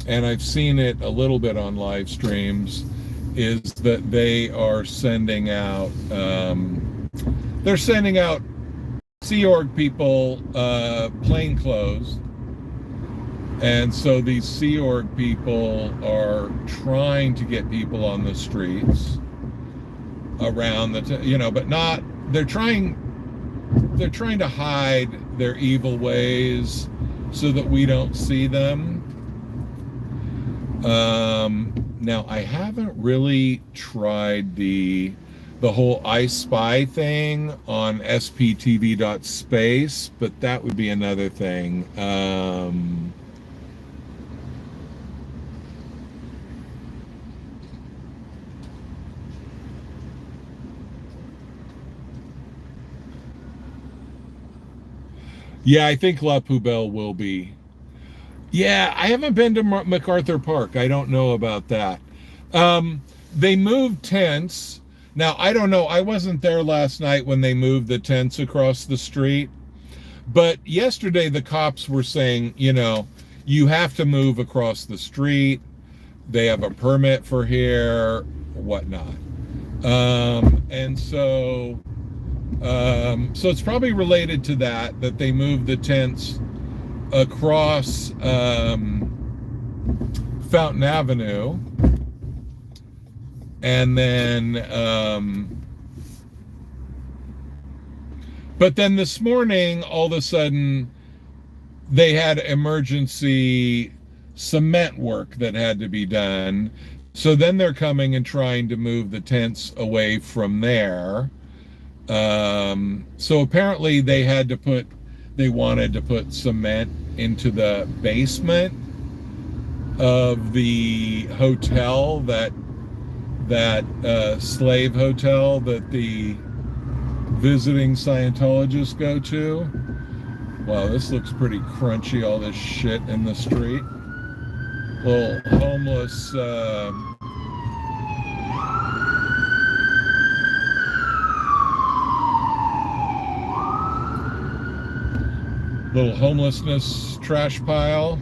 Speaker 1: and I've seen it a little bit on live streams, is that they are sending out, they're sending out Sea Org people plainclothes. And so these Sea Org people are trying to get people on the streets around the, but not, they're trying to hide their evil ways so that we don't see them. Now I haven't really tried the whole I Spy thing on sptv.space, but that would be another thing. Yeah, I think La Poubelle will be. Yeah, I haven't been to MacArthur Park. I don't know about that. They moved tents. Now, I don't know. I wasn't there last night when they moved the tents across the street. But yesterday, the cops were saying, you have to move across the street. They have a permit for here, whatnot. And so it's probably related to that they moved the tents across Fountain Avenue, and then but then this morning, all of a sudden, they had emergency cement work that had to be done. So then they're coming and trying to move the tents away from there. So apparently they wanted to put cement into the basement of the hotel, that slave hotel that the visiting Scientologists go to. Wow, this looks pretty crunchy, all this shit in the street. Little homeless little homelessness trash pile.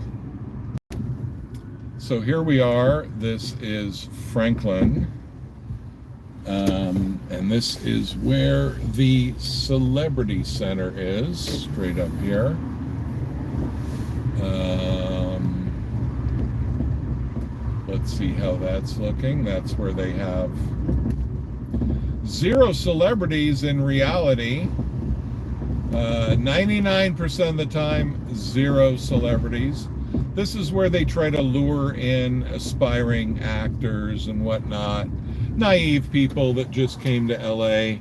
Speaker 1: So here we are. This is Franklin. And this is where the Celebrity Center is, straight up here. Let's see how that's looking. That's where they have 0 celebrities in reality. 99% of the time, 0 celebrities. This is where they try to lure in aspiring actors and whatnot, naive people that just came to LA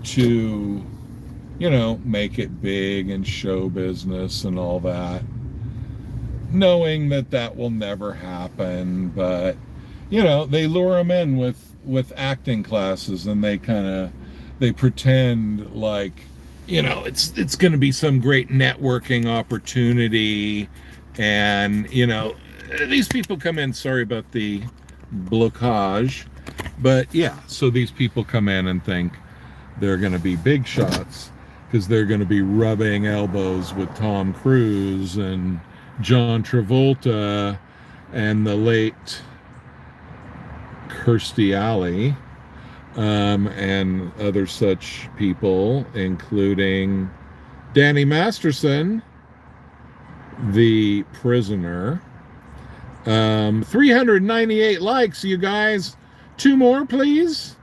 Speaker 1: to, make it big in show business and all that, knowing that will never happen. But they lure them in with acting classes, and they pretend like it's going to be some great networking opportunity. And these people come in, sorry about the blockage, but yeah, so these people come in and think they're going to be big shots because they're going to be rubbing elbows with Tom Cruise and John Travolta and the late Kirstie Alley, and other such people, including Danny Masterson, the prisoner. 398 likes, you guys. 2 more, please.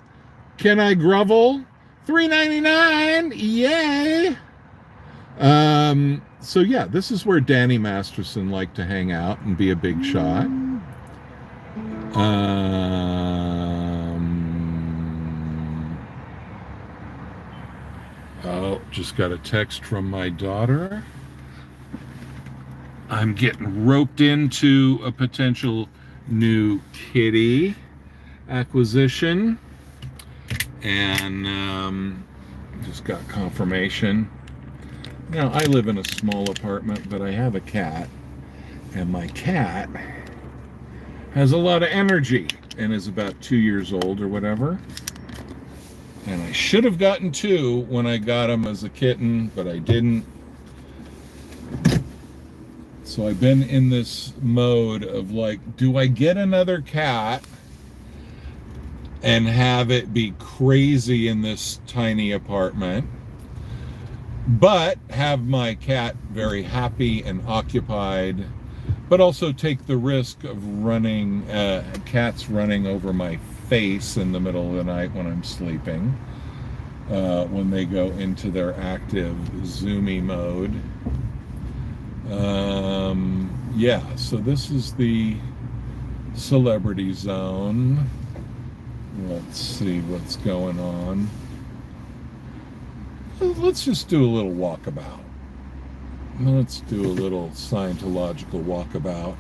Speaker 1: Can I grovel? $3.99, yay! So yeah, this is where Danny Masterson liked to hang out and be a big shot. Oh, just got a text from my daughter. I'm getting roped into a potential new kitty acquisition, and just got confirmation. Now, I live in a small apartment, but I have a cat, and my cat has a lot of energy and is about 2 years old or whatever. And I should have gotten 2 when I got him as a kitten, but I didn't. So I've been in this mode of like, do I get another cat and have it be crazy in this tiny apartment, but have my cat very happy and occupied, but also take the risk of running, cats running over my face in the middle of the night when I'm sleeping, when they go into their active zoomy mode. Yeah, so this is the Celebrity Zone. Let's see what's going on. Let's just do a little walkabout. Let's do a little Scientological walkabout.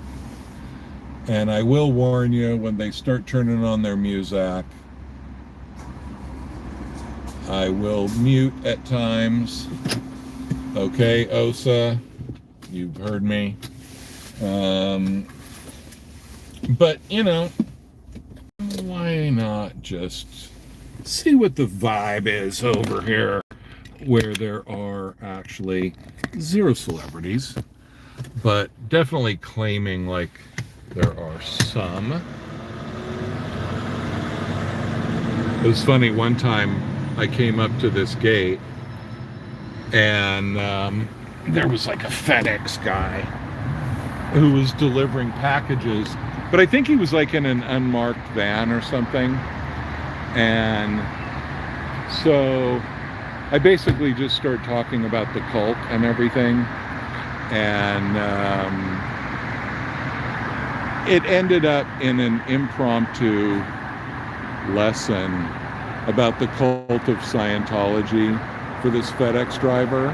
Speaker 1: And I will warn you, when they start turning on their music, I will mute at times. Okay, Osa, you've heard me. But, why not just see what the vibe is over here, where there are actually 0 celebrities, but definitely claiming like there are some. It was funny, one time I came up to this gate and there was like a FedEx guy who was delivering packages, but I think he was like in an unmarked van or something. And so I basically just started talking about the cult and everything. And it ended up in an impromptu lesson about the cult of Scientology for this FedEx driver,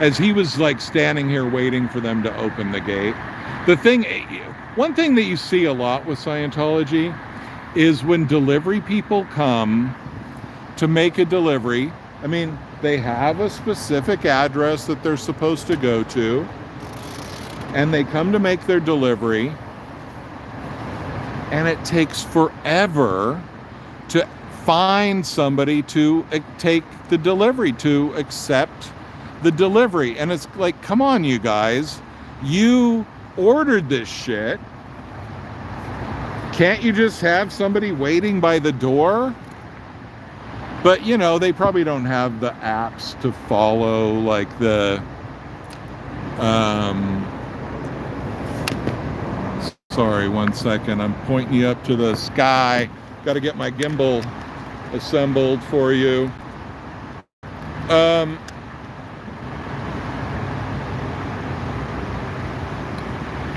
Speaker 1: as he was like standing here waiting for them to open the gate. One thing that you see a lot with Scientology is when delivery people come to make a delivery, I mean, they have a specific address that they're supposed to go to, and they come to make their delivery, and it takes forever to find somebody to take the delivery, to accept the delivery. And it's like, come on, you guys, you ordered this shit. Can't you just have somebody waiting by the door? But, you know, they probably don't have the apps to follow, like the, sorry, one second. I'm pointing you up to the sky. Got to get my gimbal assembled for you.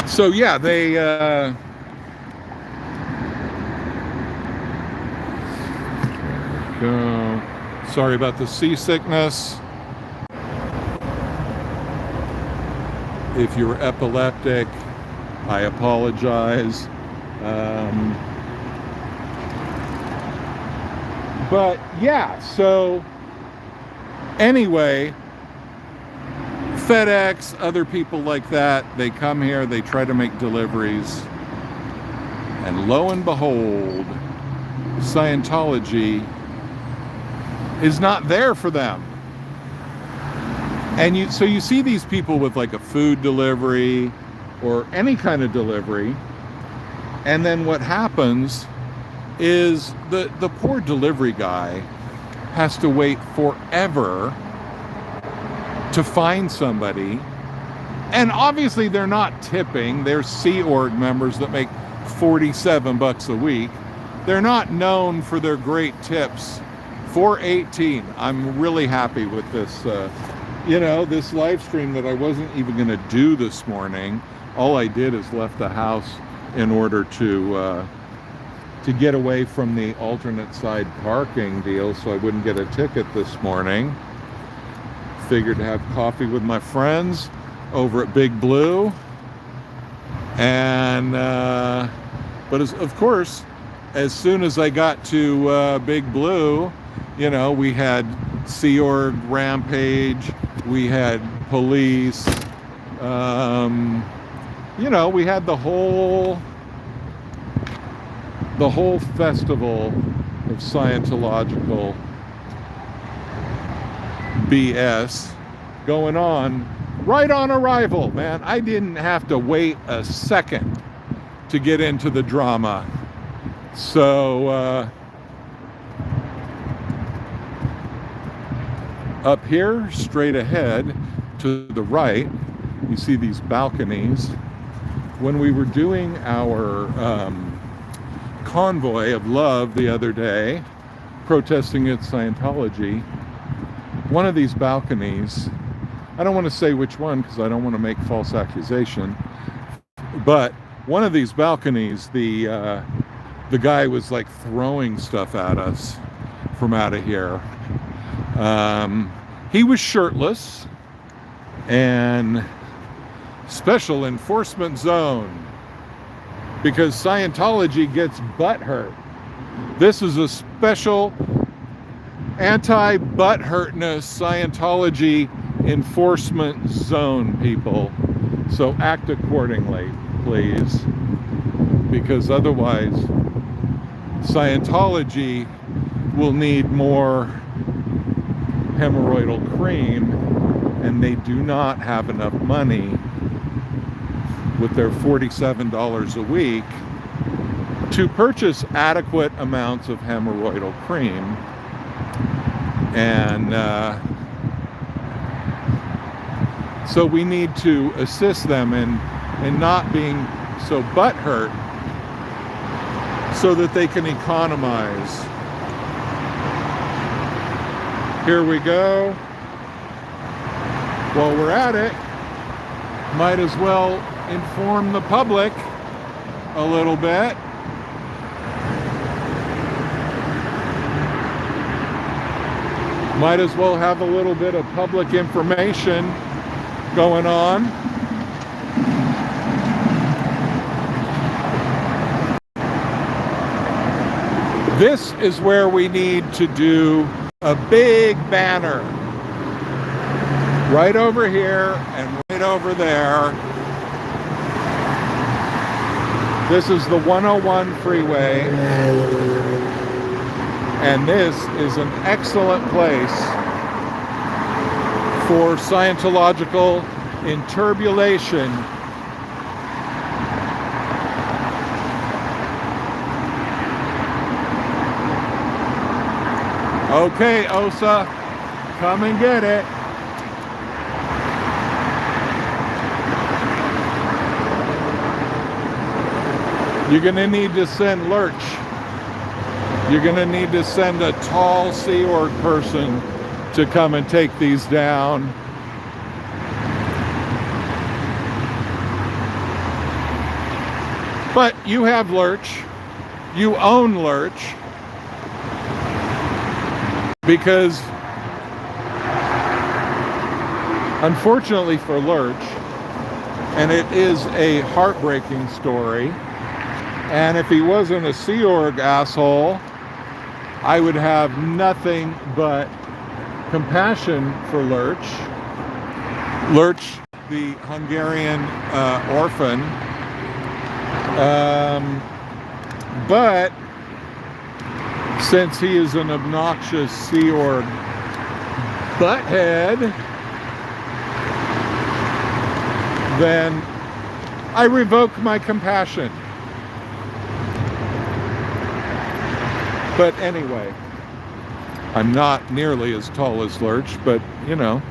Speaker 1: So yeah, they go. Sorry about the seasickness. If you're epileptic, I apologize. But yeah, so anyway, FedEx, other people like that, they come here, they try to make deliveries, and lo and behold, Scientology is not there for them. And so you see these people with like a food delivery or any kind of delivery, and then what happens is the poor delivery guy has to wait forever to find somebody. And obviously they're not tipping. They're Sea Org members that make $47 a week. They're not known for their great tips. $4.18. I'm really happy with this, this live stream that I wasn't even going to do this morning. All I did is left the house in order to get away from the alternate side parking deal so I wouldn't get a ticket this morning. Figured to have coffee with my friends over at Big Blue. And, of course, as soon as I got to Big Blue, we had Sea Org rampage, we had police, we had the whole festival of Scientological BS going on right on arrival, man. I didn't have to wait a second to get into the drama. So up here, straight ahead to the right, you see these balconies. When we were doing our convoy of love the other day, protesting against Scientology, one of these balconies, I don't want to say which one because I don't want to make false accusation, but one of these balconies, the guy was like throwing stuff at us from out of here. He was shirtless, and special enforcement zone, because Scientology gets butthurt. This is a special anti-butthurtness Scientology enforcement zone, people. So act accordingly, please, because otherwise Scientology will need more hemorrhoidal cream, and they do not have enough money with their $47 a week to purchase adequate amounts of hemorrhoidal cream. And so we need to assist them in not being so butthurt so that they can economize. Here we go. While we're at it, might as well inform the public a little bit. Might as well have a little bit of public information going on. This is where we need to do a big banner. Right over here and right over there. This is the 101 freeway. And this is an excellent place for Scientological interbulation. Okay, Osa, come and get it. You're gonna need to send Lurch. You're gonna need to send a tall Sea Org person to come and take these down. But you have Lurch. You own Lurch. Because unfortunately for Lurch, and it is a heartbreaking story, and if he wasn't a Sea Org asshole, I would have nothing but compassion for Lurch. Lurch, the Hungarian orphan. But since he is an obnoxious Sea Org butthead, then I revoke my compassion. But anyway, I'm not nearly as tall as Lurch, but you know,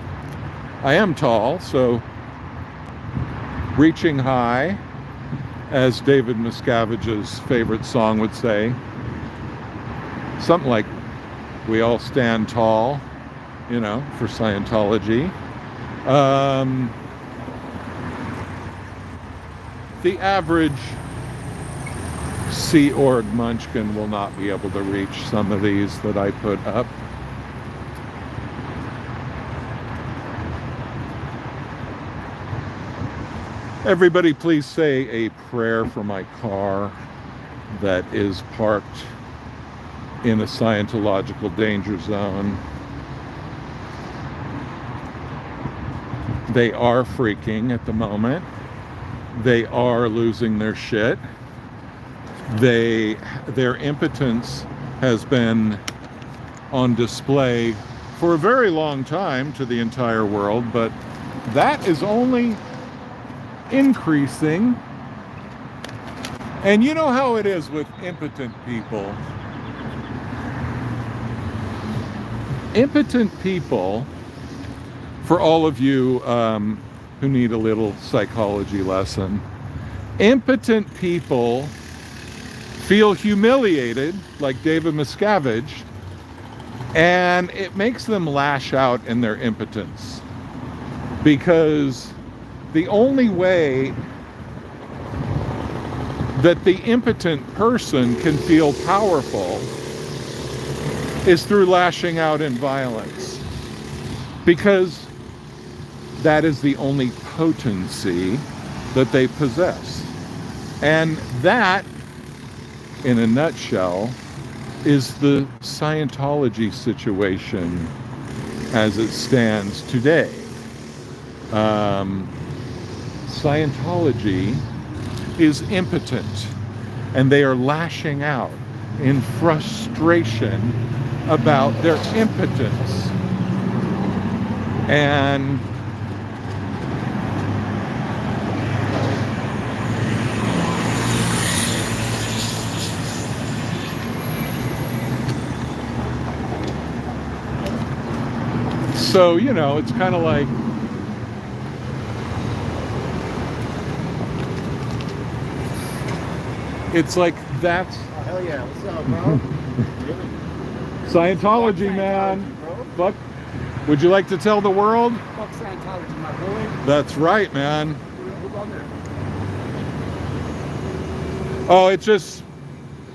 Speaker 1: I am tall, so reaching high, as David Miscavige's favorite song would say. Something like, we all stand tall, you know, for Scientology. The average Sea Org munchkin will not be able to reach some of these that I put up. Everybody please say a prayer for my car that is parked in a Scientological danger zone. They are freaking at the moment. They are losing their shit. Their impotence has been on display for a very long time to the entire world, but that is only increasing. And you know how it is with impotent people. Impotent people, for all of you who need a little psychology lesson, impotent people feel humiliated, like David Miscavige, and it makes them lash out in their impotence. Because the only way that the impotent person can feel powerful is through lashing out in violence, because that is the only potency that they possess. And that, in a nutshell, is the Scientology situation as it stands today. Scientology is impotent, and they are lashing out in frustration about their impotence. And So, you know, it's kind of like, it's like that's
Speaker 4: Oh, hell yeah. What's up, bro?
Speaker 1: Scientology, man. Fuck. Would you like to tell the world?
Speaker 2: Fuck Scientology, my boy.
Speaker 1: That's right, man.
Speaker 2: Who's on there?
Speaker 1: Oh, it's just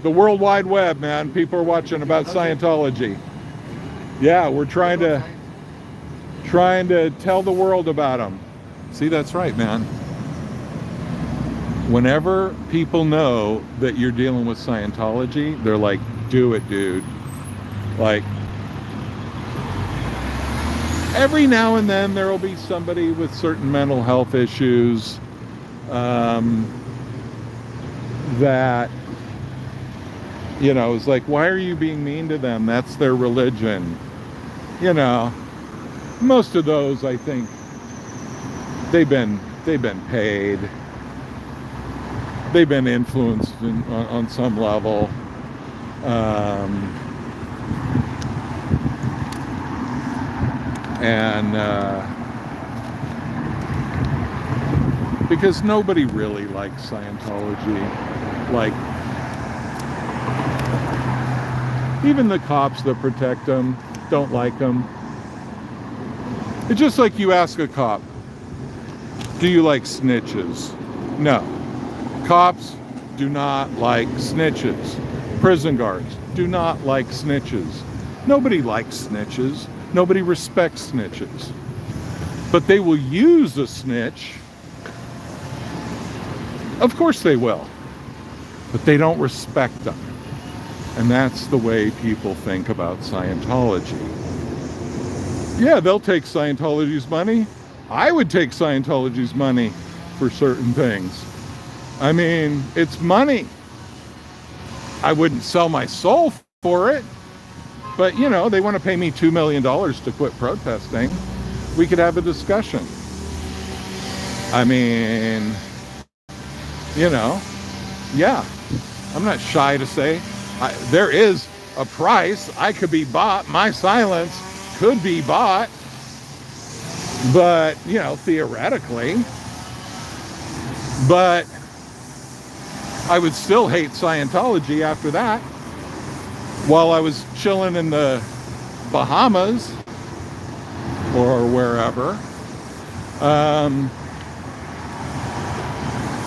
Speaker 1: the World Wide Web, man. People are watching about Scientology. Yeah, we're trying to tell the world about them. See, that's right, man. Whenever people know that you're dealing with Scientology, they're like, do it, dude. Like, every now and then there will be somebody with certain mental health issues that, you know, is like, why are you being mean to them? That's their religion. You know, most of those, I think, they've been paid. They've been influenced on some level. Because nobody really likes Scientology. Like, even the cops that protect them don't like them. It's just like you ask a cop, do you like snitches? No. Cops do not like snitches. Prison guards do not like snitches. Nobody likes snitches. Nobody respects snitches. But they will use a snitch. Of course they will. But they don't respect them. And that's the way people think about Scientology. Yeah, they'll take Scientology's money. I would take Scientology's money for certain things. I mean, it's money. I wouldn't sell my soul for it. But, you know, they want to pay me $2 million to quit protesting. We could have a discussion. I mean, you know, yeah. I'm not shy to say there is a price. I could be bought. My silence could be bought. But, you know, theoretically. But I would still hate Scientology after that. While I was chilling in the Bahamas or wherever.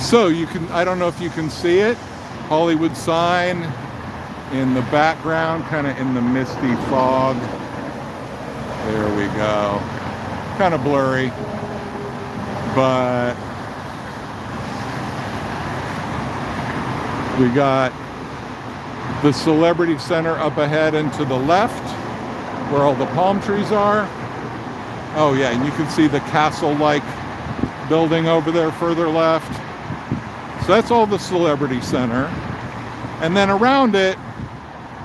Speaker 1: So you can, I don't know if you can see it, Hollywood sign in the background, kind of in the misty fog. There we go. Kind of blurry, but we got the Celebrity Center up ahead and to the left, where all the palm trees are. Oh yeah, and you can see the castle-like building over there further left. So that's all the Celebrity Center. And then around it,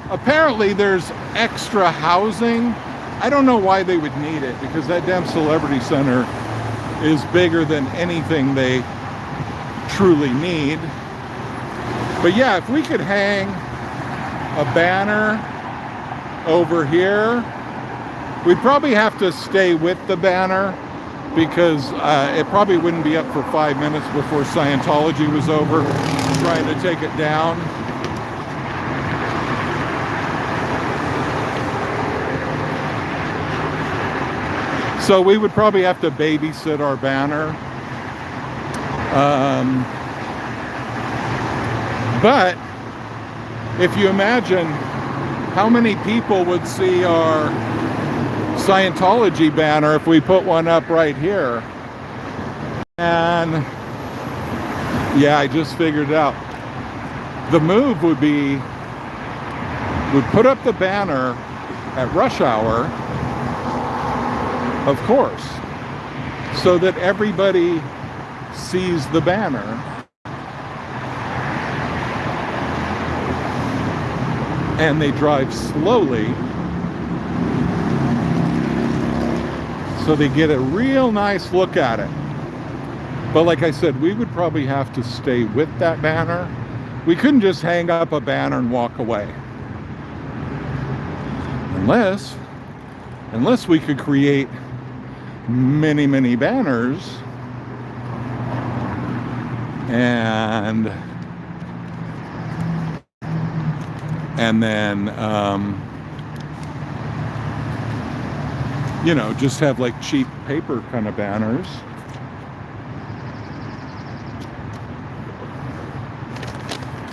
Speaker 1: apparently there's extra housing. I don't know why they would need it, because that damn Celebrity Center is bigger than anything they truly need. But yeah, if we could hang a banner over here, we'd probably have to stay with the banner, because it probably wouldn't be up for 5 minutes before Scientology was over trying to take it down. So we would probably have to babysit our banner. But if you imagine how many people would see our Scientology banner if we put one up right here. And yeah, I just figured it out. The move would be, we'd put up the banner at rush hour, of course, so that everybody sees the banner. And they drive slowly, so they get a real nice look at it. But like I said, we would probably have to stay with that banner. We couldn't just hang up a banner and walk away. Unless unless we could create many, many banners and then you know, just have like cheap paper kind of banners.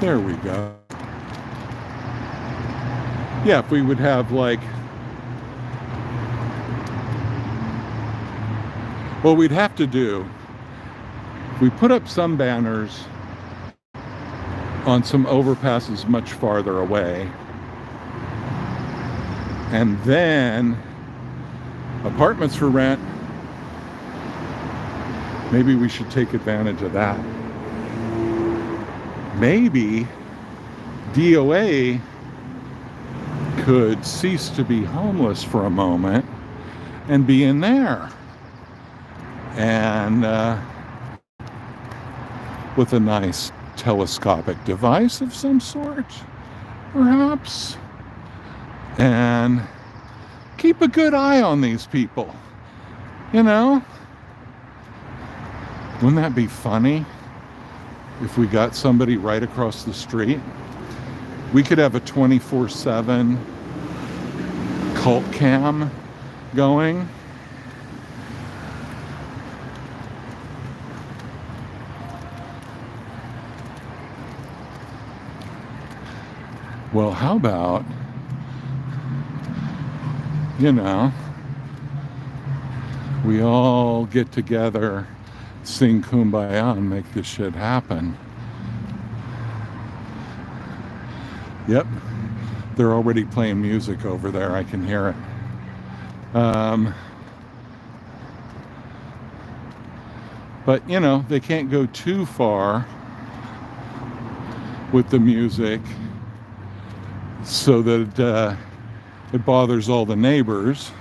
Speaker 1: There we go. Yeah, if we would have like, what we'd have to do, if we put up some banners on some overpasses much farther away, and then apartments for rent, maybe we should take advantage of that. Maybe DOA could cease to be homeless for a moment and be in there. And with a nice telescopic device of some sort, perhaps. And keep a good eye on these people. You know? Wouldn't that be funny? If we got somebody right across the street, we could have a 24/7 cult cam going. Well, how about, you know, we all get together, sing Kumbaya, and make this shit happen. Yep, they're already playing music over there. I can hear it. But, you know, they can't go too far with the music so that it bothers all the neighbors.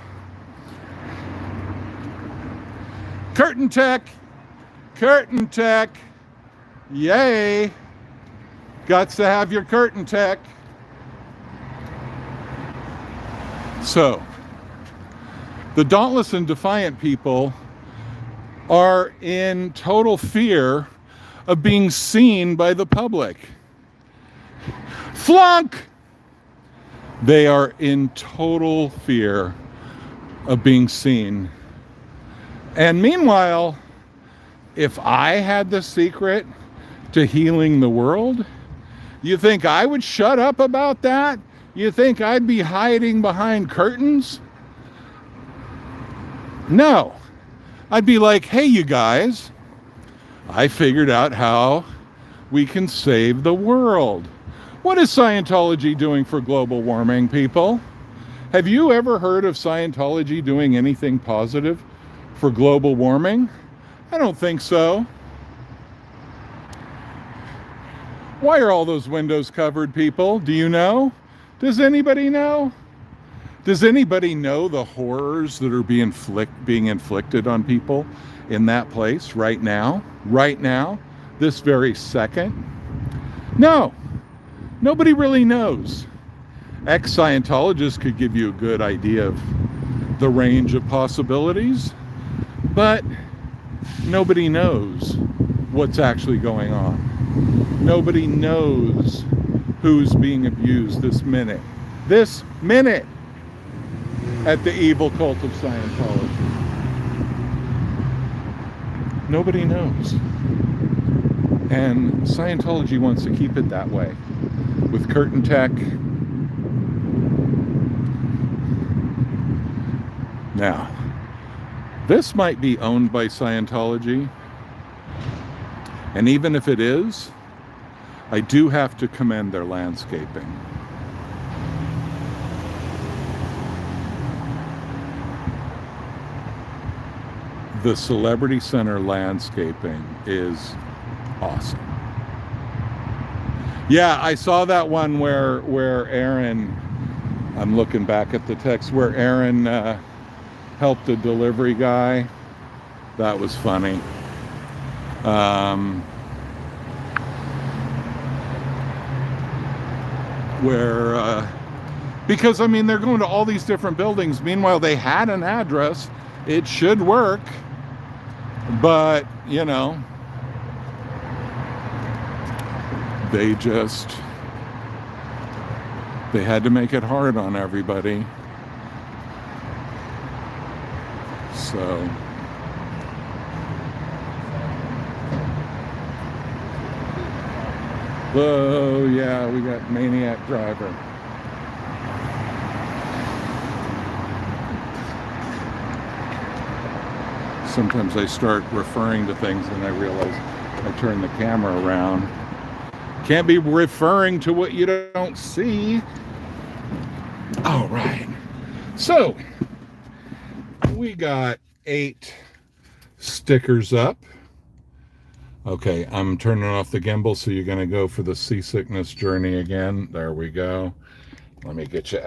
Speaker 1: Curtain tech! Curtain tech! Yay! Gots to have your curtain tech. So, the dauntless and defiant people are in total fear of being seen by the public. Flunk! They are in total fear of being seen. And meanwhile, if I had the secret to healing the world, you think I would shut up about that? You think I'd be hiding behind curtains? No. I'd be like, hey, you guys, I figured out how we can save the world. What is Scientology doing for global warming, people? Have you ever heard of Scientology doing anything positive for global warming? I don't think so. Why are all those windows covered, people? Do you know? Does anybody know? Does anybody know the horrors that are being inflicted on people in that place right now? Right now? This very second? No. Nobody really knows. Ex-Scientologists could give you a good idea of the range of possibilities, but nobody knows what's actually going on. Nobody knows who's being abused this minute. This minute at the evil cult of Scientology. Nobody knows. And Scientology wants to keep it that way. With curtain tech. Now, this might be owned by Scientology. And even if it is, I do have to commend their landscaping. The Celebrity Center landscaping is awesome. Yeah, I saw that one where Aaron, I'm looking back at the text, where Aaron helped a delivery guy. That was funny. Where Because, I mean, they're going to all these different buildings. Meanwhile, they had an address. It should work. But, you know, they had to make it hard on everybody. So, oh yeah, we got maniac driver. Sometimes I start referring to things and I realize I turn the camera around. Can't be referring to what you don't see. All right. So, we got 8 stickers up. Okay, I'm turning off the gimbal, so you're going to go for the seasickness journey again. There we go. Let me get you out.